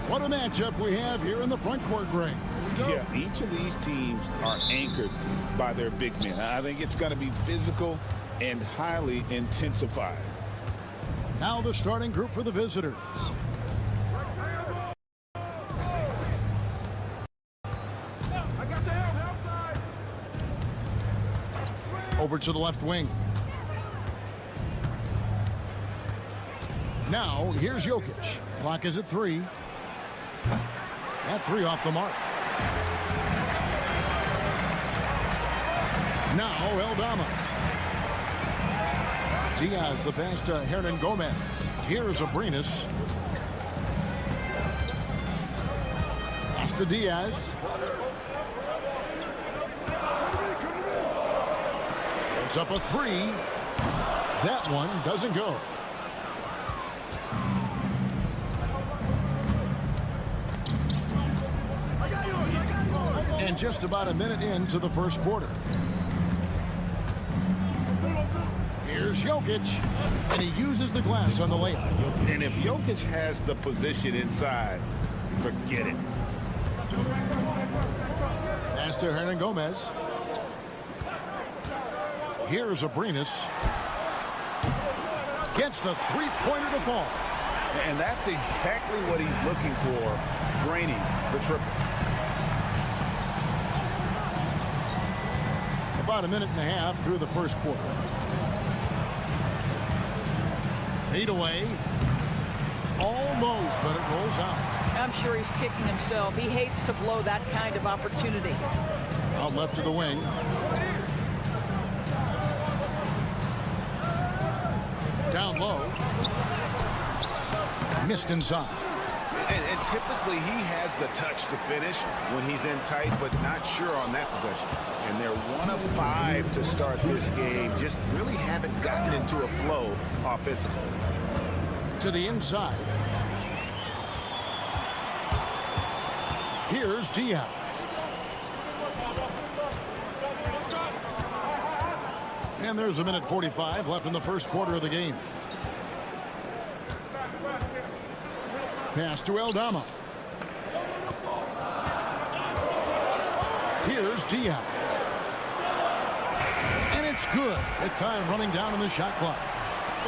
What a matchup we have here in the front court, Greg. Yeah, each of these teams are anchored by their big men. I think it's going to be physical and highly intensified. Now the starting group for the visitors. Over to the left wing. Now, here's Jokic. Clock is at 3. At 3 off the mark. Now, Eldama. Diaz, the pass to Hernan Gomez. Here's Abrinas. Pass to Diaz. It's up a 3. That one doesn't go. And just about a minute into the first quarter. Here's Jokic, and he uses the glass on the layup. And if Jokic has the position inside, forget it. Pass to Hernan Gomez. Here's Abrinas. Gets the three-pointer to fall. And that's exactly what he's looking for, draining the triple. About a minute and a half through the first quarter. Fade away. Almost, but it rolls out. I'm sure he's kicking himself. He hates to blow that kind of opportunity. Out left to the wing. Down low. Missed inside. And typically he has the touch to finish when he's in tight, but not sure on that possession. And they're 1 of 5 to start this game. Just really haven't gotten into a flow offensively. To the inside. Here's Diaz. And there's a minute 45 left in the first quarter of the game. Pass to Eldama. Here's Diaz. And it's good. With time running down in the shot clock.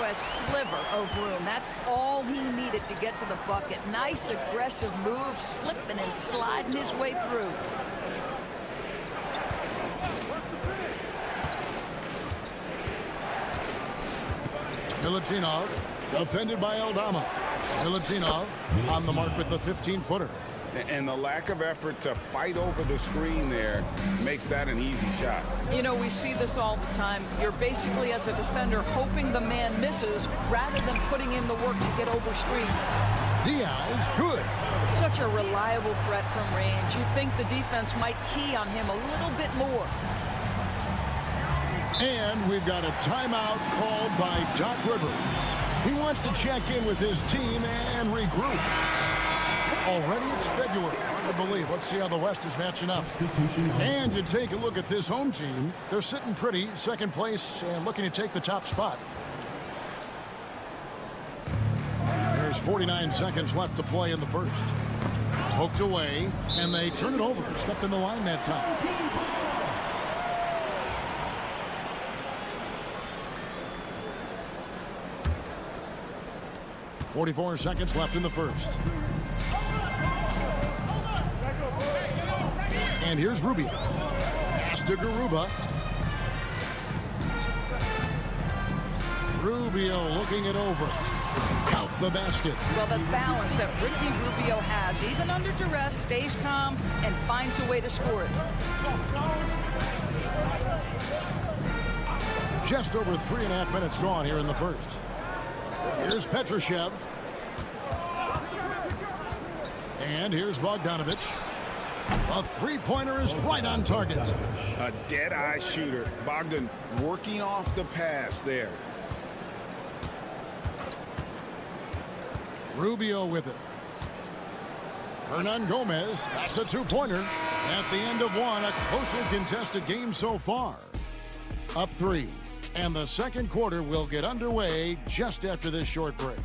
A sliver of room. That's all he needed to get to the bucket. Nice aggressive move, slipping and sliding his way through. Milutinov defended by Eldama. Milutinov on the mark with the 15-footer. And the lack of effort to fight over the screen there makes that an easy shot. You know, we see this all the time. You're basically, as a defender, hoping the man misses rather than putting in the work to get over screens. Diaz, good. Such a reliable threat from range. You'd think the defense might key on him a little bit more. And we've got a timeout called by Doc Rivers. He wants to check in with his team and regroup. Already it's February. Hard to believe. Let's see how the West is matching up. And you take a look at this home team. They're sitting pretty, second place, and looking to take the top spot. There's 49 seconds left to play in the first. Poked away, and they turn it over. Stepped in the line that time. .44 seconds left in the first. And here's Rubio. Pass to Garuba. Rubio looking it over. Count the basket. Well, the balance that Ricky Rubio has, even under duress, stays calm and finds a way to score it. Just over 3.5 minutes gone here in the first. Here's Petrushev. And here's Bogdanovich. A three-pointer is right on target. A dead-eye shooter. Bogdan working off the pass there. Rubio with it. Hernan Gomez. That's a two-pointer. At the end of one, a closely contested game so far. Up 3. And the second quarter will get underway just after this short break.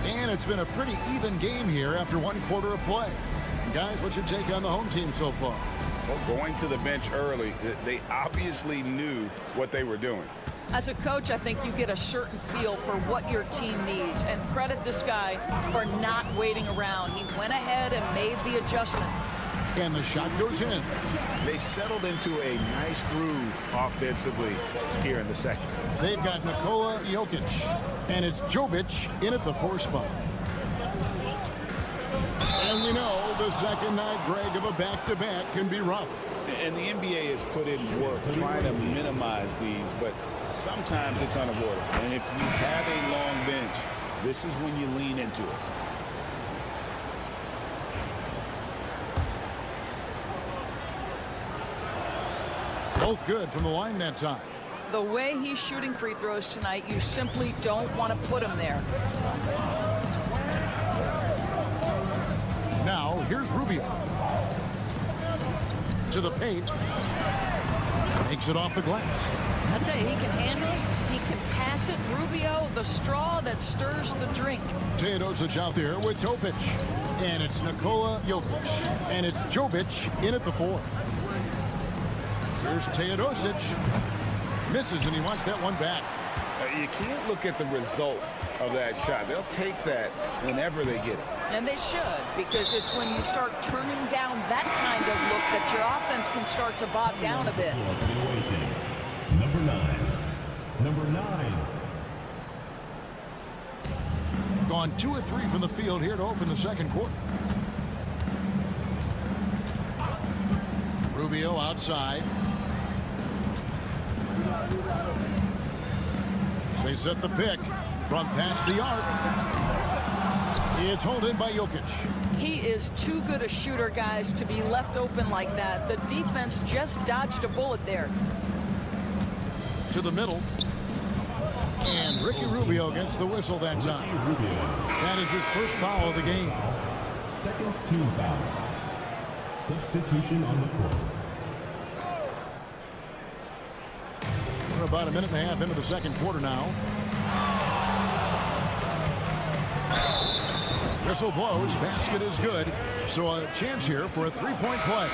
And it's been a pretty even game here after one quarter of play. Guys, what's your take on the home team so far? Well, going to the bench early, they obviously knew what they were doing. As a coach, I think you get a certain feel for what your team needs, and credit this guy for not waiting around. He went ahead and made the adjustment. And the shot goes in. They've settled into a nice groove offensively here in the second. They've got Nikola Jokic. And it's Jovic in at the 4 spot. And we know the second night, Greg, of a back-to-back can be rough. And the NBA has put in work trying to minimize these, but sometimes it's unavoidable. And if you have a long bench, this is when you lean into it. Both good from the line that time. The way he's shooting free throws tonight, you simply don't want to put him there. Now, here's Rubio. To the paint. Makes it off the glass. I tell you, he can handle it. He can pass it. Rubio, the straw that stirs the drink. Teodosic out there with Topic. And it's Nikola Jokic. And it's Jovic in at the 4. Here's Teodosic. Misses, and he wants that one back. You can't look at the result of that shot. They'll take that whenever they get it. And they should, because it's when you start turning down that kind of look that your offense can start to bog down a bit. Number 9. Number 9. Gone 2 of 3 from the field here to open the second quarter. Rubio outside. They set the pick from past the arc. It's held in by Jokic. He is too good a shooter, guys, to be left open like that. The defense just dodged a bullet there. To the middle. And Ricky Rubio gets the whistle that time. That is his first foul of the game. Second team foul. Substitution on the court. We're about a minute and a half into the second quarter now. Whistle blows. Basket is good. So a chance here for a three-point play.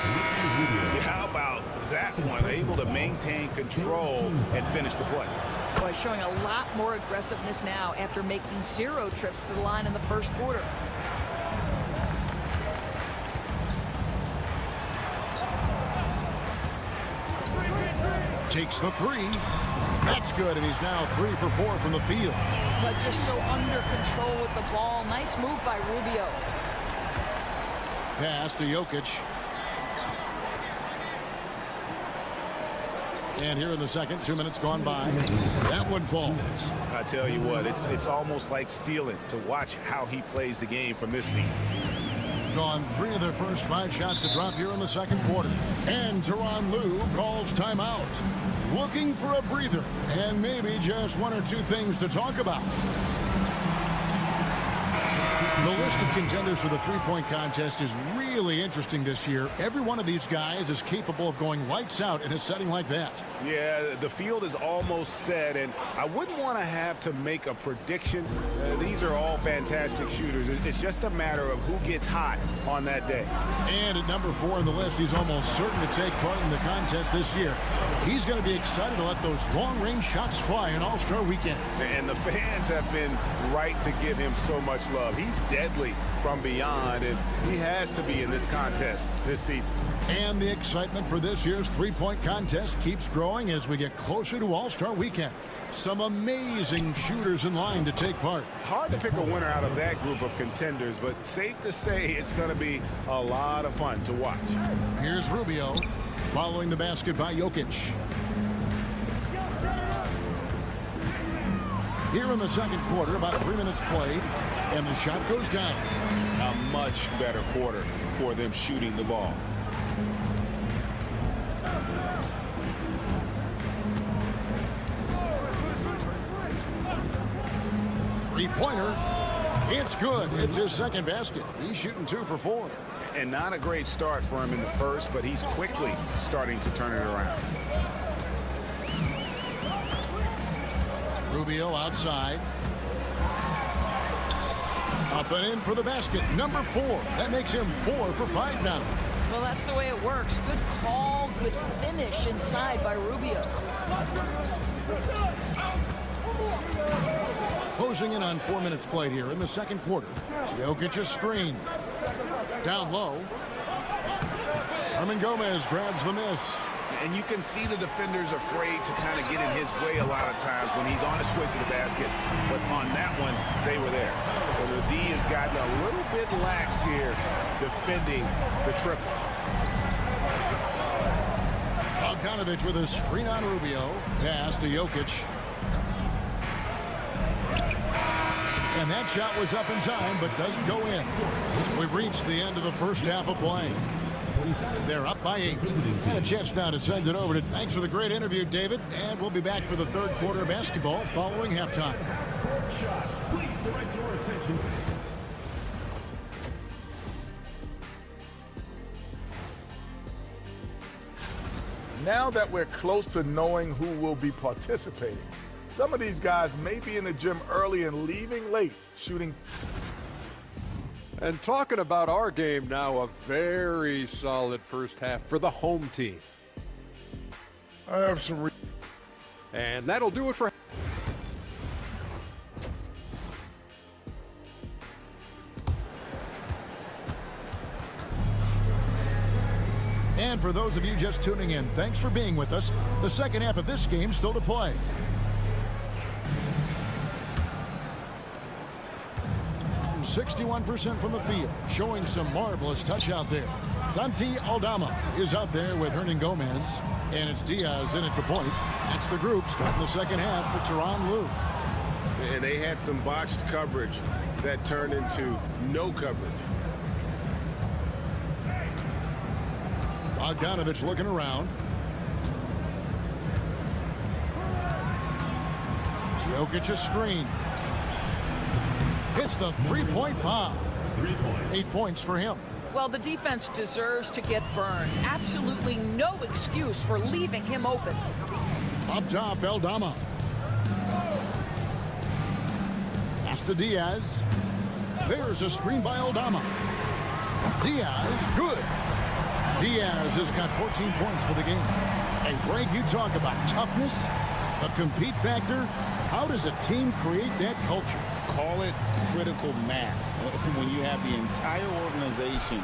How about that one? Able to maintain control and finish the play. Boy, showing a lot more aggressiveness now after making 0 trips to the line in the first quarter. Takes the 3. That's good, and he's now 3 for 4 from the field. But just so under control with the ball. Nice move by Rubio. Pass to Jokic. And here in the second, 2 minutes gone by. That one falls. I tell you what, it's almost like stealing to watch how he plays the game from this seat. Gone 3 of their first 5 shots to drop here in the second quarter. And Tyronn Lue calls timeout. Looking for a breather and maybe just 1 or 2 things to talk about. The list of contenders for the three-point contest is really interesting this year. Every one of these guys is capable of going lights out in a setting like that. Yeah, the field is almost set, and I wouldn't want to have to make a prediction. These are all fantastic shooters. It's just a matter of who gets hot on that day. And at number 4 on the list, he's almost certain to take part in the contest this year. He's going to be excited to let those long-range shots fly in All-Star Weekend. And the fans have been right to give him so much love. He's deadly from beyond, and he has to be in this contest this season. And the excitement for this year's three-point contest keeps growing as we get closer to All-Star Weekend. Some amazing shooters in line to take part. Hard to pick a winner out of that group of contenders, but safe to say it's going to be a lot of fun to watch. Here's Rubio following the basket by Jokic. Here in the second quarter, about 3 minutes played, and the shot goes down. A much better quarter for them shooting the ball. Three-pointer. It's good. It's his second basket. He's shooting 2 for 4. And not a great start for him in the first, but he's quickly starting to turn it around. Rubio outside. Up and in for the basket. Number 4. That makes him 4 for 5 now. Well, that's the way it works. Good call, good finish inside by Rubio. Closing in on 4 minutes played here in the second quarter. Jokic's screen. Down low. Herman Gomez grabs the miss. And you can see the defenders afraid to kind of get in his way a lot of times when he's on his way to the basket. But on that one, they were there. And the D has gotten a little bit laxed here defending the triple. Bogdanovich with a screen on Rubio. Pass to Jokic. And that shot was up in time, but doesn't go in. We've reached the end of the first half of play. They're up by 8. And a chance now to send it over to. Thanks for the great interview, David. And we'll be back for the third quarter of basketball following halftime. Please direct your attention. Now that we're close to knowing who will be participating, some of these guys may be in the gym early and leaving late, shooting. And talking about our game now, a very solid first half for the home team. I have some. And that'll do it for. And for those of you just tuning in, thanks for being with us. The second half of this game still to play. .61% from the field, showing some marvelous touch out there. Santi Aldama is out there with Hernan Gomez, and it's Diaz in at the point. That's the group starting the second half for Tyronn Lue. And they had some botched coverage that turned into no coverage. Bogdanovich looking around. Jokic a screen. Hits the three-point bomb. 3 points. 8 points for him. Well, the defense deserves to get burned. Absolutely no excuse for leaving him open. Up top, Aldama. Pass to Diaz. There's a screen by Aldama. Diaz, good. Diaz has got 14 points for the game. And Greg, you talk about toughness, a compete factor. How does a team create that culture? Call it critical mass. When you have the entire organization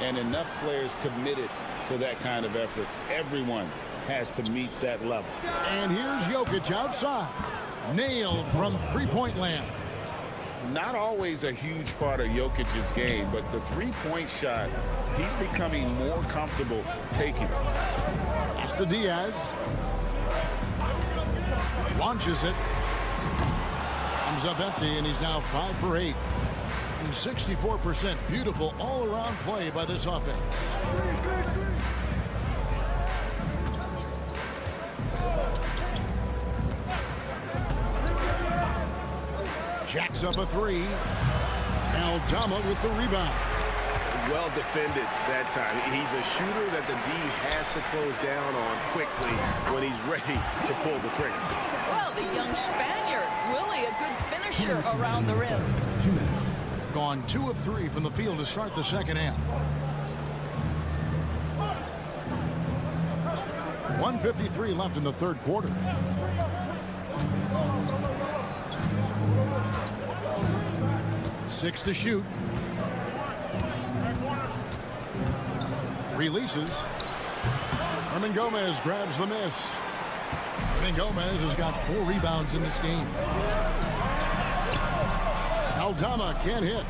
and enough players committed to that kind of effort, everyone has to meet that level. And here's Jokic outside. Nailed from three-point land. Not always a huge part of Jokic's game, but the three-point shot, he's becoming more comfortable taking it. Pass to Diaz. Launches it. Comes up empty, and he's now 5 for 8. And 64%. Beautiful all-around play by this offense. Jacks up a 3. Aldama with the rebound. Well defended that time. He's a shooter that the D has to close down on quickly when he's ready to pull the trigger. Well, the young Spaniard, really a good finisher around the rim. 2 minutes. Gone 2 of 3 from the field to start the second half. 1:53 left in the third quarter. Six to shoot. Releases. Hernan Gomez grabs the miss. Hernan Gomez has got 4 rebounds in this game. Aldama can't hit.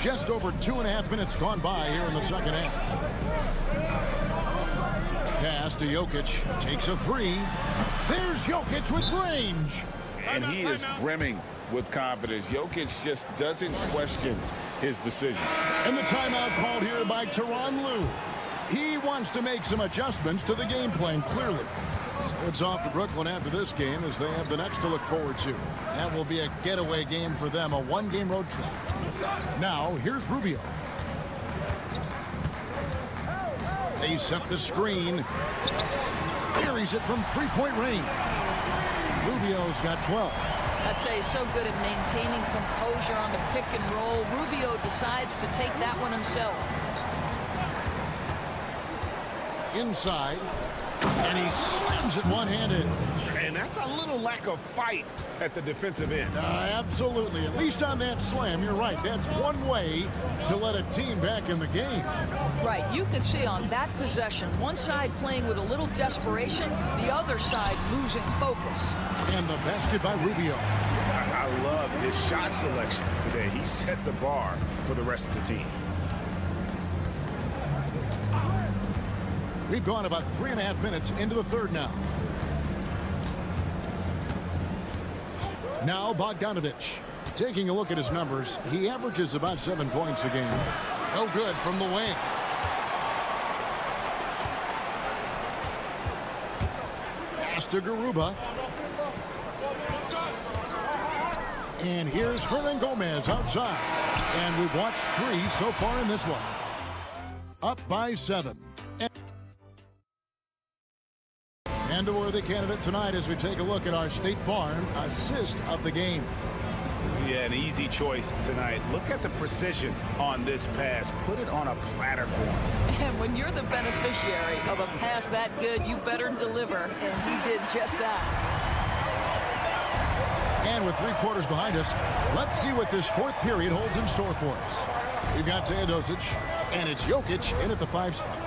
Just over 2.5 minutes gone by here in the second half. Pass to Jokic. Takes a 3. There's Jokic with range. And he is brimming with confidence. Jokic just doesn't question his decision. And the timeout called here by Tyronn Lue. He wants to make some adjustments to the game plan, clearly. So it's off to Brooklyn after this game as they have the next to look forward to. That will be a getaway game for them, a 1-game road trip. Now, here's Rubio. They set the screen. Carries it from three-point range. Rubio's got 12. I'd say so good at maintaining composure on the pick and roll. Rubio decides to take that one himself. Inside. And he slams it one-handed. And that's a little lack of fight at the defensive end. Absolutely. At least on that slam, you're right. That's one way to let a team back in the game. Right. You could see on that possession, one side playing with a little desperation, the other side losing focus. And the basket by Rubio. I love his shot selection today. He set the bar for the rest of the team. We've gone about 3.5 minutes into the third now. Now Bogdanovic. Taking a look at his numbers, he averages about 7 points a game. No good from the wing. Pass to Garuba. And here's Hernan Gomez outside. And we've watched 3 so far in this one. Up by 7. And a worthy candidate tonight as we take a look at our State Farm assist of the game. Yeah, an easy choice tonight. Look at the precision on this pass. Put it on a platter for him. And when you're the beneficiary of a pass that good, you better deliver. And he did just that. And with 3 quarters behind us, let's see what this fourth period holds in store for us. We've got Teodosic, and it's Jokic in at the 5 spot.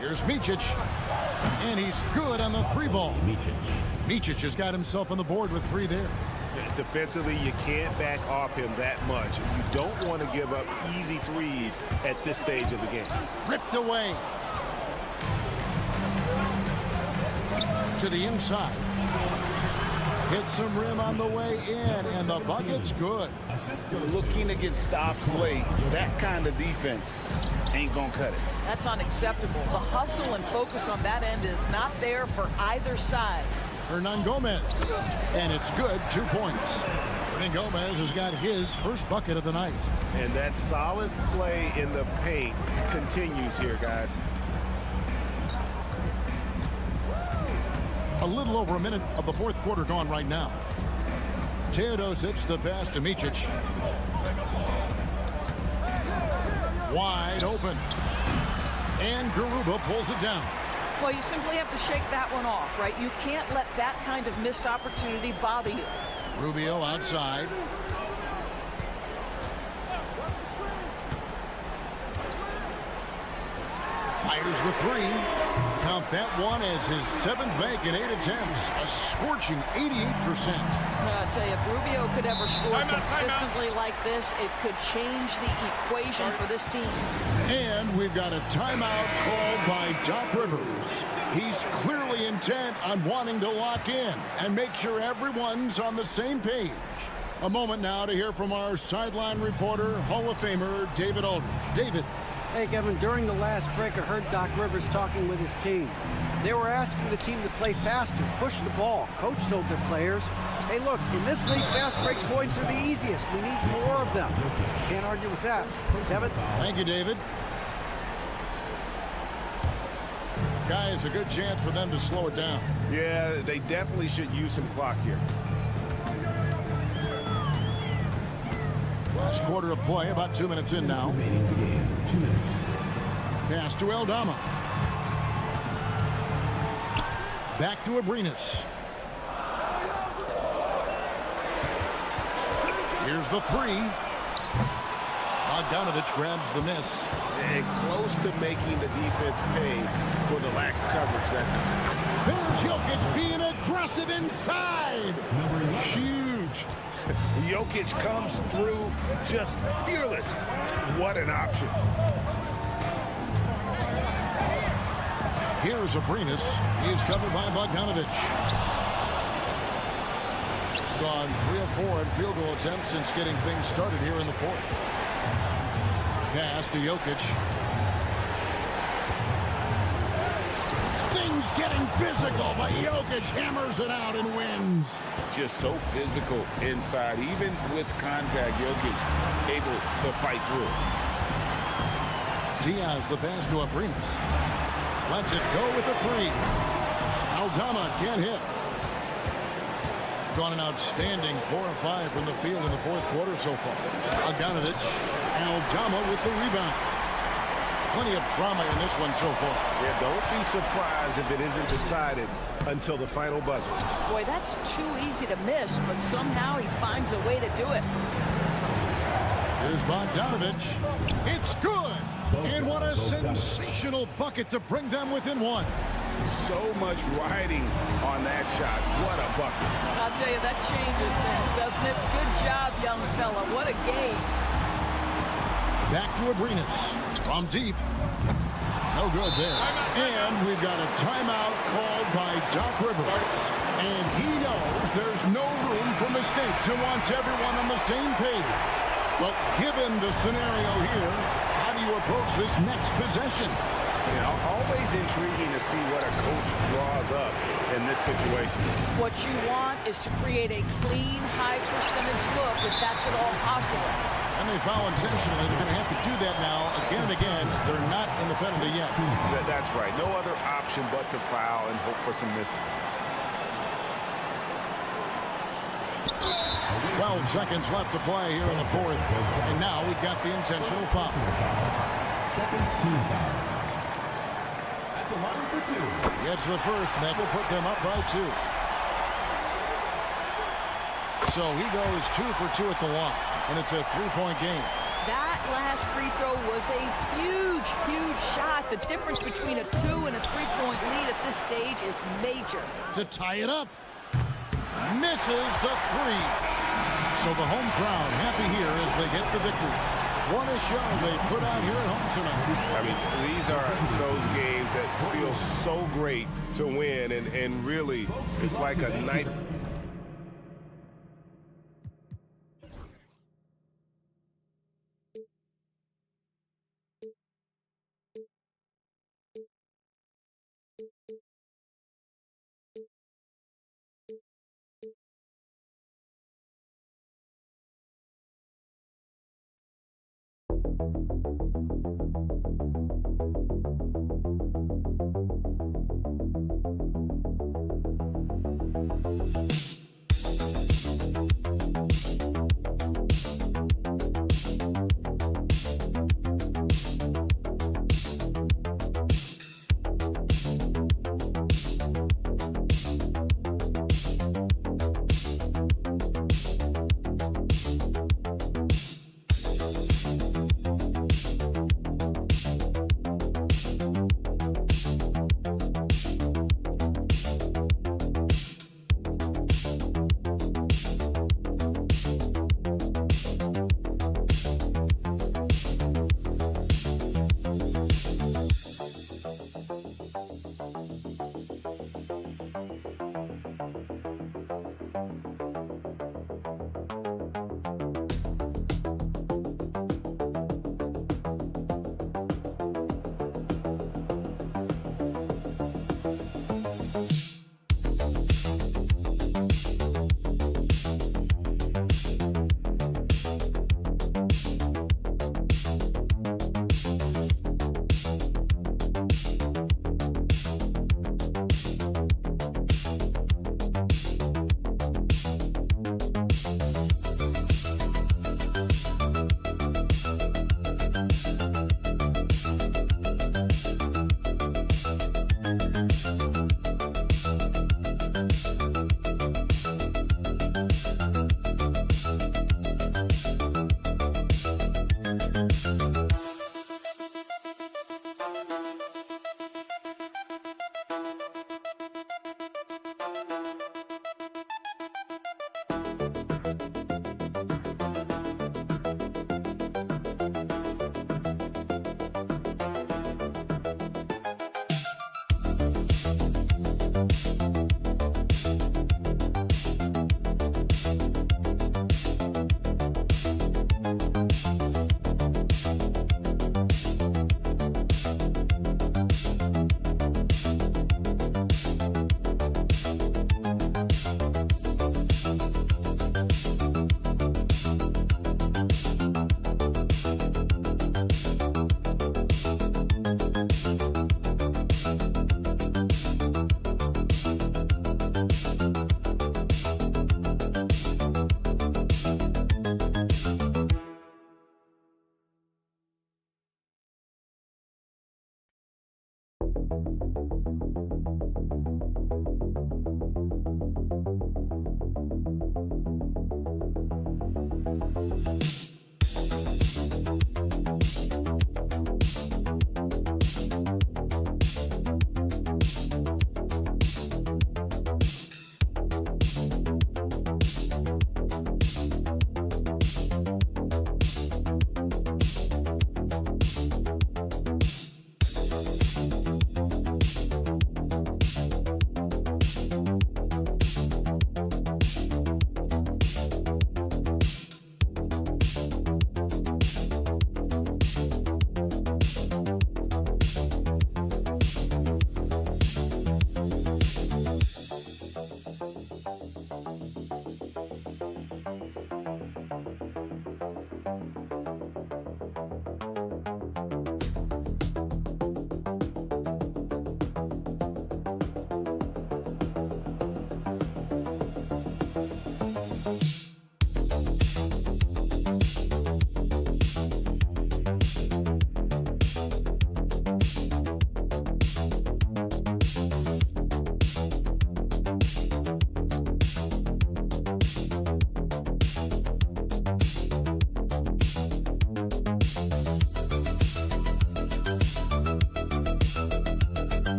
Here's Micic, and he's good on the 3 ball. Micic has got himself on the board with 3 there. Defensively, you can't back off him that much. You don't want to give up easy threes at this stage of the game. Ripped away. To the inside. Hit some rim on the way in, and the bucket's good. Looking to get stops late. That kind of defense ain't gonna cut it. That's unacceptable. The hustle and focus on that end is not there for either side. Hernan Gomez, and it's good, 2 points. Hernan Gomez has got his first bucket of the night. And that solid play in the paint continues here, guys. A little over a minute of the fourth quarter gone right now. Teodosic, the pass to Micic. Wide open. And Garuba pulls it down. Well, you simply have to shake that one off, right? You can't let that kind of missed opportunity bother you. Rubio outside. Fires the 3. Count that one as his 7th make in 8 attempts. A scorching 88%. I'll tell you, if Rubio could ever score consistently like this, it could change the equation for this team. And we've got a timeout called by Doc Rivers. He's clearly intent on wanting to lock in and make sure everyone's on the same page. A moment now to hear from our sideline reporter, Hall of Famer David Aldridge. David. Hey, Kevin, during the last break, I heard Doc Rivers talking with his team. They were asking the team to play faster, push the ball. Coach told their players, hey, look, in this league, fast break points are the easiest. We need more of them. Can't argue with that. Kevin? Thank you, David. Guys, a good chance for them to slow it down. Yeah, they definitely should use some clock here. Last quarter of play, about 2 minutes in now. Pass to Eldama. Back to Abrinas. Here's the 3. Bogdanovic grabs the miss. And close to making the defense pay for the lax coverage that time. There's Jokic being aggressive inside. Huge. Jokic comes through just fearless. What an option. Here's Abrinas. He's covered by Bogdanovic. Gone 3 of 4 in field goal attempts since getting things started here in the fourth. Pass to Jokic. Things getting physical, but Jokic hammers it out and wins. Just so physical inside. Even with contact, Jokic able to fight through. Diaz the pass to Abrinas. Lets it go with the 3. Aldama can't hit. Gone an outstanding 4 of 5 from the field in the fourth quarter so far. Bogdanovic, Aldama with the rebound. plenty of drama in this one so far. Yeah, don't be surprised if it isn't decided until the final buzzer. Boy, that's too easy to miss, but somehow he finds a way to do it. Here's Bogdanovich. It's good. And what a sensational bucket to bring them within one. So much riding on that shot. What a bucket. I'll tell you, that changes things, doesn't it? Good job, young fella. What a game. Back to Abrinas. From deep. No good there. And we've got a timeout called by Doc Rivers. And he knows there's no room for mistakes and wants everyone on the same page. Well, given the scenario here, how do you approach this next possession? You know, always intriguing to see what a coach draws up in this situation. What you want is to create a clean, high-percentage look if that's at all possible. And they foul intentionally. They're going to have to do that now again and again. They're not in the penalty yet. That's right. No other option but to foul and hope for some misses. 12 seconds left to play here in the fourth. And now we've got the intentional foul. Second team foul. At the line for two. Gets the first, and that will put them up by 2. So he goes 2 for 2 at the line, and it's a 3-point game. That last free throw was a huge, huge shot. The difference between a 2 and a 3-point lead at this stage is major. To tie it up. Misses the 3. So the home crowd happy here as they get the victory. What a show they put out here at home tonight. I mean, these are those games that feel so great to win, and really, it's like a night.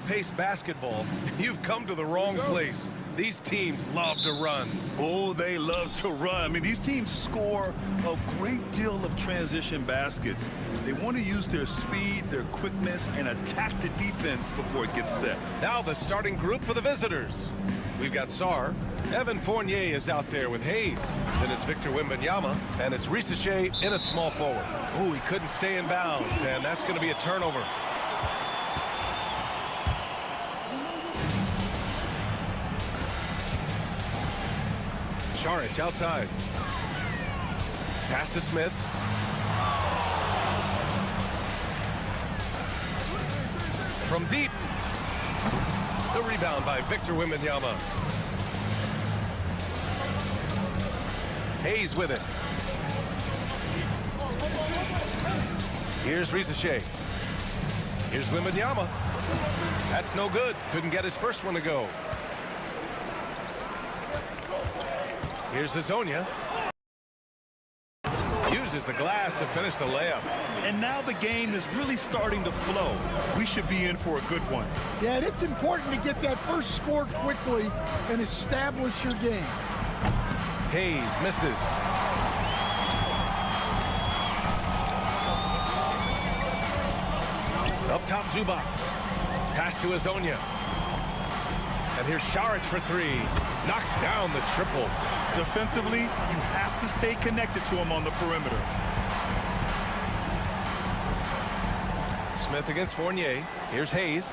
fast-paced basketball, you've come to the wrong place. These teams love to run. Oh, they love to run. I mean, these teams score a great deal of transition baskets. They want to use their speed, their quickness, and attack the defense before it gets set. Now the starting group for the visitors. We've got Sarr. Evan Fournier is out there with Hayes. Then it's Victor Wembanyama, and it's Risacher in at small forward. Oh, he couldn't stay in bounds, and that's going to be a turnover. Šarić outside. Pass to Smith. From deep. The rebound by Victor Wembanyama. Hayes with it. Here's Risacher. Here's Wembanyama. That's no good. Couldn't get his first one to go. Here's Hazonia. Uses the glass to finish the layup. And now the game is really starting to flow. We should be in for a good one. Yeah, and it's important to get that first score quickly and establish your game. Hayes misses. Up top, Zubats. Pass to Hazonia. And here's Šarić for three. Knocks down the triple. Defensively, you have to stay connected to him on the perimeter. Smith against Fournier. Here's Hayes.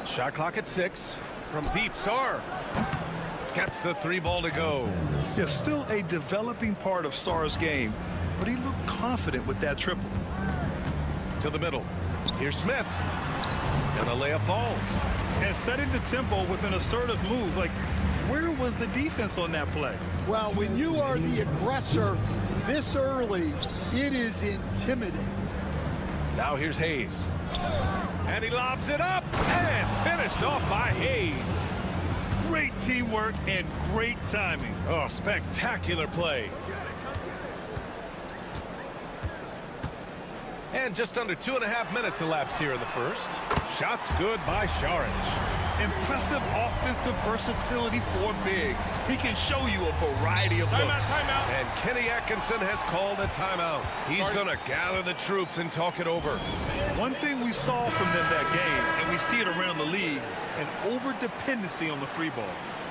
Shot clock at 6. From deep, Sarr gets the 3 ball to go. Yeah, still a developing part of Sarr's game, but he looked confident with that triple. To the middle. Here's Smith. And the layup falls. And setting the tempo with an assertive move. Like, where was the defense on that play? Well, when you are the aggressor this early, it is intimidating. Now here's Hayes. And he lobs it up. And finished off by Hayes. Great teamwork and great timing. Oh, spectacular play. And just under 2.5 minutes elapsed here in the first. Shots good by Šarić. Impressive offensive versatility for big. He can show you a variety of looks. Timeout. And Kenny Atkinson has called a timeout. He's going to gather the troops and talk it over. One thing we saw from them that game, and we see it around the league, an over-dependency on the 3-ball.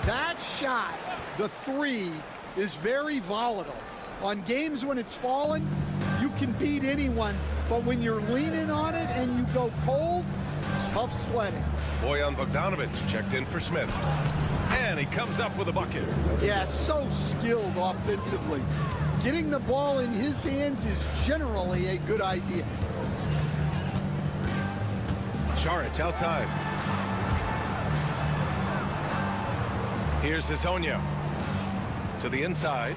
That shot, the 3, is very volatile. On games when it's falling, you can beat anyone, but when you're leaning on it and you go cold, tough sledding. Bojan Bogdanovic checked in for Smith. And he comes up with a bucket. Yeah, so skilled offensively. Getting the ball in his hands is generally a good idea. Šarić outside. Here's Hazonia. To the inside.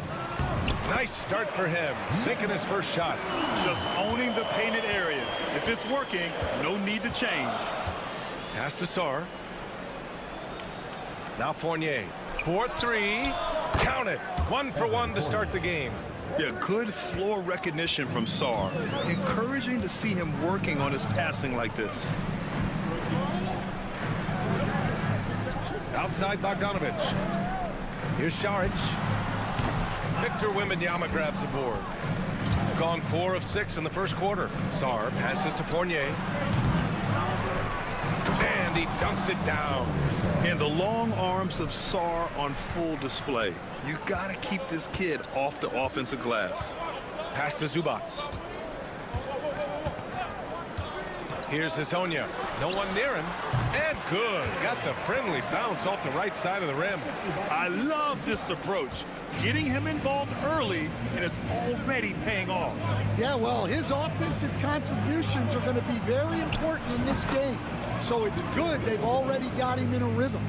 Nice start for him. Sinking his first shot. Just owning the painted area. If it's working, no need to change. Pass to Sarr. Now Fournier. 4-3. Count it. 1 for 1 to start the game. Yeah, good floor recognition from Sarr. Encouraging to see him working on his passing like this. Outside Bogdanovic. Here's Šarić. Victor Wembanyama grabs the board. Gone 4 of 6 in the first quarter. Sarr passes to Fournier. And he dunks it down. And the long arms of Sarr on full display. You got to keep this kid off the offensive glass. Pass to Zubats. Here's Hazonia. No one near him. And good. Got the friendly bounce off the right side of the rim. I love this approach. Getting him involved early, and it's already paying off. Yeah, well, his offensive contributions are going to be very important in this game. So it's good they've already got him in a rhythm.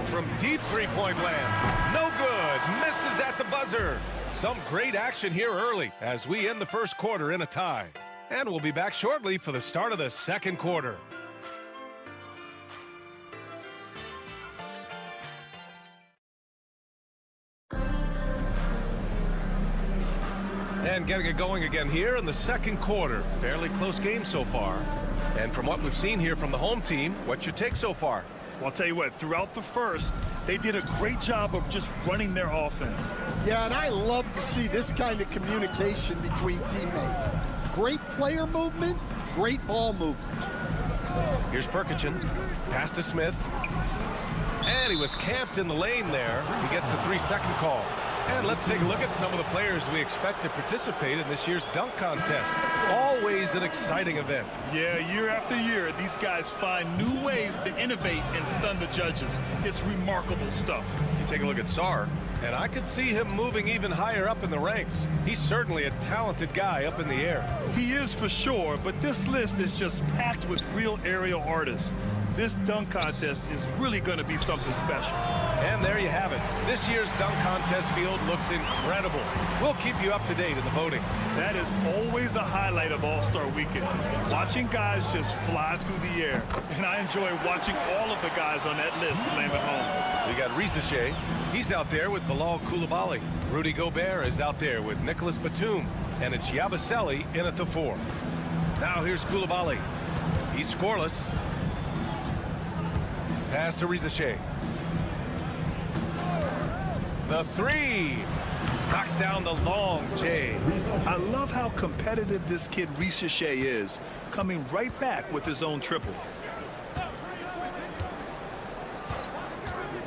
From deep three-point land. No good. Misses at the buzzer. Some great action here early as we end the first quarter in a tie. And we'll be back shortly for the start of the second quarter. And getting it going again here in the second quarter. Fairly close game so far. And from what we've seen here from the home team, what's your take so far? Well, I'll tell you what, throughout the first, they did a great job of just running their offense. Yeah, and I love to see this kind of communication between teammates. Great player movement, great ball movement. Here's Perkichin. Pass to Smith. And he was camped in the lane there. He gets a 3-second call. And let's take a look at some of the players we expect to participate in this year's dunk contest. Always an exciting event. Yeah, year after year, these guys find new ways to innovate and stun the judges. It's remarkable stuff. You take a look at Sarr, and I could see him moving even higher up in the ranks. He's certainly a talented guy up in the air. He is for sure, but this list is just packed with real aerial artists. This dunk contest is really going to be something special. And there you have it. This year's dunk contest field looks incredible. We'll keep you up to date in the voting. That is always a highlight of All-Star Weekend. Watching guys just fly through the air. And I enjoy watching all of the guys on that list slam it home. We got Risache. He's out there with Bilal Coulibaly. Rudy Gobert is out there with Nicholas Batum. And it's Yabusele in at the 4. Now here's Coulibaly. He's scoreless. Pass to Risache. The 3. Knocks down the long J. I love how competitive this kid Risache is, coming right back with his own triple.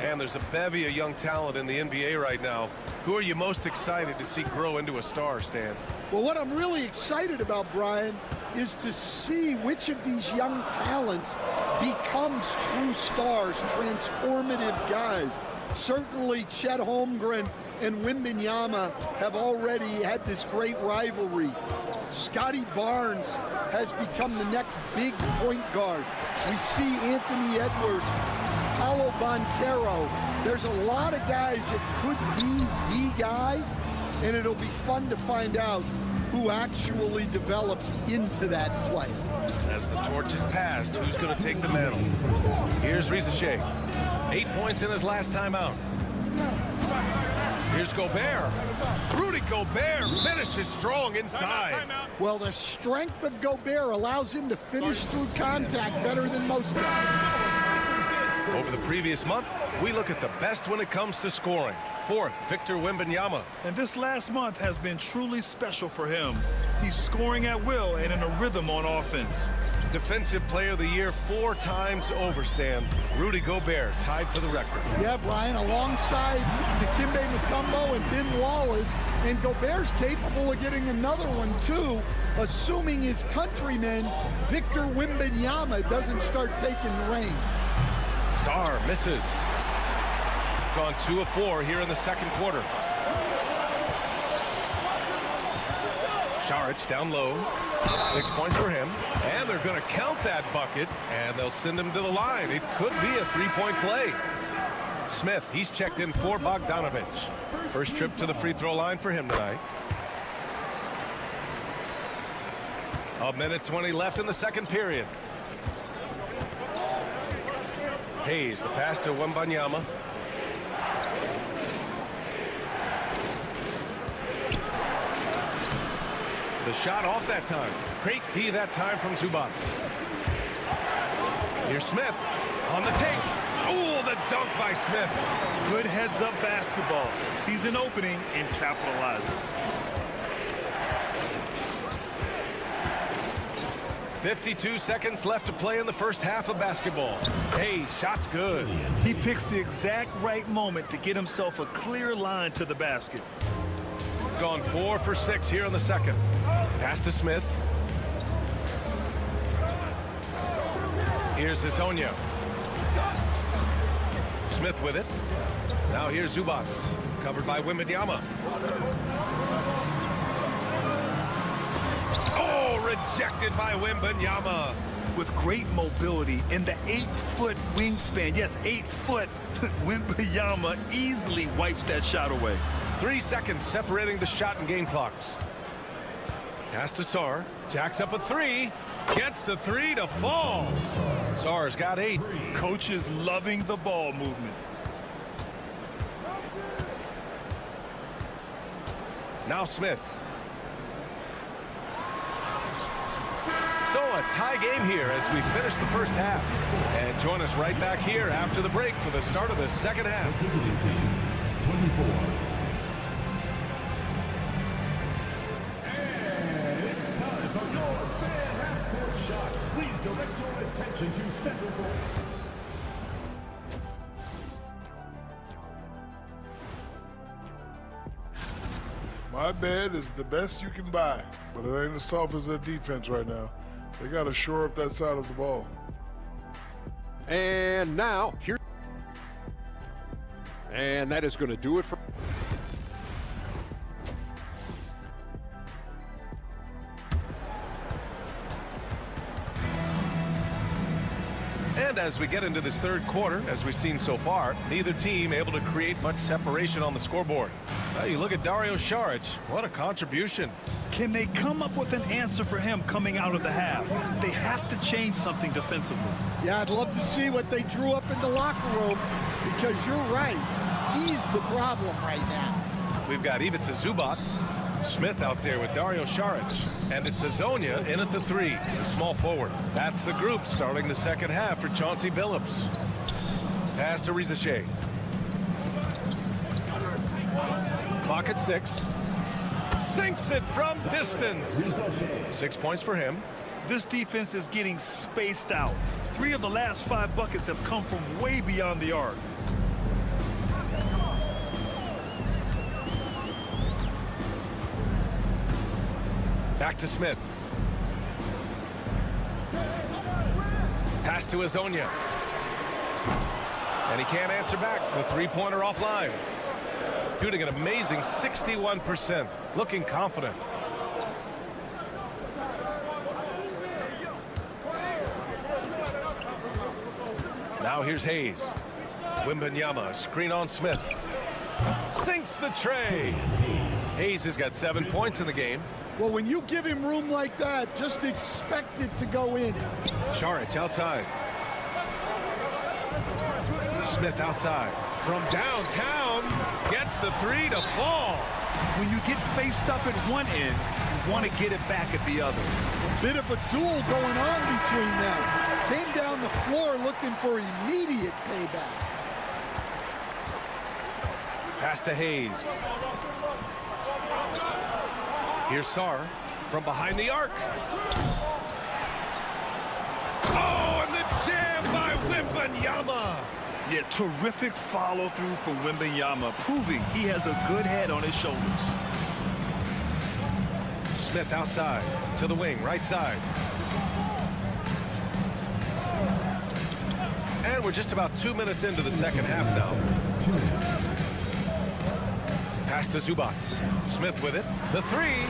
And there's a bevy of young talent in the NBA right now. Who are you most excited to see grow into a star, Stan? Well, what I'm really excited about, Brian, is to see which of these young talents becomes true stars, transformative guys. Certainly Chet Holmgren and Wembanyama have already had this great rivalry. Scotty Barnes has become the next big point guard. We see Anthony Edwards, Paolo Banchero. There's a lot of guys that could be the guy, and it'll be fun to find out who actually develops into that play. As the torch is passed, who's going to take the mantle? Here's Risache. 8 points in his last time out. Here's Gobert. Rudy Gobert finishes strong inside. Well, the strength of Gobert allows him to finish through contact better than most guys. Over the previous month, we look at the best when it comes to scoring. 4th, Victor Wembanyama. And this last month has been truly special for him. He's scoring at will and in a rhythm on offense. Defensive Player of the Year 4 times over, Stan. Rudy Gobert tied for the record. Yeah, Brian, alongside Dikembe Mutombo and Ben Wallace, and Gobert's capable of getting another one, too, assuming his countryman, Victor Wembanyama, doesn't start taking the reins. Sarr misses. Gone 2 of 4 here in the second quarter. Saric down low. 6 points for him. And they're going to count that bucket, and they'll send him to the line. It could be a 3-point play. Smith, he's checked in for Bogdanovich. First trip to the free throw line for him tonight. A minute 20 left in the second period. Hayes, the pass to Wembanyama. The shot off that time. Great D that time from Zubac. Here's Smith on the take. Oh, the dunk by Smith. Good heads-up basketball. Sees an opening and capitalizes. 52 seconds left to play in the first half of basketball. Hey, shot's good. He picks the exact right moment to get himself a clear line to the basket. Gone 4 for 6 here in the second. Pass to Smith. Here's Hezonja. Smith with it. Now here's Zubac. Covered by Wembanyama. Oh, rejected by Wembanyama. With great mobility and the 8-foot wingspan. Yes, 8 foot. Wembanyama easily wipes that shot away. 3 seconds separating the shot and game clocks. Pass to Sarr. Jacks up a 3. Gets the 3 to fall. Sarr's got 8. Coach is loving the ball movement. Now Smith. So a tie game here as we finish the first half. And join us right back here after the break for the start of the second half. Visiting team, 24. And it's time for your fan half-court shot. Please direct your attention to center court. My bed is the best you can buy, but it ain't as soft as their defense right now. They got to shore up that side of the ball. And now, here. And that is going to do it for. And as we get into this third quarter, as we've seen so far, neither team able to create much separation on the scoreboard. Well, you look at Dario Saric. What a contribution. Can they come up with an answer for him coming out of the half? They have to change something defensively. Yeah, I'd love to see what they drew up in the locker room, because you're right. He's the problem right now. We've got Ivica Zubac. Smith out there with Dario Saric. And it's Hazonia in at the 3, the small forward. That's the group starting the second half for Chauncey Billups. Pass to Rizache. Clock at 6. Sinks it from distance. 6 points for him. This defense is getting spaced out. 3 of the last 5 buckets have come from way beyond the arc. Back to Smith. Pass to Hazonia. And he can't answer back. The three-pointer offline. Shooting an amazing 61%. Looking confident. Now here's Hayes. Wembanyama, screen on Smith. Sinks the tray. Hayes has got 7 points in the game. Well, when you give him room like that, just expect it to go in. Saric outside. Smith outside. From downtown, gets the 3 to fall. When you get faced up at one end, you want to get it back at the other. A bit of a duel going on between them. Came down the floor looking for immediate payback. Pass to Hayes. Here's Sar from behind the arc. Oh, and the jam by Wembanyama. Yeah, terrific follow-through from Wembanyama, proving he has a good head on his shoulders. Smith outside to the wing, right side. And we're just about 2 minutes into the second half now. Pass to Zubac. Smith with it. The 3.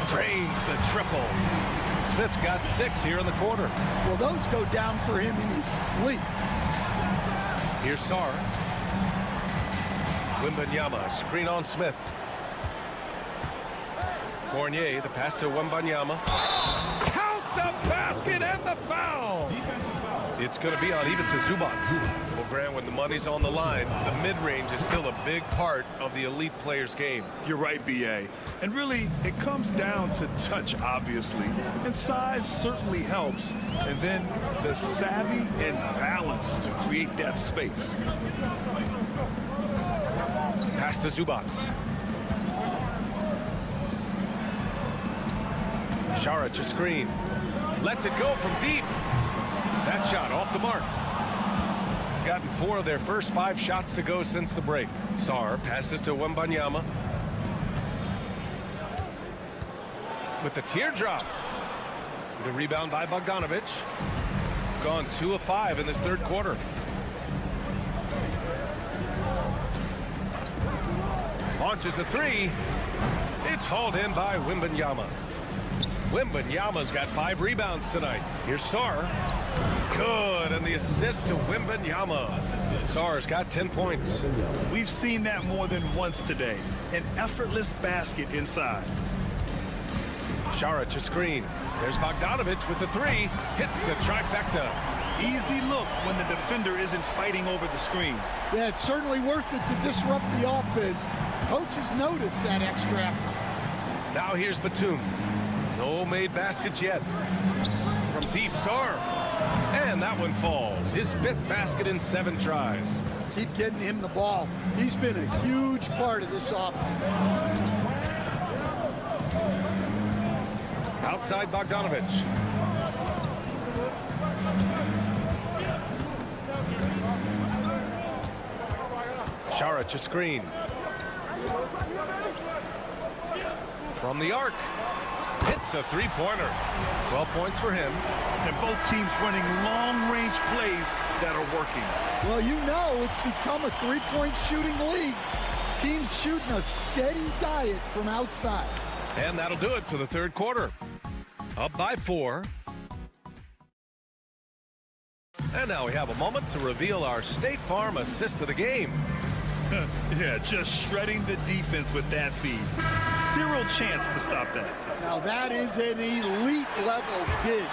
Drains the triple. Smith's got 6 here in the quarter. Well, those go down for him in his sleep. Here's Sar. Wembanyama, screen on Smith. Fournier, the pass to Wembanyama. Count the basket and the foul! It's going to be on Ivica Zubac. Well, Grant, when the money's on the line, the mid-range is still a big part of the elite player's game. You're right, B.A. And really, it comes down to touch, obviously. And size certainly helps. And then the savvy and balance to create that space. Pass to Zubac. Saric, a screen. Lets it go from deep. That shot off the mark. Gotten 4 of their first 5 shots to go since the break. Sar passes to Wembanyama. With the teardrop. The rebound by Bogdanovic. Gone 2 of 5 in this third quarter. Launches a 3. It's hauled in by Wembanyama. Wembanyama's got 5 rebounds tonight. Here's Sar. Good, and the assist to Wembanyama. Sar's got 10 points. We've seen that more than once today. An effortless basket inside. Saric, a screen. There's Bogdanovic with the 3. Hits the trifecta. Easy look when the defender isn't fighting over the screen. Yeah, it's certainly worth it to disrupt the offense. Coaches notice that extra effort. Now here's Batum. No made baskets yet. From deep, Sar. And that one falls. His 5th basket in 7 tries. Keep getting him the ball. He's been a huge part of this offense. Outside Bogdanovic. Šarić a screen. From the arc. Hits a 3-pointer. 12 points for him. And both teams running long-range plays that are working. Well, you know it's become a three-point shooting league. Teams shooting a steady diet from outside. And that'll do it for the 3rd quarter. Up by 4. And now we have a moment to reveal our State Farm assist of the game. Yeah, just shredding the defense with that feed. Zero chance to stop that. Now that is an elite level dig.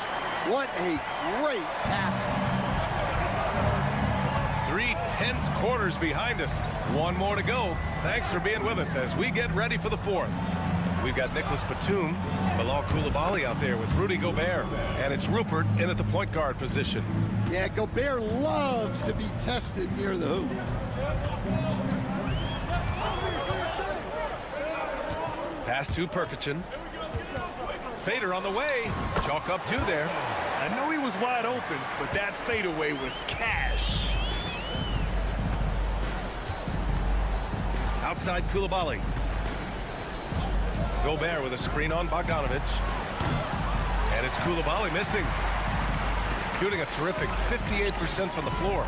What a great pass. 3 tense quarters behind us. 1 more to go. Thanks for being with us as we get ready for the 4th. We've got Nicholas Batum, Bilal Coulibaly out there with Rudy Gobert, and it's Rupert in at the point guard position. Yeah, Gobert loves to be tested near the hoop. Pass to Perkichin. Fader on the way. Chalk up 2 there. I know he was wide open, but that fadeaway was cash. Outside Coulibaly. Gobert with a screen on Bogdanovic. And it's Coulibaly missing. Shooting a terrific 58% from the floor.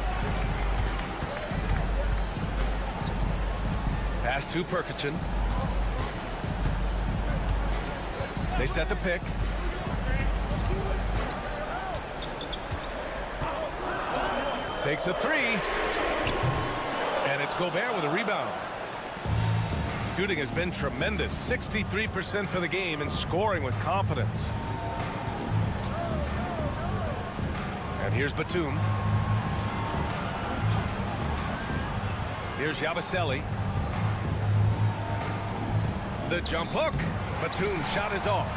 Pass to Perkichin. They set the pick. Takes a 3. And it's Gobert with a rebound. Shooting has been tremendous. 63% for the game and scoring with confidence. And here's Batum. Here's Yabusele. The jump hook. Batum's shot is off.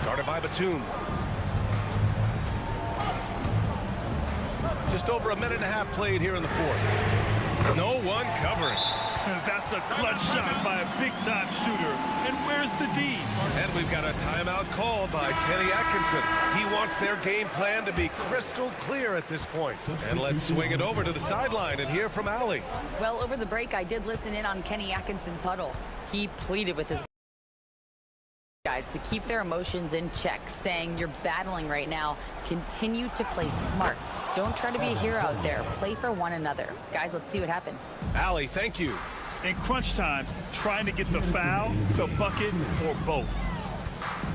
Started by Batum. Just over a minute and a half played here in the 4th. No one covering. That's a clutch shot by a big-time shooter. And where's the D? And we've got a timeout called by Kenny Atkinson. He wants their game plan to be crystal clear at this point. And let's swing it over to the sideline and hear from Allie. Well, over the break, I did listen in on Kenny Atkinson's huddle. He pleaded with his guys to keep their emotions in check, saying you're battling right now. Continue to play smart. Don't try to be a hero out there. Play for one another. Guys, let's see what happens. Allie, thank you. In crunch time, trying to get the foul, the bucket, or both.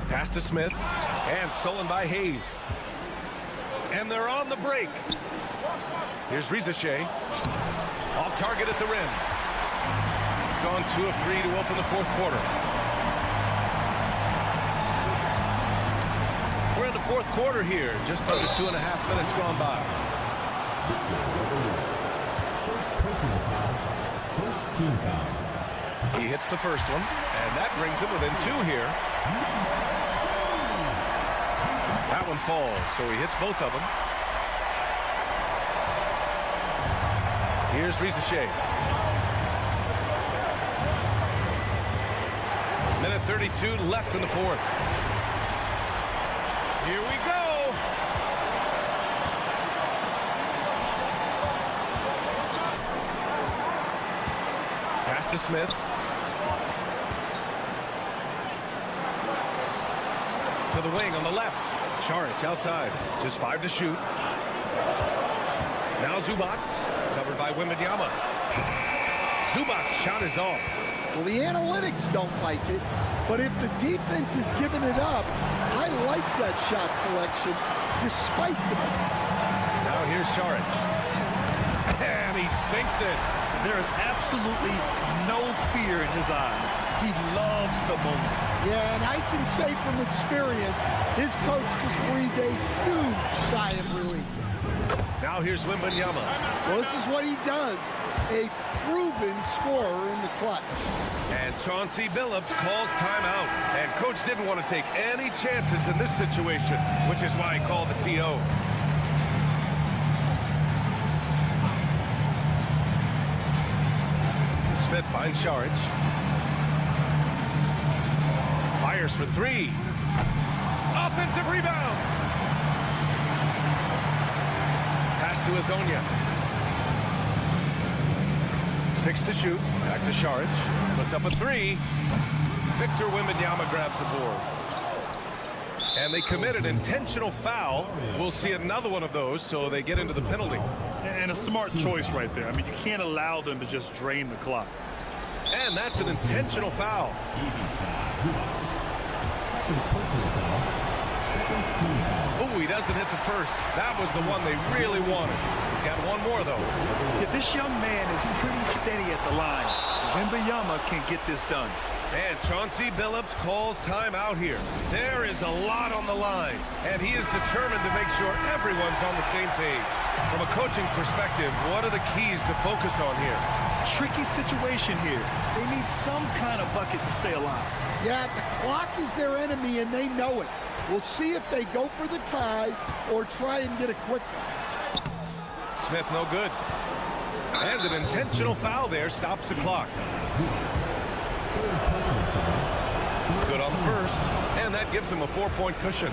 Pass to Smith, and stolen by Hayes. And they're on the break. Here's Risache. Off target at the rim. Gone 2 of 3 to open the 4th quarter. We're in the 4th quarter here. Just under 2.5 minutes gone by. First personal foul. First team foul. He hits the first one, and that brings him within 2 here. That one falls, so he hits both of them. Here's Risache. Minute 32 left in the 4th. Here we go. Pass to Smith. To the wing on the left. Šarić outside. Just 5 to shoot. Now Zubac. Covered by Wembanyama. Zubac's shot is off. Well, the analytics don't like it, but if the defense is giving it up, I like that shot selection despite the miss. Now here's Šarić. And he sinks it. There is absolutely no fear in his eyes. He loves the moment. Yeah, and I can say from experience, his coach just breathed a huge sigh of relief. Now here's Wembanyama. Well, this is what he does. A proven scorer in the clutch. And Chauncey Billups calls timeout. And coach didn't want to take any chances in this situation, which is why he called the TO. Smith finds Saric. Fires for three. Offensive rebound. Pass to Azonia. 6 to shoot. Back to Saric. Puts up a three. Victor Wembanyama grabs the board. And they commit an intentional foul. We'll see another one of those, so they get into the penalty. And a smart choice right there. I mean, you can't allow them to just drain the clock. And that's an intentional foul. Oh, he doesn't hit the first. That was the one they really wanted. He's got one more, though. If this young man is pretty steady at the line, Wembanyama can get this done. And Chauncey Billups calls timeout here. There is a lot on the line, and he is determined to make sure everyone's on the same page. From a coaching perspective, what are the keys to focus on here? Tricky situation here. They need some kind of bucket to stay alive. Yeah, the clock is their enemy, and they know it. We'll see if they go for the tie or try and get a quick one. Smith no good. And an intentional foul there stops the clock. Good on the first, and that gives him a 4-point cushion.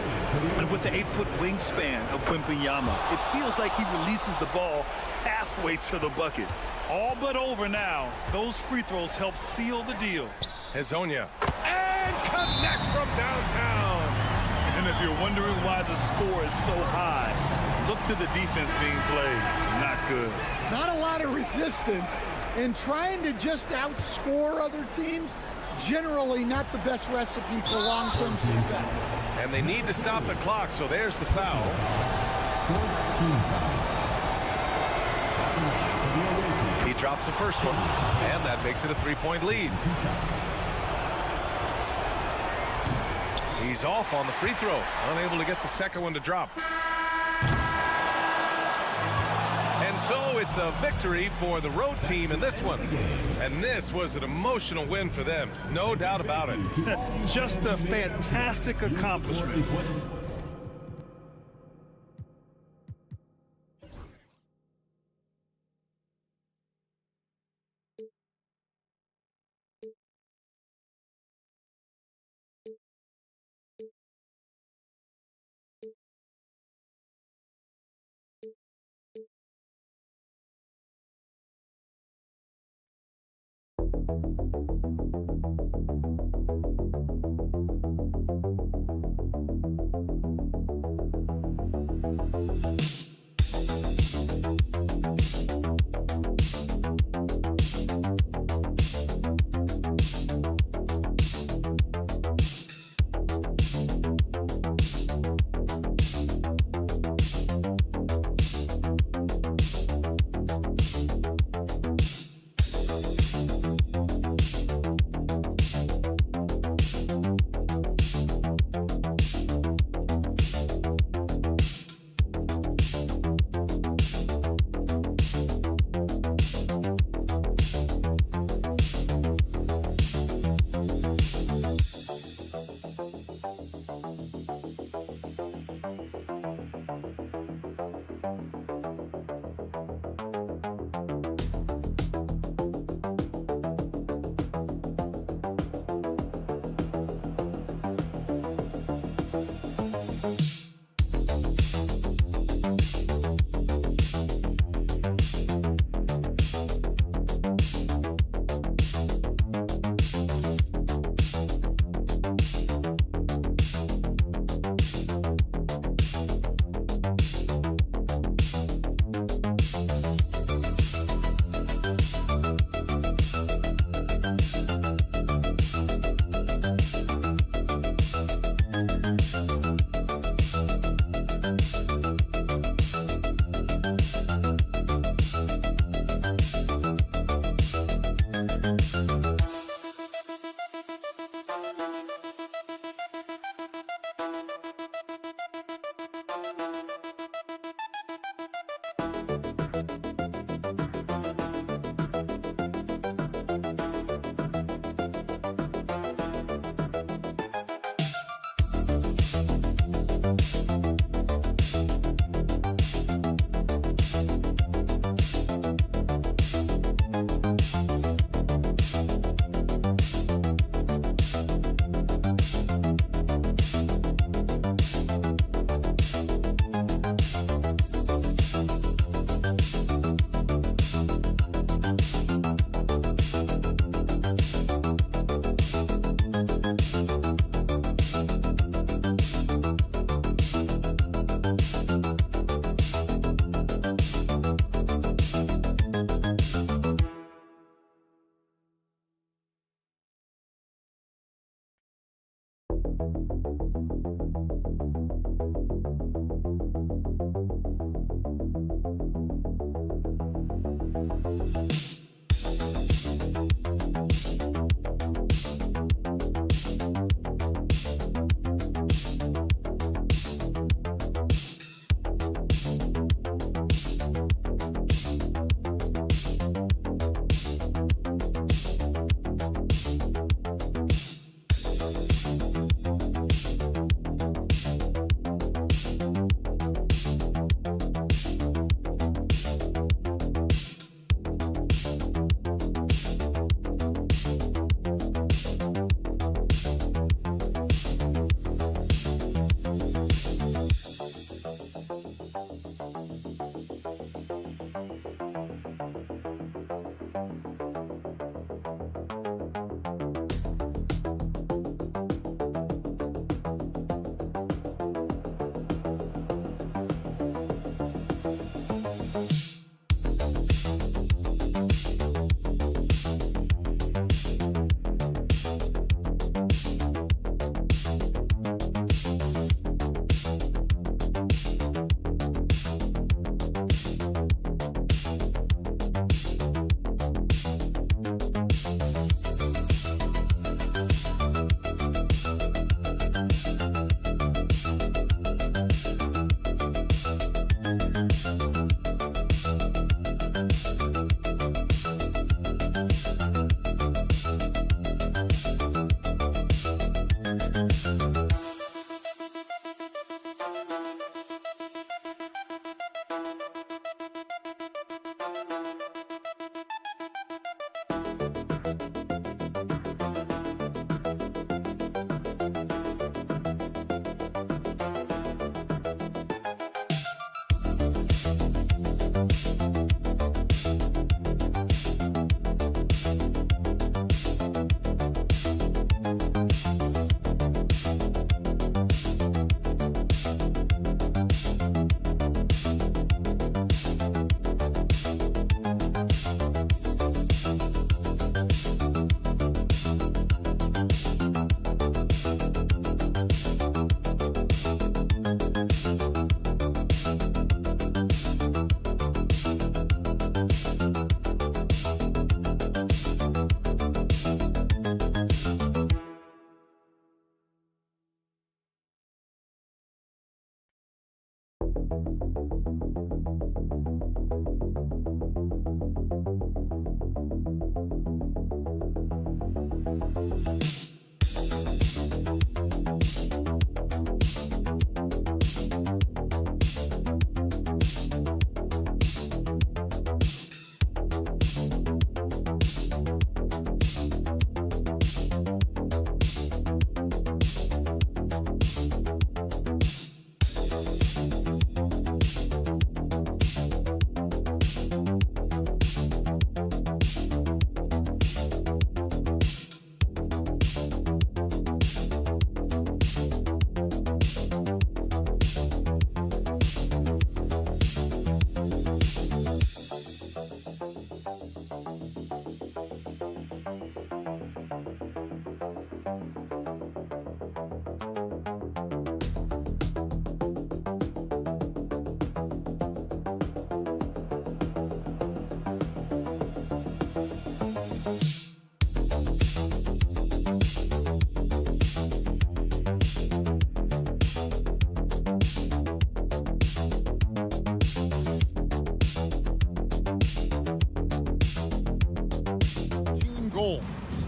And with the 8-foot wingspan of Wembanyama, it feels like he releases the ball halfway to the bucket. All but over now. Those free throws help seal the deal. Hazonia. And connects from downtown. And if you're wondering why the score is so high, look to the defense being played. Not good. Not a lot of resistance, and trying to just outscore other teams, generally not the best recipe for long-term success. And they need to stop the clock, so there's the foul. He drops the first one, and that makes it a 3-point lead. He's off on the free throw, unable to get the second one to drop. And so it's a victory for the road team in this one. And this was an emotional win for them, no doubt about it. Just a fantastic accomplishment.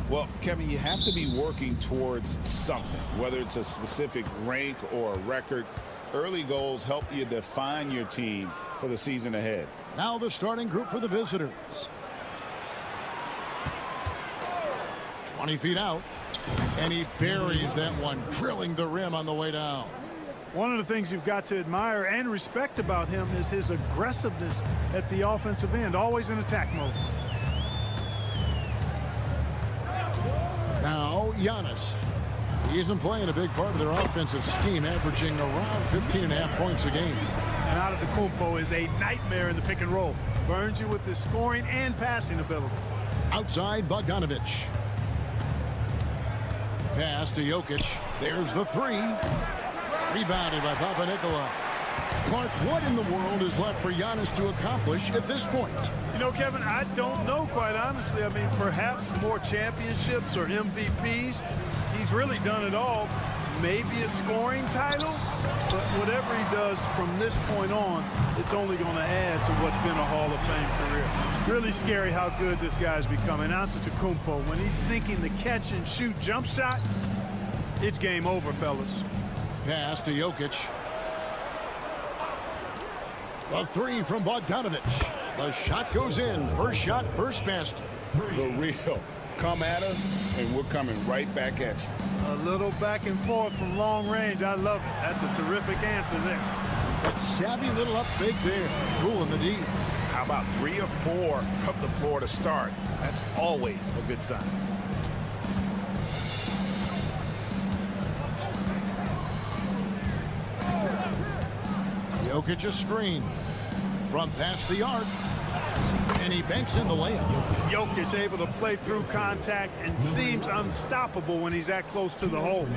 Well, Kevin, you have to be working towards something, whether it's a specific rank or a record. Early goals help you define your team for the season ahead. Now the starting group for the visitors. 20 feet out. And he buries that one, drilling the rim on the way down. One of the things you've got to admire and respect about him is his aggressiveness at the offensive end, always in attack mode. Now, Giannis. He's been playing a big part of their offensive scheme, averaging around 15.5 points a game. And Antetokounmpo is a nightmare in the pick and roll. Burns you with his scoring and passing ability. Outside, Bogdanovic. Pass to Jokic. There's the three. Rebounded by Papanikolaou. Clark, what in the world is left for Giannis to accomplish at this point? You know, Kevin, I don't know, quite honestly. I mean, perhaps more championships or MVPs. He's really done it all. Maybe a scoring title, but whatever he does from this point on, it's only going to add to what's been a Hall of Fame career. Really scary how good this guy's becoming. Antetokounmpo, when he's sinking the catch-and-shoot jump shot, it's game over, fellas. Pass to Jokic. A three from Bogdanovic. The shot goes in. First shot, first basket. The real. Come at us, and we're coming right back at you. A little back and forth from long range. I love it. That's a terrific answer there. That savvy little up fake there. Cool in the D. How about 3 or 4 from the floor to start? That's always a good sign. Jokic a screen from past the arc, and he banks in the layup. Jokic able to play through contact and seems unstoppable when he's that close to the hole.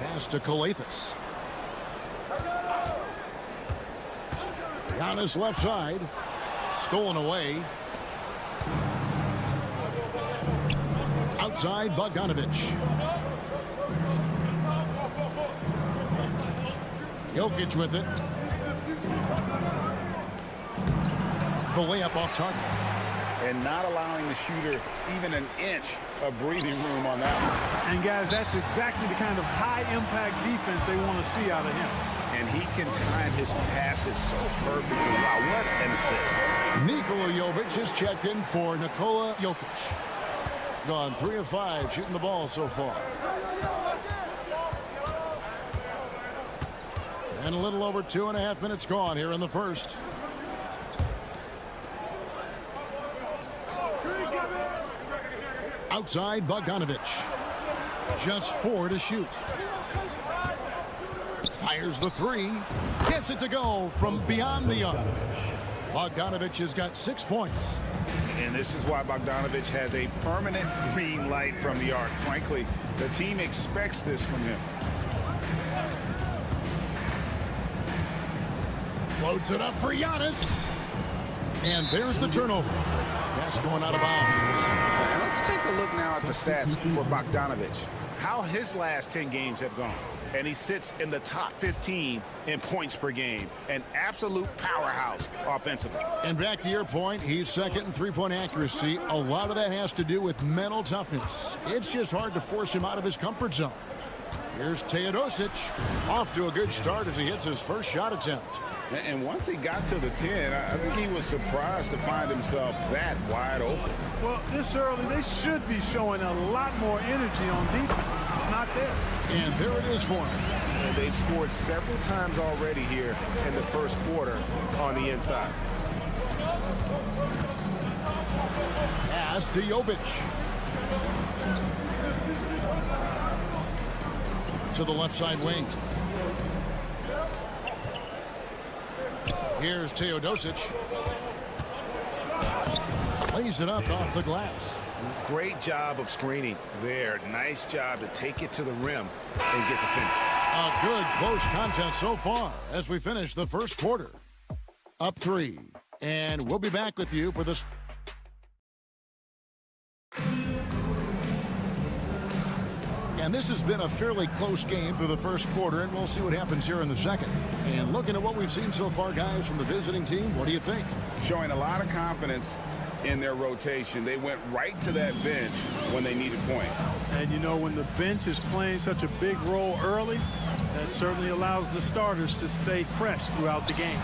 Pass to Kalathis. Giannis left side, stolen away. Outside Bogdanovic. Jokic with it. The layup off target. And not allowing the shooter even an inch of breathing room on that one. And guys, that's exactly the kind of high-impact defense they want to see out of him. And he can time his passes so perfectly. Wow, what an assist. Nikola Jovic has checked in for Nikola Jokic. Gone 3 of 5 shooting the ball so far. And a little over 2.5 minutes gone here in the first. Outside Bogdanovic. Just 4 to shoot. Fires the three. Gets it to go from beyond the arc. Bogdanovic has got 6 points. And this is why Bogdanovic has a permanent green light from the arc. Frankly, the team expects this from him. Loads it up for Giannis. And there's the turnover. That's going out of bounds. And let's take a look now at the stats for Bogdanovic. How his last 10 games have gone. And he sits in the top 15 in points per game. An absolute powerhouse offensively. And back to your point, he's second in three-point accuracy. A lot of that has to do with mental toughness. It's just hard to force him out of his comfort zone. Here's Teodosic. Off to a good start as he hits his first shot attempt. And once he got to the 10, I think he was surprised to find himself that wide open. Well, this early, they should be showing a lot more energy on defense. It's not there. And there it is for him. And they've scored several times already here in the first quarter on the inside. Pass to Jovic. To the left side wing. Here's Teodosic. Lays it up off the glass. Great job of screening there. Nice job to take it to the rim and get the finish. A good close contest so far as we finish the first quarter. Up 3. And we'll be back with you for this. And this has been a fairly close game through the first quarter, and we'll see what happens here in the second. And looking at what we've seen so far, guys, from the visiting team, what do you think? Showing a lot of confidence in their rotation. They went right to that bench when they needed points. And, you know, when the bench is playing such a big role early, that certainly allows the starters to stay fresh throughout the game.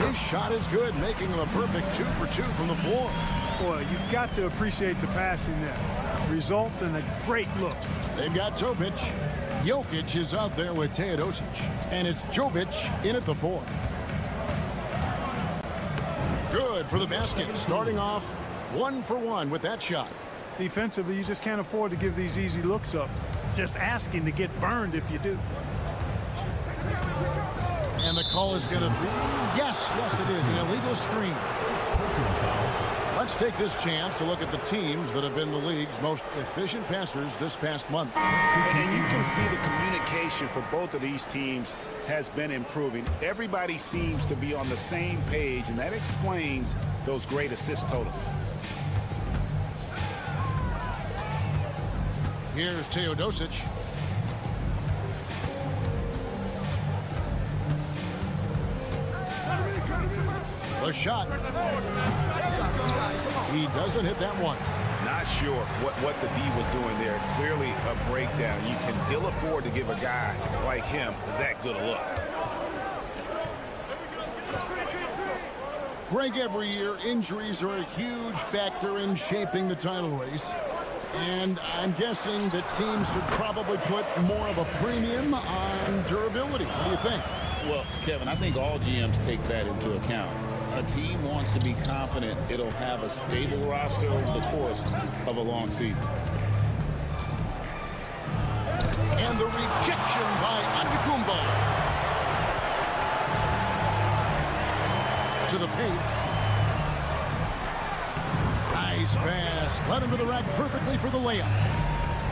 His shot is good, making him a perfect 2 for 2 from the floor. Boy, you've got to appreciate the passing there. Results in a great look. They've got Jovic. Jokic is out there with Teodosic. And it's Jovic in at the 4. Good for the basket. Starting off 1 for 1 with that shot. Defensively, you just can't afford to give these easy looks up. Just asking to get burned if you do. And the call is going to be, yes, it is, an illegal screen. Let's take this chance to look at the teams that have been the league's most efficient passers this past month. And you can see the communication for both of these teams has been improving. Everybody seems to be on the same page, and that explains those great assist totals. Here's Teodosic. The shot. He doesn't hit that one. Not sure what the D was doing there. Clearly a breakdown. You can ill afford to give a guy like him that good a look. Greg, every year, injuries are a huge factor in shaping the title race. And I'm guessing that teams should probably put more of a premium on durability. What do you think? Well, Kevin, I think all GMs take that into account. A team wants to be confident it'll have a stable roster over the course of a long season. And the rejection by Antetokounmpo. To the paint. Nice pass. Led him to the rack perfectly for the layup.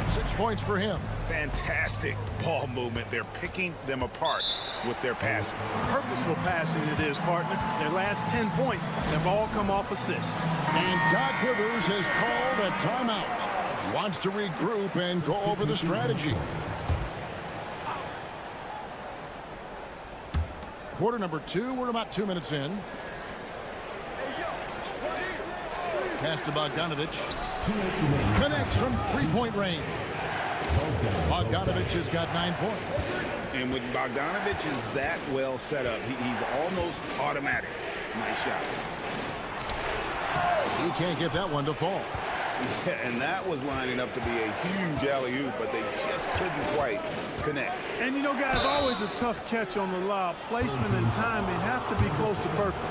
6 points for him. Fantastic ball movement. They're picking them apart with their passing. Purposeful passing it is, partner. Their last 10 points have all come off assists. And Doc Rivers has called a timeout. Wants to regroup and go over the strategy. Quarter number 2. We're about 2 minutes in. Pass to Bogdanovic. Connects from three-point range. Bogdanovic has got 9 points. And when Bogdanovic is that well set up, he's almost automatic. Nice shot. He can't get that one to fall. Yeah, and that was lining up to be a huge alley-oop, but they just couldn't quite connect. And, you know, guys, always a tough catch on the lob. Placement and timing have to be close to perfect.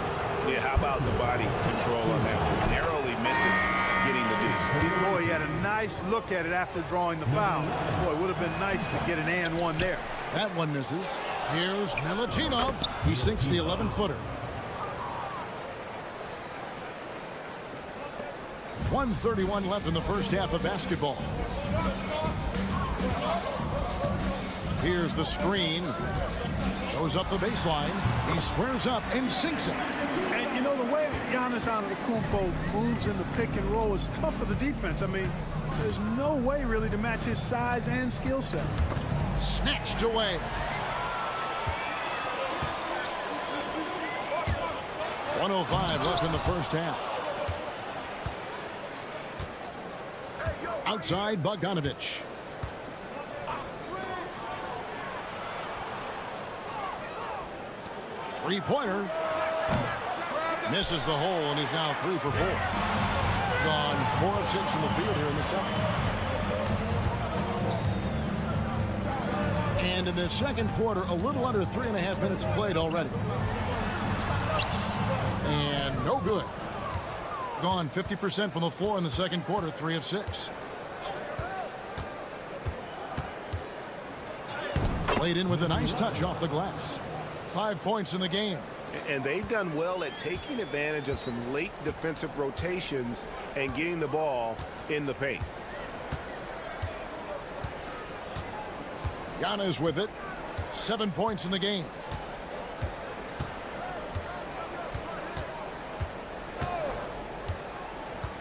Yeah, how about the body control on that one? Narrowly misses getting the deuce. Boy, he had a nice look at it after drawing the foul. Boy, it would have been nice to get an and one there. That one misses. Here's Milutinov. He sinks the 11-footer. 1:31 left in the first half of basketball. Here's the screen. Goes up the baseline. He squares up and sinks it. And, you know, the way Giannis Antetokounmpo moves in the pick and roll is tough for the defense. I mean, there's no way really to match his size and skill set. Snatched away. 1:05 left in the first half. Outside Bogdanovic. Three-pointer. Misses the hole, and he's now 3 for 4. Gone 4 of 6 from the field here in the second. And in the second quarter, a little under 3.5 minutes played already. And no good. Gone 50% from the floor in the second quarter, 3 of 6. Played in with a nice touch off the glass. 5 points in the game. And they've done well at taking advantage of some late defensive rotations and getting the ball in the paint. Giannis with it. 7 points in the game.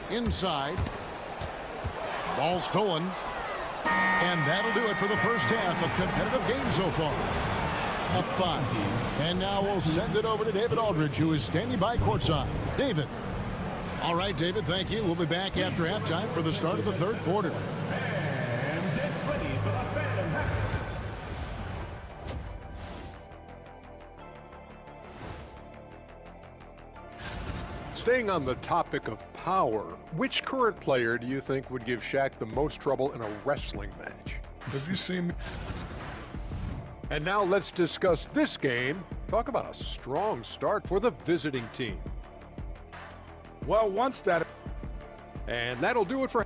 Inside. Ball stolen. And that'll do it for the first half. A competitive game so far. Up 5. And now we'll send it over to David Aldridge, who is standing by courtside. David. All right, David, thank you. We'll be back after halftime for the start of the third quarter. And get ready for the Phantom Half. Staying on the topic of power, which current player do you think would give Shaq the most trouble in a wrestling match? Have you seen me? And now let's discuss this game. Talk about a strong start for the visiting team. Well, once that... And that'll do it for...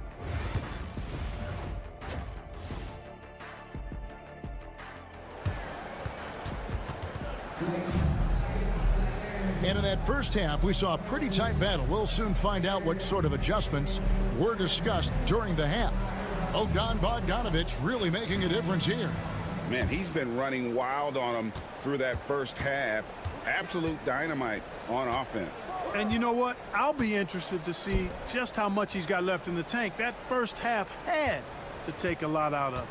And And in that first half, we saw a pretty tight battle. We'll soon find out what sort of adjustments were discussed during the half. Bogdanovic really making a difference here. Man, he's been running wild on him through that first half. Absolute dynamite on offense. And you know what? I'll be interested to see just how much he's got left in the tank. That first half had to take a lot out of him.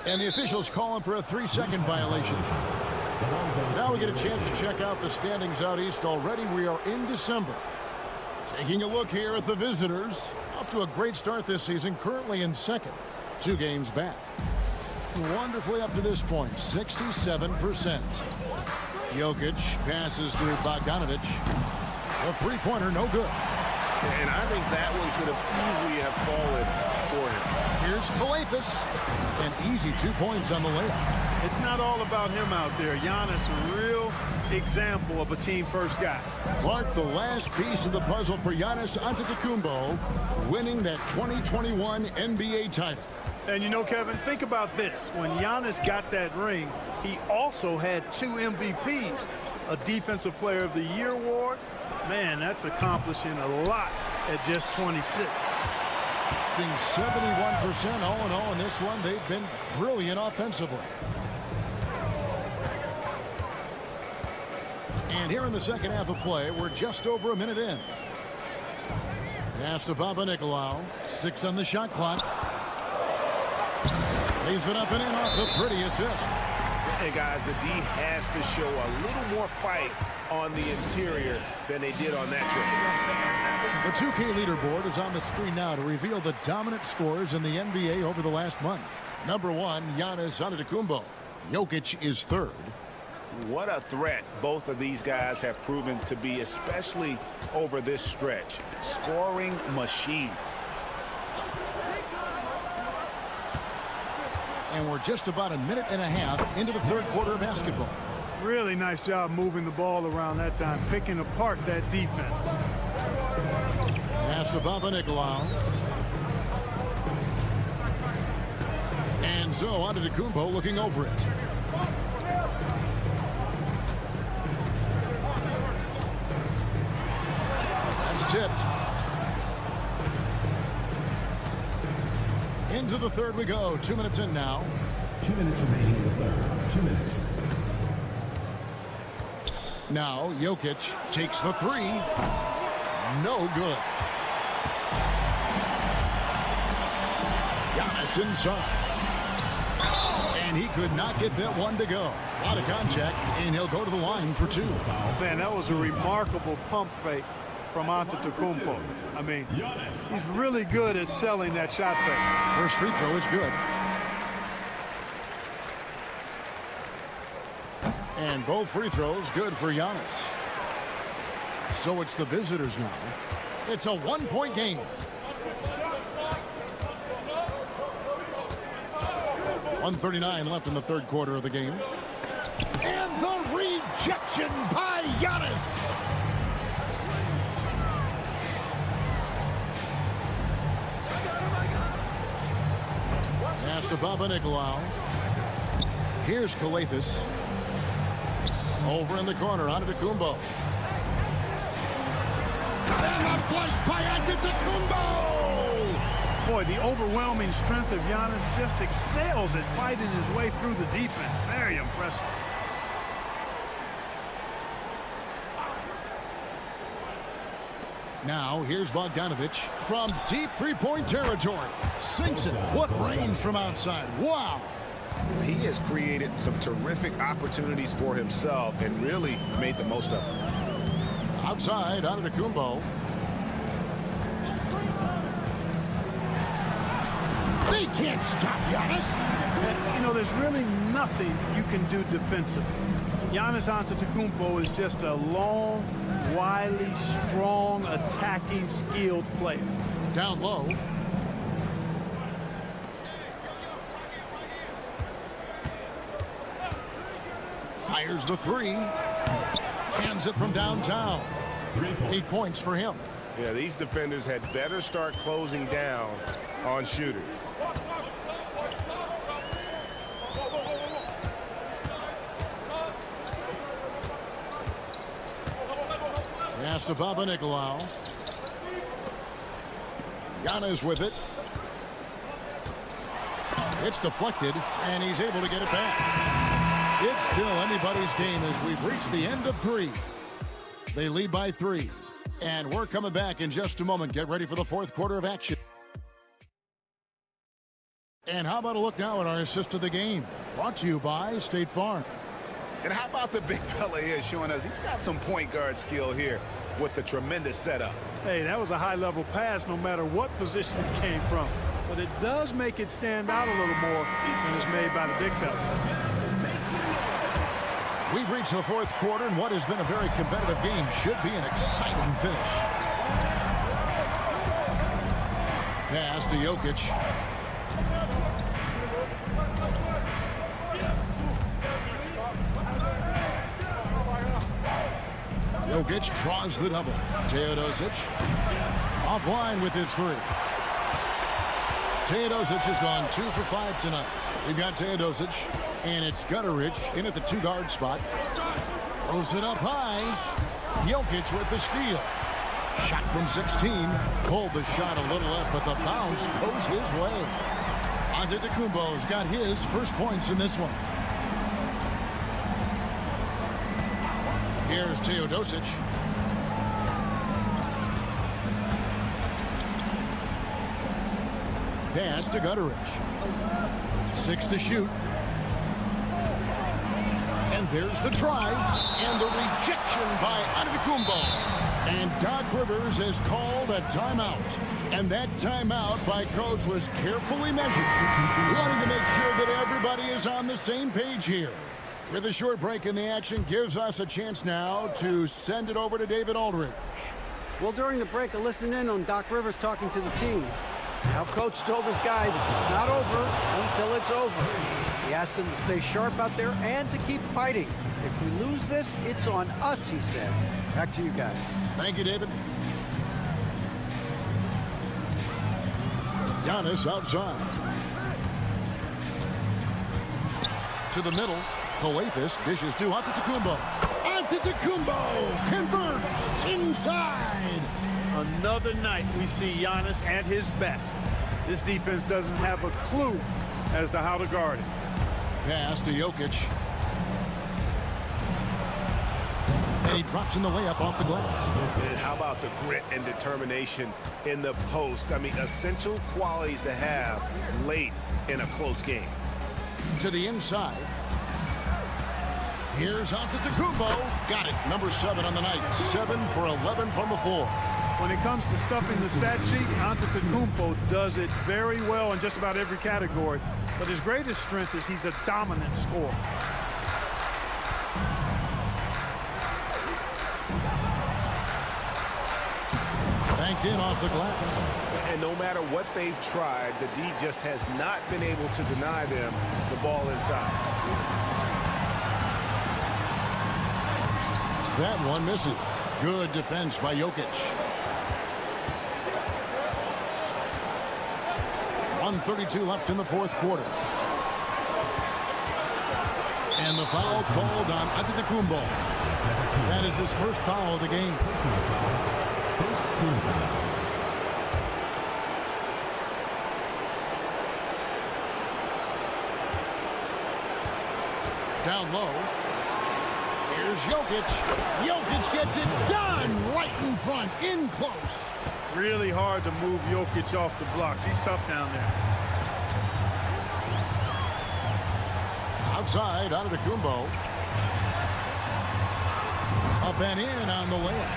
And the officials calling for a 3-second violation. Now we get a chance to check out the standings out east already. We are in December. Taking a look here at the visitors. Off to a great start this season, currently in second. 2 games back. Wonderfully up to this point, 67%. Jokic passes to Bogdanovic. The three-pointer, no good. And I think that one could have easily have fallen for him. Here's Kalathis. An easy 2 points on the layup. It's not all about him out there. Giannis, a real example of a team-first guy. Clark, the last piece of the puzzle for Giannis Antetokounmpo, winning that 2021 NBA title. And you know, Kevin, think about this. When Giannis got that ring, he also had 2 MVPs, a Defensive Player of the Year award. Man, that's accomplishing a lot at just 26. Being 71% all in all in this one, they've been brilliant offensively. And here in the second half of play, we're just over a minute in. Pass to Papanikolaou. 6 on the shot clock. Leaves it up and in off the pretty assist. Hey, guys, the D has to show a little more fight on the interior than they did on that trip. The 2K leaderboard is on the screen now to reveal the dominant scores in the NBA over the last month. Number 1, Giannis Antetokounmpo. Jokic is 3rd. What a threat both of these guys have proven to be, especially over this stretch. Scoring machines. And we're just about a minute and a half into the third quarter of basketball. Really nice job moving the ball around that time, picking apart that defense. Pass to Papanikolaou. And so Antetokounmpo looking over it. That's tipped. Into the third we go. 2 minutes in now. 2 minutes remaining in the third. 2 minutes. Now Jokic takes the 3. No good. Giannis inside. And he could not get that one to go. A lot of contact, and he'll go to the line for 2. Man, that was a remarkable pump fake from Antetokounmpo. I mean, he's really good at selling that shot fake. First free throw is good. And both free throws good for Giannis. So it's the visitors now. It's a 1-point game. .139 left in the third quarter of the game. And the rejection by Giannis. Pass to Papanikolaou. Here's Kalathis. Over in the corner, Antetokounmpo. And a flush by Antetokounmpo! Boy, the overwhelming strength of Giannis just excels at fighting his way through the defense. Very impressive. Now, here's Bogdanovic from deep three-point territory. Sinks it. What range from outside. Wow. He has created some terrific opportunities for himself and really made the most of them. Outside, Antetokounmpo. They can't stop Giannis. You know, there's really nothing you can do defensively. Giannis Antetokounmpo is just a long, wily, strong, attacking, skilled player. Down low. Fires the 3. Hands it from downtown. 8 points for him. Yeah, these defenders had better start closing down on shooters. Pass to Papanikolaou. Giannis with it. It's deflected, and he's able to get it back. It's still anybody's game as we've reached the end of 3. They lead by 3. And we're coming back in just a moment. Get ready for the 4th quarter of action. And how about a look now at our assist of the game? Brought to you by State Farm. And how about the big fella here showing us he's got some point guard skill here with the tremendous setup. Hey, that was a high-level pass no matter what position it came from. But it does make it stand out a little more when it's made by the big fella. We've reached the 4th quarter, and what has been a very competitive game should be an exciting finish. Pass to Jokic. Jokic draws the double. Teodosic offline with his 3. Teodosic has gone 2 for 5 tonight. We've got Teodosic, and it's Gutteridge in at the 2-guard spot. Throws it up high. Jokic with the steal. Shot from 16. Pulled the shot a little up, but the bounce goes his way. Antetokounmpo's got his first points in this one. Here's Teodosic. Pass to Gutteridge. 6 to shoot. And there's the drive and the rejection by Antetokounmpo. And Doc Rivers has called a timeout. And that timeout by Coach was carefully measured, wanting to make sure that everybody is on the same page here. With a short break in the action, gives us a chance now to send it over to David Aldridge. Well, during the break, I listened in on Doc Rivers talking to the team. Now, Coach told his guys it's not over until it's over. He asked them to stay sharp out there and to keep fighting. If we lose this, it's on us, he said. Back to you guys. Thank you, David. Giannis outside. To the middle. Coathis dishes to Antetokounmpo. Antetokounmpo converts inside. Another night we see Giannis at his best. This defense doesn't have a clue as to how to guard it. Pass to Jokic. And he drops in the layup off the glass. And how about the grit and determination in the post? I mean, essential qualities to have late in a close game. To the inside. Here's Antetokounmpo. Got it. Number 7 on the night. 7 for 11 from the floor. When it comes to stuffing the stat sheet, Antetokounmpo does it very well in just about every category. But his greatest strength is he's a dominant scorer. Banked in off the glass. And no matter what they've tried, the D just has not been able to deny them the ball inside. That one misses. Good defense by Jokic. 1:32 left in the 4th quarter. And the foul called on Antetokounmpo. That is his first foul of the game. Down low. Here's Jokic. Jokic gets it done right in front, in close. Really hard to move Jokic off the blocks. He's tough down there. Outside, Antetokounmpo. Up and in on the layup.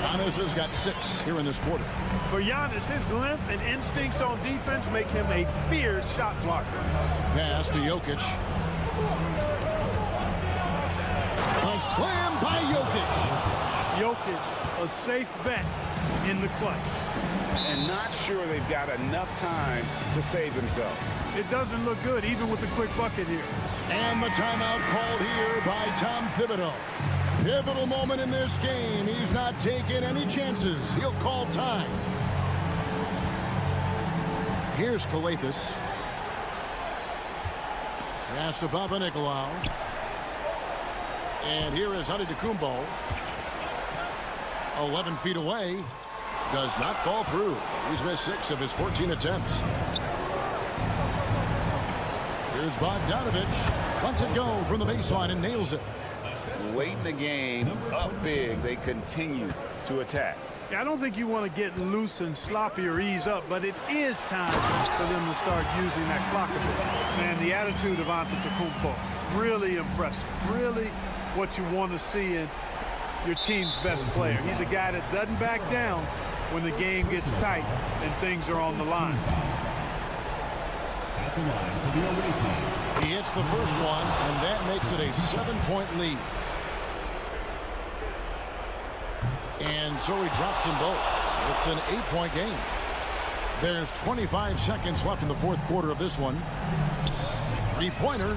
Giannis has got 6 here in this quarter. For Giannis, his length and instincts on defense make him a feared shot blocker. Pass to Jokic. A slam by Jokic. Jokic, a safe bet in the clutch. And not sure they've got enough time to save himself. It doesn't look good, even with the quick bucket here. And the timeout called here by Tom Thibodeau. Pivotal moment in this game. He's not taking any chances. He'll call time. Here's Coathis. Pass to Papanikolaou. And here is Antetokounmpo. 11 feet away. Does not fall through. He's missed 6 of his 14 attempts. Here's Bogdanovich. Lets it go from the baseline and nails it. Late in the game, up big, they continue to attack. Yeah, I don't think you want to get loose and sloppy or ease up, but it is time for them to start using that clock a bit. Man, the attitude of Antetokounmpo, really impressive. Really what you want to see in your team's best player. He's a guy that doesn't back down when the game gets tight and things are on the line. At the line for the away team. He hits the first one, and that makes it a 7-point lead. And so he drops them both. It's an 8-point game. There's 25 seconds left in the fourth quarter of this one. Three-pointer.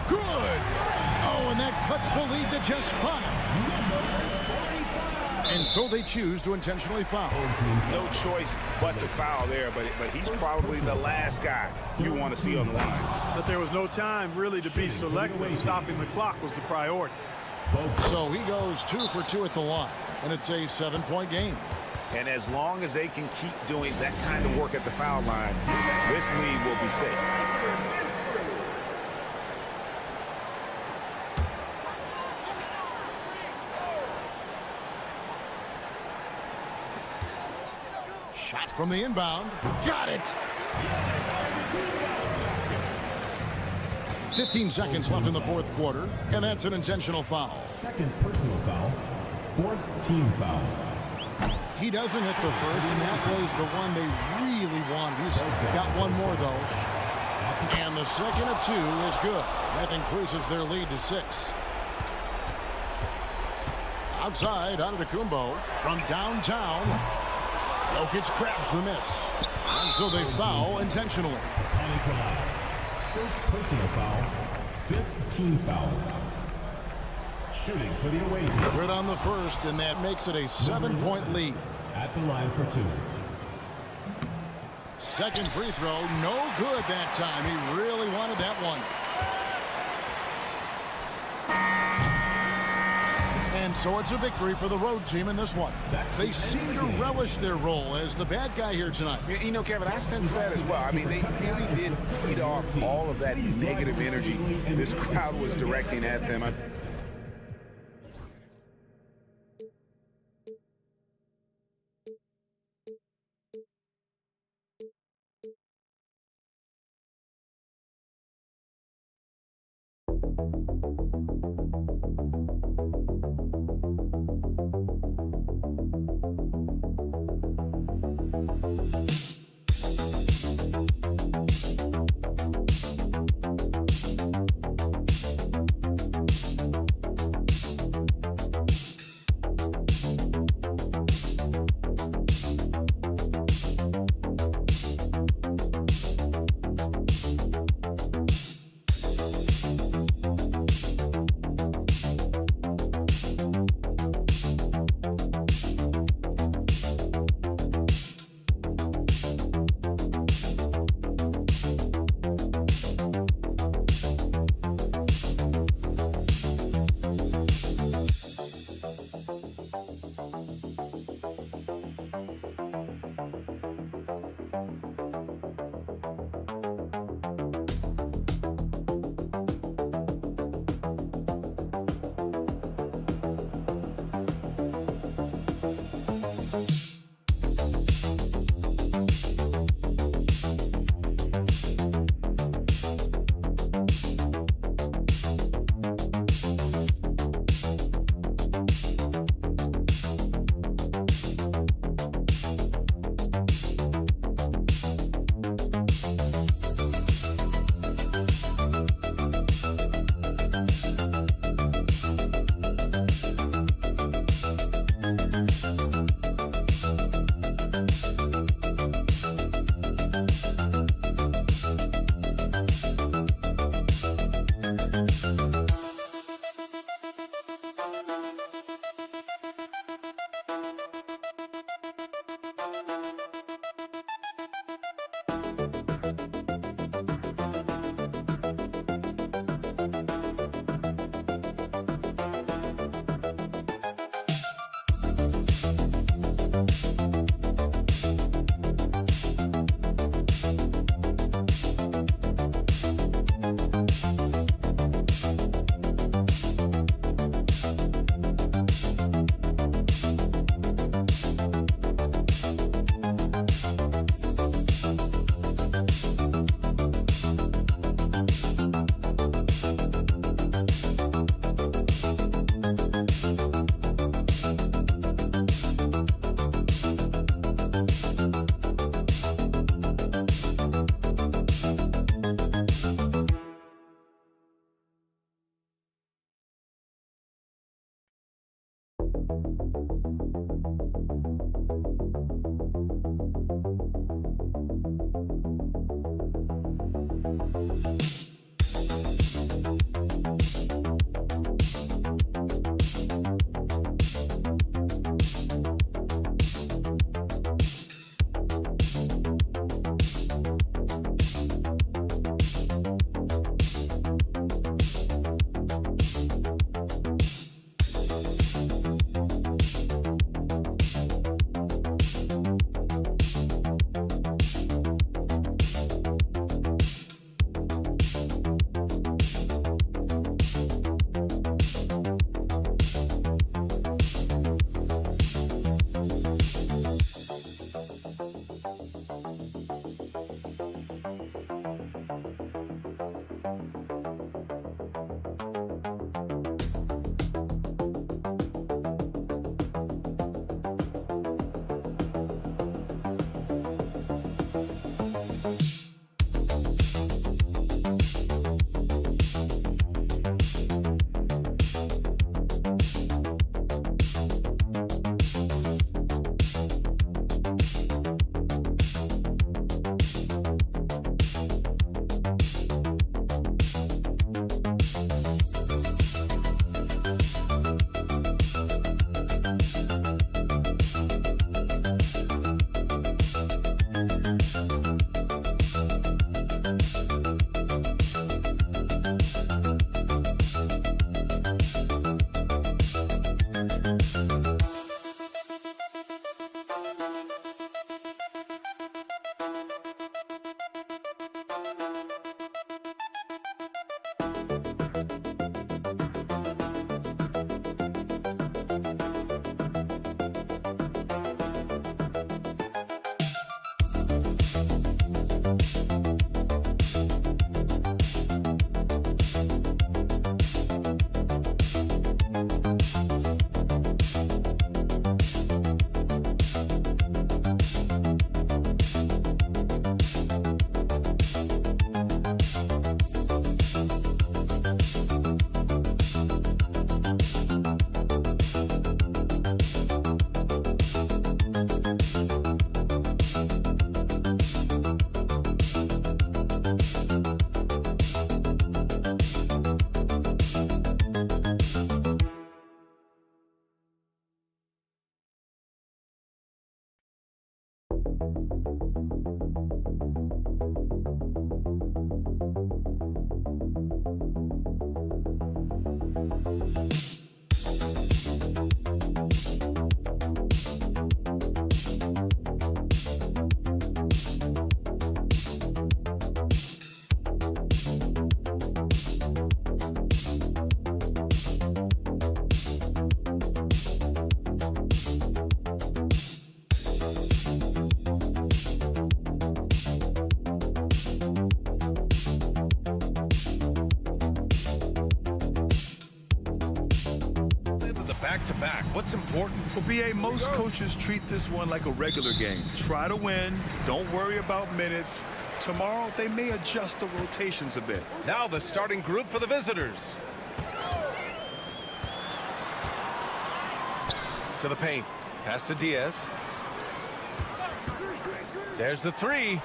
Good. Oh, and that cuts the lead to just 5. And so they choose to intentionally foul. No choice but to foul there, but he's probably the last guy you want to see on the line. But there was no time really to be selective. Stopping the clock was the priority. So he goes 2 for 2 at the line, and it's a 7-point game. And as long as they can keep doing that kind of work at the foul line, this lead will be safe. Shot from the inbound. Got it. 15 seconds left in the fourth quarter, and that's an intentional foul. Second personal foul. Fourth team foul. He doesn't hit the first, and that was the one they really wanted. He's got one more, though. And the second of 2 is good. That increases their lead to 6. Outside, Antetokounmpo from downtown. Jokic grabs the miss. And so they foul intentionally. First personal foul. Fifth team foul. Shooting for the away team. Good on the first, and that makes it a 7-point lead. At the line for 2. Second free throw, no good that time. He really wanted that one. And so it's a victory for the road team in this one. They seem to relish their role as the bad guy here tonight. You know, Kevin, I sense that as well. I mean, they really did feed off all of that negative energy this crowd was directing at them. Back-to-back. What's important? Well, BA, most coaches treat this one like a regular game. Try to win. Don't worry about minutes. Tomorrow, they may adjust the rotations a bit. Now the starting group for the visitors. To the paint. Pass to Diaz. There's the three.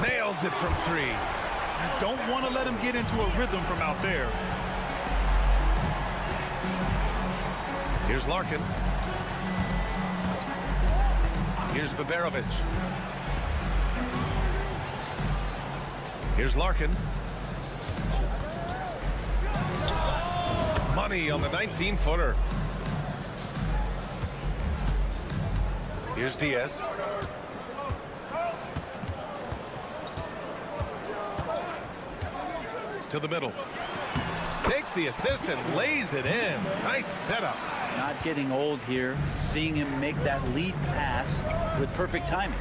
Nails it from three. You don't want to let him get into a rhythm from out there. Here's Larkin. Here's Baberovic. Here's Larkin. Money on the 19-footer. Here's Diaz. To the middle. Takes the assist and lays it in. Nice setup. Not getting old here, seeing him make that lead pass with perfect timing.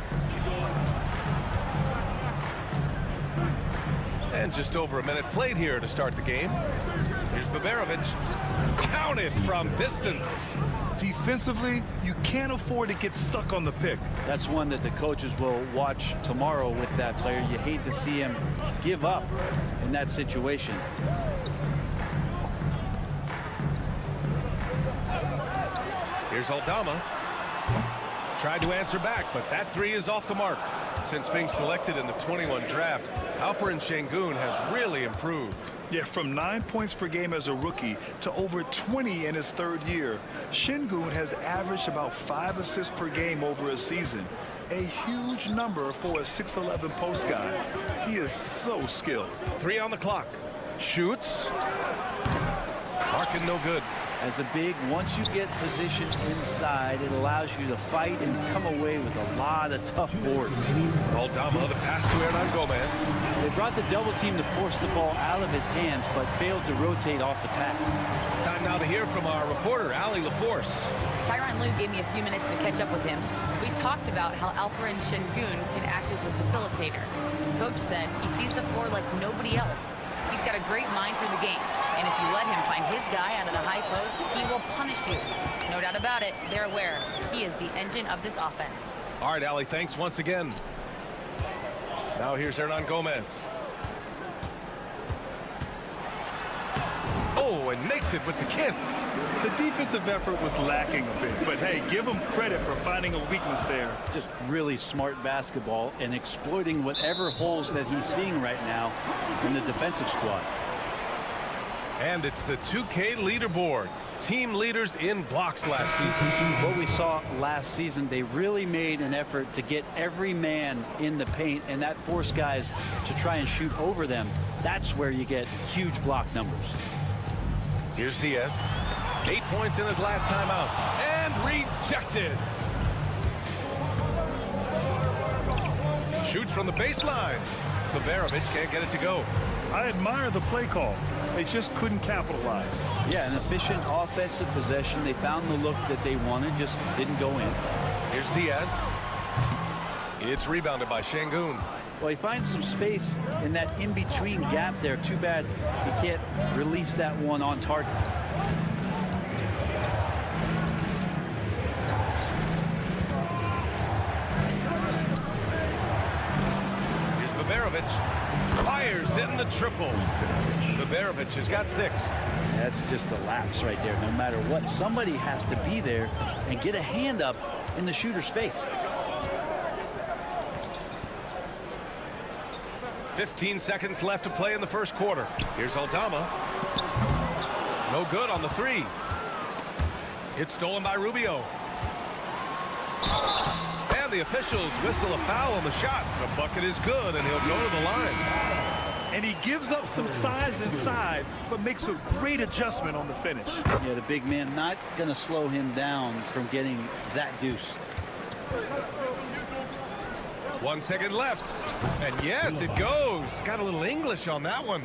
And just over a minute played here to start the game. Here's Baberovic. Counted from distance. Defensively, you can't afford to get stuck on the pick. That's one that the coaches will watch tomorrow with that player. You hate to see him give up in that situation. Here's Aldama. Tried to answer back, but that three is off the mark. Since being selected in the 21 draft, Alperen Şengün has really improved. Yeah, from 9 points per game as a rookie to over 20 in his third year. Şengün has averaged about 5 assists per game over a season. A huge number for a 6'11" post guy. He is so skilled. 3 on the clock. Shoots. Larkin no good. As a big, once you get positioned inside, it allows you to fight and come away with a lot of tough boards. Aldama, the pass to Hernan Gomez. They brought the double team to force the ball out of his hands, but failed to rotate off the pass. Time now to hear from our reporter, Allie LaForce. Tyronn Lue gave me a few minutes to catch up with him. We talked about how Alperen Şengün can act as a facilitator. Coach said he sees the floor like nobody else. He's got a great mind for the game, and if you let him find his guy out of the high post, he will punish you. No doubt about it, they're aware. He is the engine of this offense. All right, Allie, thanks once again. Now here's Hernan Gomez. Oh, and makes it with the kiss. The defensive effort was lacking a bit, but hey, give him credit for finding a weakness there. Just really smart basketball and exploiting whatever holes that he's seeing right now in the defensive squad. And it's the 2K leaderboard. Team leaders in blocks last season. What we saw last season, they really made an effort to get every man in the paint, and that forced guys to try and shoot over them. That's where you get huge block numbers. Here's Diaz. 8 points in his last time out. And rejected. Shoots from the baseline. Baberovic can't get it to go. I admire the play call. They just couldn't capitalize. Yeah, an efficient offensive possession. They found the look that they wanted, just didn't go in. Here's Diaz. It's rebounded by Şengün. Well, he finds some space in that in-between gap there. Too bad he can't release that one on target. Here's Baberovic. Fires in the triple. Baberovic has got 6. That's just a lapse right there. No matter what, somebody has to be there and get a hand up in the shooter's face. 15 seconds left to play in the first quarter. Here's Aldama. No good on the 3. It's stolen by Rubio. And the officials whistle a foul on the shot. The bucket is good, and he'll go to the line. And he gives up some size inside, but makes a great adjustment on the finish. Yeah, the big man not going to slow him down from getting that deuce. 1 second left. And yes, it goes. Got a little English on that one.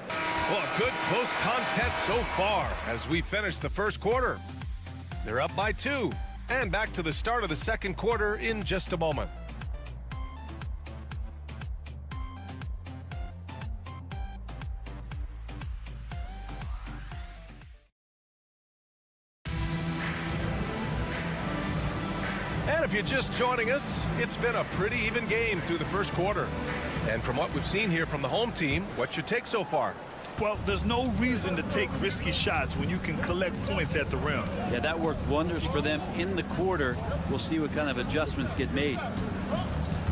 Well, a good close contest so far as we finish the first quarter. They're up by 2. And back to the start of the second quarter in just a moment. And if you're just joining us, it's been a pretty even game through the first quarter. And from what we've seen here from the home team, what's your take so far? Well, there's no reason to take risky shots when you can collect points at the rim. Yeah, that worked wonders for them in the quarter. We'll see what kind of adjustments get made.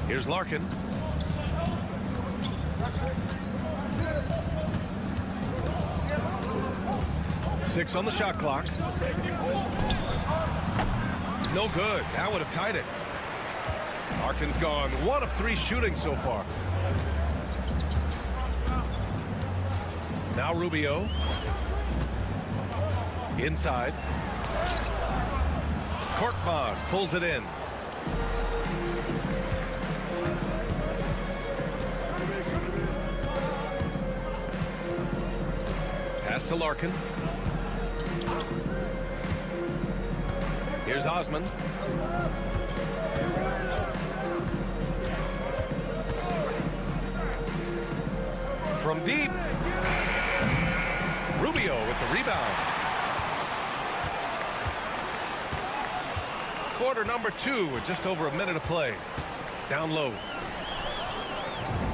Here's Larkin. Six on the shot clock. No good. That would have tied it. Larkin's gone 1 of 3 shooting so far. Now Rubio. Inside. Korkmaz pulls it in. Pass to Larkin. Here's Osman. From deep. Rubio with the rebound. Quarter number 2 with just over a minute to play. Down low.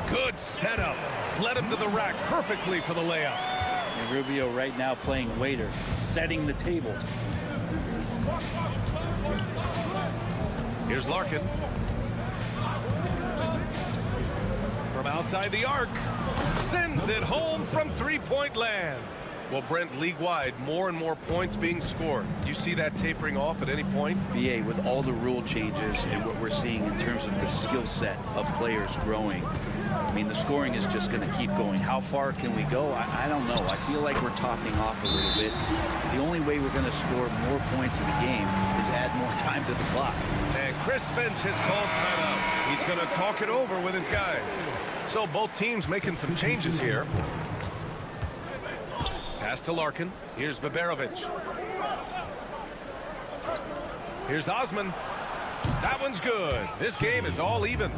Good setup. Led him to the rack perfectly for the layup. And Rubio right now playing waiter, setting the table. Here's Larkin. From outside the arc. Sends it home from three-point land. Well, Brent, league-wide, more and more points being scored. You see that tapering off at any point? BA, with all the rule changes and what we're seeing in terms of the skill set of players growing, I mean, the scoring is just going to keep going. How far can we go? I don't know. I feel like we're topping off a little bit. The only way we're going to score more points in the game is add more time to the clock. And Chris Finch has called timeout. He's going to talk it over with his guys. So both teams making some changes here. Pass to Larkin. Here's Baberovic. Here's Osman. That one's good. This game is all even.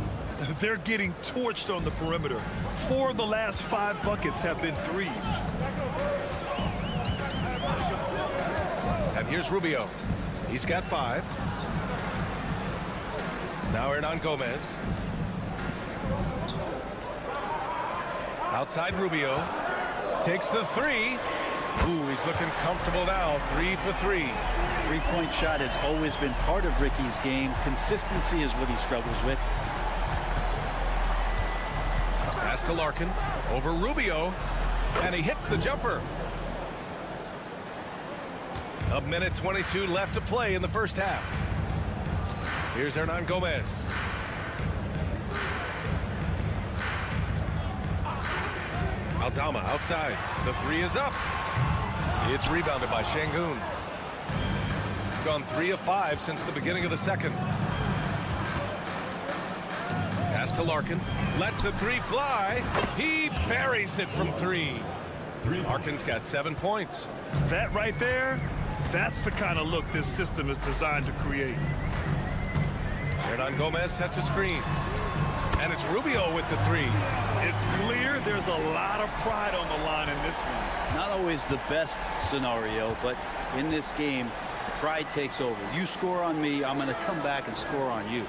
They're getting torched on the perimeter. 4 of the last 5 buckets have been threes. And here's Rubio. He's got 5. Now Hernan Gomez. Outside Rubio. Takes the 3. Ooh, he's looking comfortable now. 3 for 3. Three-point shot has always been part of Ricky's game. Consistency is what he struggles with. Pass to Larkin. Over Rubio. And he hits the jumper. A minute 22 left to play in the first half. Here's Hernan Gomez. Aldama outside. The 3 is up. It's rebounded by Şengün. Gone 3 of 5 since the beginning of the second. Pass to Larkin. Lets the 3 fly. He buries it from 3. Larkin's got 7 points. That right there, that's the kind of look this system is designed to create. Hernan Gomez sets a screen. And it's Rubio with the 3. It's clear there's a lot of pride on the line in this one. Not always the best scenario, but in this game, pride takes over. You score on me, I'm going to come back and score on you.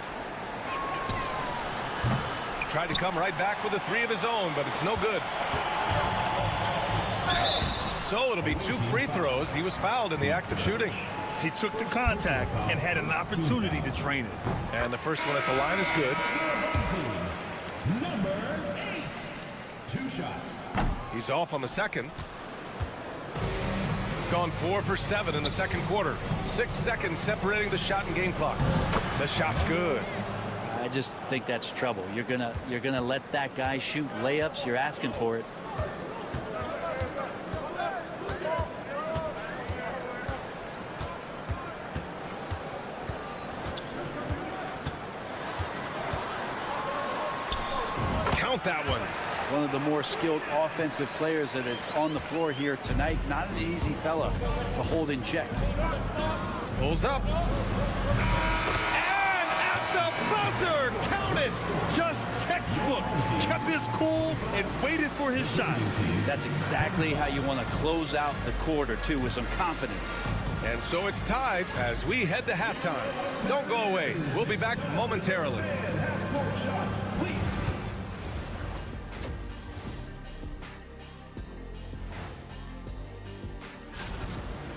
Tried to come right back with a 3 of his own, but it's no good. So it'll be 2 free throws. He was fouled in the act of shooting. He took the contact and had an opportunity to drain it. And the first one at the line is good. Number 8. 2 shots. He's off on the second. Gone 4 for 7 in the second quarter. 6 seconds separating the shot and game clocks. The shot's good. I just think that's trouble. You're gonna let that guy shoot layups. You're asking for it. Count that one. One of the more skilled offensive players that is on the floor here tonight. Not an easy fella to hold in check. Pulls up. And at the buzzer, count it. Just textbook. Kept his cool and waited for his shot. That's exactly how you want to close out the quarter, too, with some confidence. And so it's tied as we head to halftime. Don't go away. We'll be back momentarily.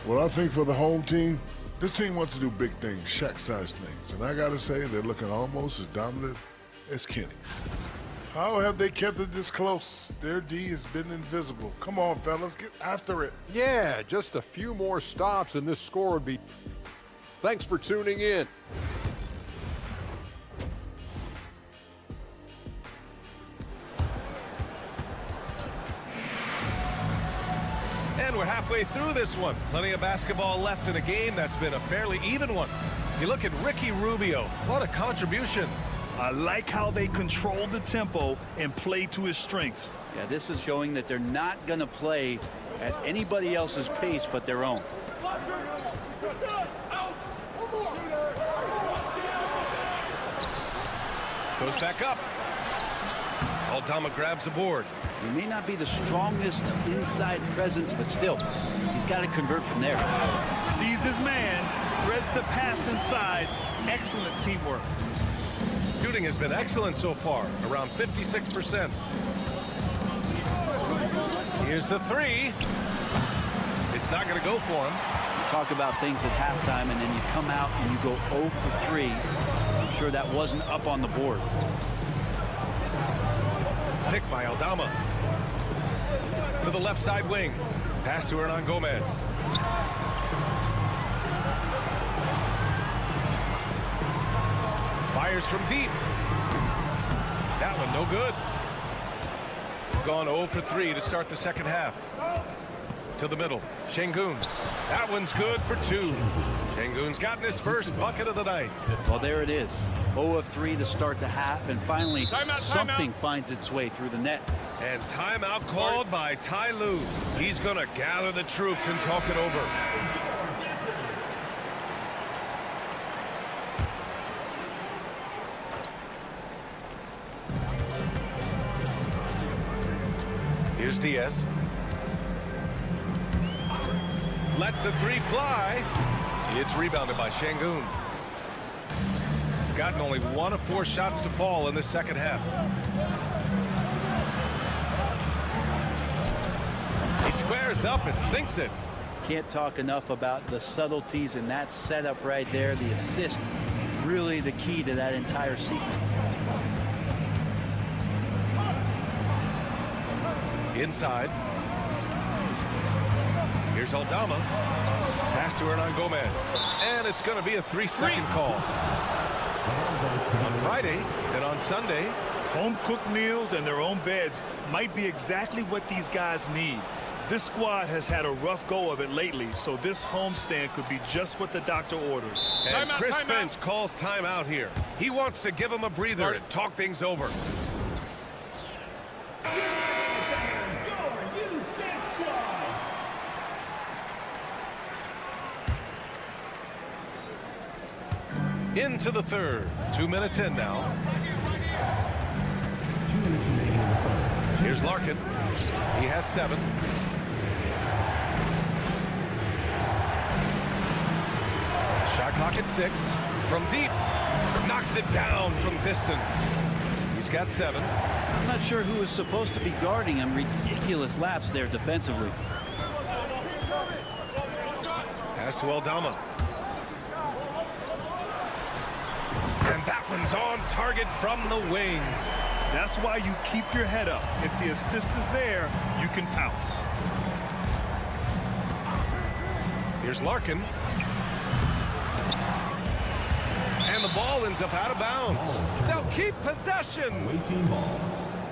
Well, I think for the home team, this team wants to do big things, Shaq-sized things. And I got to say, they're looking almost as dominant as Kenny. How have they kept it this close? Their D has been invisible. Come on, fellas, get after it. Yeah, just a few more stops and this score would be... Thanks for tuning in. And we're halfway through this one. Plenty of basketball left in a game that's been a fairly even one. You look at Ricky Rubio. What a contribution. I like how they control the tempo and play to his strengths. Yeah, this is showing that they're not going to play at anybody else's pace but their own. Goes back up. Aldama grabs the board. He may not be the strongest inside presence, but still, he's got to convert from there. Sees his man, threads the pass inside. Excellent teamwork. Shooting has been excellent so far, around 56%. Here's the three. It's not going to go for him. You talk about things at halftime, and then you come out and you go 0 for 3. I'm sure that wasn't up on the board. Pick by Aldama. To the left side wing. Pass to Hernan Gomez. Fires from deep. That one no good. Gone 0 for 3 to start the second half. To the middle. Şengün. That one's good for 2. Şengün's gotten his first bucket of the night. Well, there it is. 0 of 3 to start the half, and finally something finds its way through the net. And timeout called by Ty Lue. He's going to gather the troops and talk it over. Here's Diaz. Lets the three fly. It's rebounded by Şengün. Gotten only 1 of 4 shots to fall in the second half. He squares up and sinks it. Can't talk enough about the subtleties in that setup right there. The assist, really the key to that entire sequence. Inside. Here's Aldama. Pass to Hernan Gomez. And it's going to be a 3-second call. On Friday and on Sunday. Home-cooked meals and their own beds might be exactly what these guys need. This squad has had a rough go of it lately, so this homestand could be just what the doctor ordered. And Chris Finch calls timeout here. He wants to give him a breather and talk things over. Into the third. 2 minutes in now. Here's Larkin. He has 7. Shot clock at 6. From deep. Knocks it down from distance. He's got 7. I'm not sure who is supposed to be guarding him. Ridiculous lapse there defensively. Pass to Aldama. And that one's on target from the wing. That's why you keep your head up. If the assist is there, you can pounce. Here's Larkin. And the ball ends up out of bounds. They'll keep possession.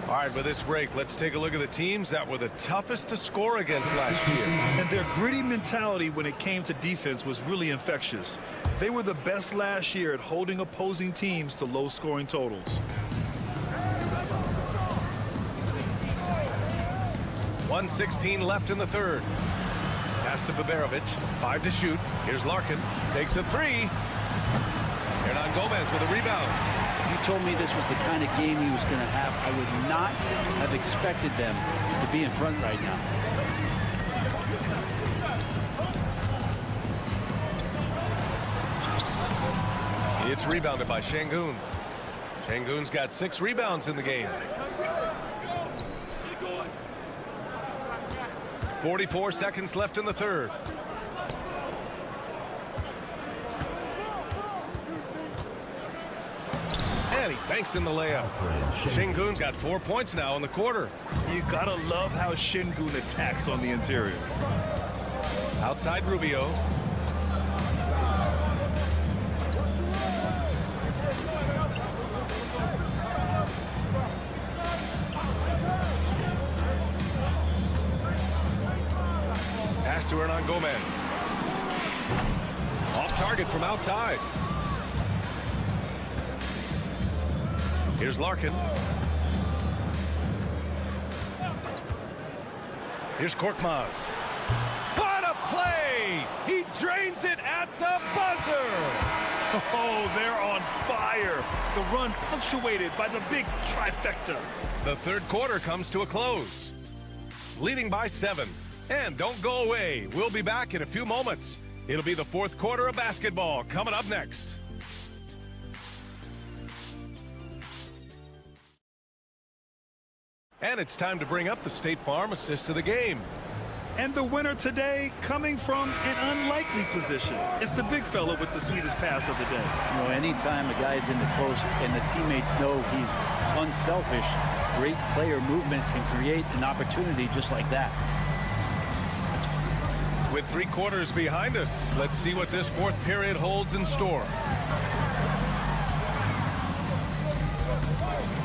All right, with this break, let's take a look at the teams that were the toughest to score against last year. And their gritty mentality when it came to defense was really infectious. They were the best last year at holding opposing teams to low-scoring totals. 1:16 left in the third. Pass to Baberovic. 5 to shoot. Here's Larkin. Takes a 3. Hernan Gomez with a rebound. You told me this was the kind of game he was going to have. I would not have expected them to be in front right now. It's rebounded by Şengün. Şengün's got 6 rebounds in the game. 44 seconds left in the third. And he banks in the layup. Şengün's got 4 points now in the quarter. You gotta love how Şengün attacks on the interior. Outside Rubio. Pass to Hernan Gomez. Off target from outside. Here's Larkin. Here's Korkmaz. What a play! He drains it at the buzzer! Oh, they're on fire. The run punctuated by the big trifecta. The third quarter comes to a close. Leading by 7. And don't go away. We'll be back in a few moments. It'll be the fourth quarter of basketball coming up next. And it's time to bring up the State Farm assist of the game. And the winner today coming from an unlikely position. It's the big fella with the sweetest pass of the day. You know, anytime a guy's in the post and the teammates know he's unselfish, great player movement can create an opportunity just like that. With 3 quarters behind us, let's see what this fourth period holds in store.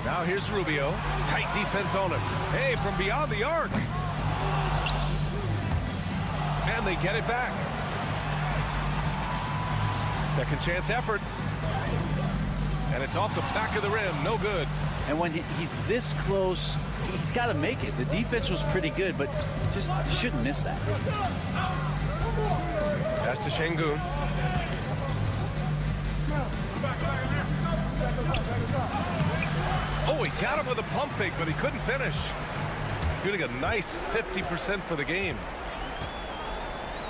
Now here's Rubio. Tight defense on him. Hey, from beyond the arc. And they get it back. Second chance effort. And it's off the back of the rim. No good. And when he's this close, he's got to make it. The defense was pretty good, but just shouldn't miss that. Pass to Şengün. Oh, he got him with a pump fake, but he couldn't finish. Getting a nice 50% for the game.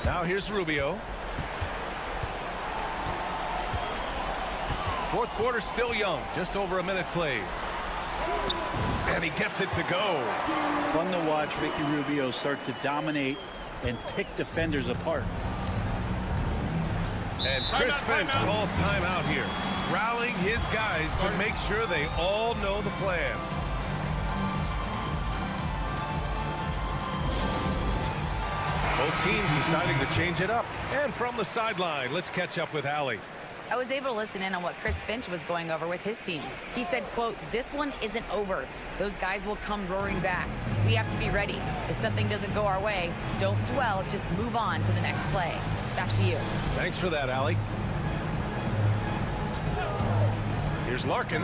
Now here's Rubio. Fourth quarter still young, just over a minute played. And he gets it to go. Fun to watch Ricky Rubio start to dominate and pick defenders apart. And Chris Finch calls timeout here, rallying his guys to make sure they all know the plan. Both teams deciding to change it up. And from the sideline, let's catch up with Allie. I was able to listen in on what Chris Finch was going over with his team. He said, quote, "This one isn't over. Those guys will come roaring back. We have to be ready. If something doesn't go our way, don't dwell, just move on to the next play." Back to you. Thanks for that, Allie. Here's Larkin.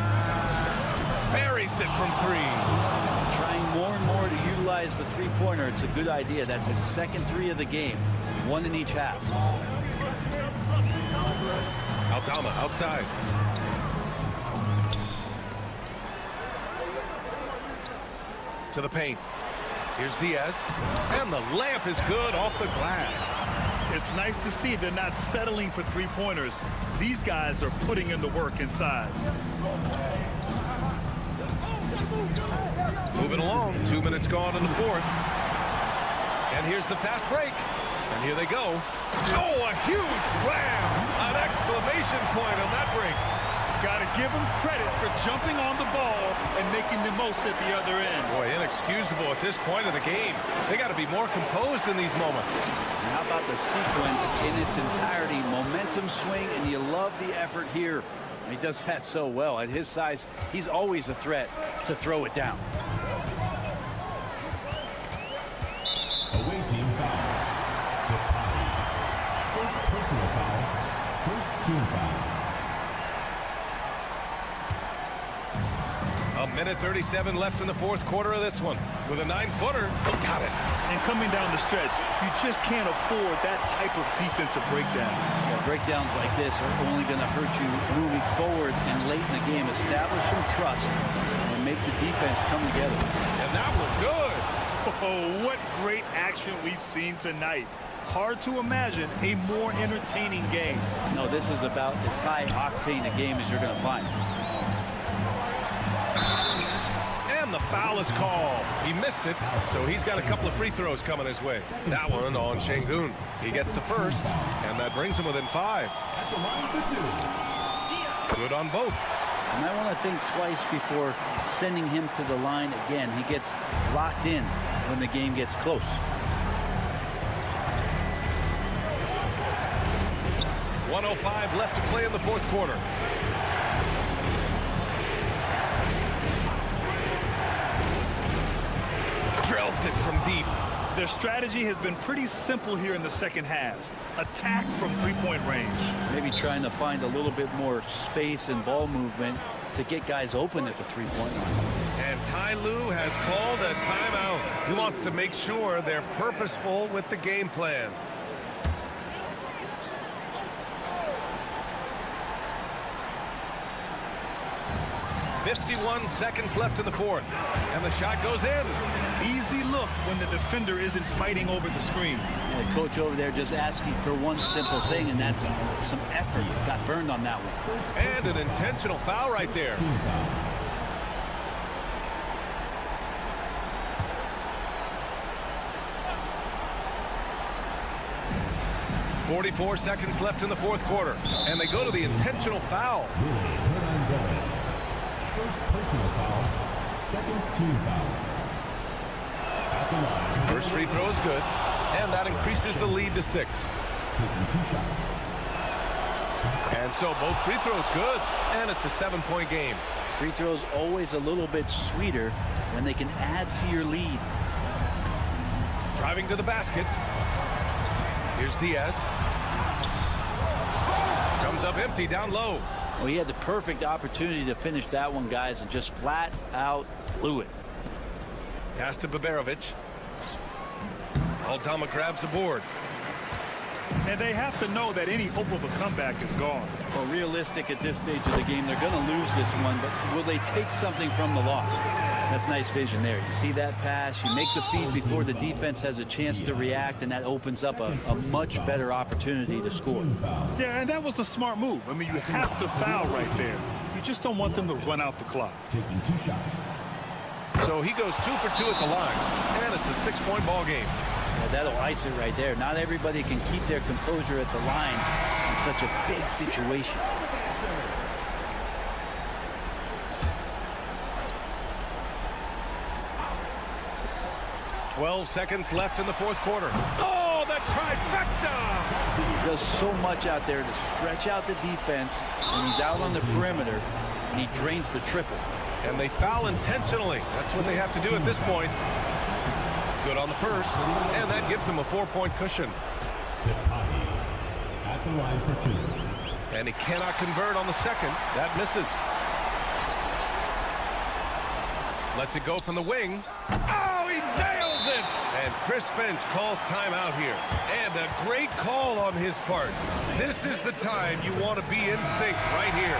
Buries it from 3. Trying more and more to utilize the three-pointer. It's a good idea. That's his second 3 of the game. 1 in each half. Aldama outside. To the paint. Here's Diaz. And the layup is good off the glass. It's nice to see they're not settling for three-pointers. These guys are putting in the work inside. Moving along. 2 minutes gone in the fourth. And here's the fast break. And here they go. Oh, a huge slam! An exclamation point on that break. Got to give them credit for jumping on the ball and making the most at the other end. Boy, inexcusable at this point of the game. They got to be more composed in these moments. And how about the sequence in its entirety? Momentum swing, and you love the effort here. He does that so well. At his size, he's always a threat to throw it down. Away team foul. Serbia. First personal foul. First team foul. A minute 37 left in the fourth quarter of this one. With a 9-footer, got it. And coming down the stretch, you just can't afford that type of defensive breakdown. Yeah, breakdowns like this are only going to hurt you moving forward and late in the game. Establish some trust and make the defense come together. And that was good. Oh, what great action we've seen tonight. Hard to imagine a more entertaining game. No, this is about as high-octane a game as you're going to find. And the foul is called. He missed it, so he's got a couple of free throws coming his way. That one on Şengün. He gets the first, and that brings him within 5. Good on both. You might want to think twice before sending him to the line again. He gets locked in when the game gets close. .105 left to play in the fourth quarter. Drills it from deep. Their strategy has been pretty simple here in the second half. Attack from three-point range. Maybe trying to find a little bit more space and ball movement to get guys open at the three-point line. And Ty Lue has called a timeout. He wants to make sure they're purposeful with the game plan. .51 seconds left in the fourth. And the shot goes in. Easy look when the defender isn't fighting over the screen. The coach over there just asking for one simple thing, and that's some effort. Got burned on that one. And an intentional foul right there. 44 seconds left in the fourth quarter. And they go to the intentional foul. First personal foul, second team foul. At the line. First free throw is good, and that increases the lead to 6. Taking 2 shots. And so both free throws good, and it's a 7-point game. Free throws always a little bit sweeter when they can add to your lead. Driving to the basket. Here's Diaz. Comes up empty down low. Well, he had the perfect opportunity to finish that one, guys, and just flat out blew it. Pass to Baberovic. Aldama grabs the board. And they have to know that any hope of a comeback is gone. Well, realistic at this stage of the game, they're going to lose this one, but will they take something from the loss? That's nice vision there. You see that pass, you make the feed before the defense has a chance to react, and that opens up a much better opportunity to score. Yeah, and that was a smart move. I mean, you have to foul right there. You just don't want them to run out the clock. Taking 2 shots. So he goes 2 for 2 at the line, and it's a 6-point ball game. Yeah, that'll ice it right there. Not everybody can keep their composure at the line in such a big situation. .12 seconds left in the fourth quarter. Oh, the trifecta! He does so much out there to stretch out the defense when he's out on the perimeter, and he drains the triple. And they foul intentionally. That's what they have to do at this point. Good on the first, and that gives him a 4-point cushion. Serbia at the line for 2. And he cannot convert on the second. That misses. Lets it go from the wing. Oh, he nails it! And Chris Finch calls timeout here. And a great call on his part. This is the time you want to be in sync right here.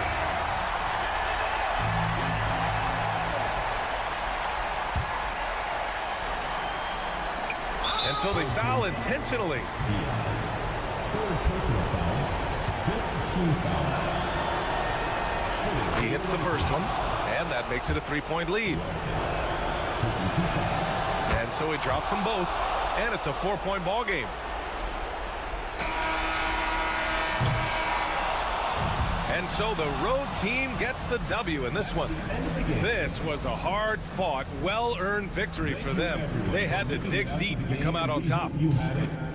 And so they foul intentionally. Diaz. Third personal foul. Fifth team foul. He hits the first one, and that makes it a 3-point lead. Taking 2 shots. And so he drops them both, and it's a 4-point ball game. And so the road team gets the W in this one. This was a hard-fought, well-earned victory for them. They had to dig deep to come out on top. You have it.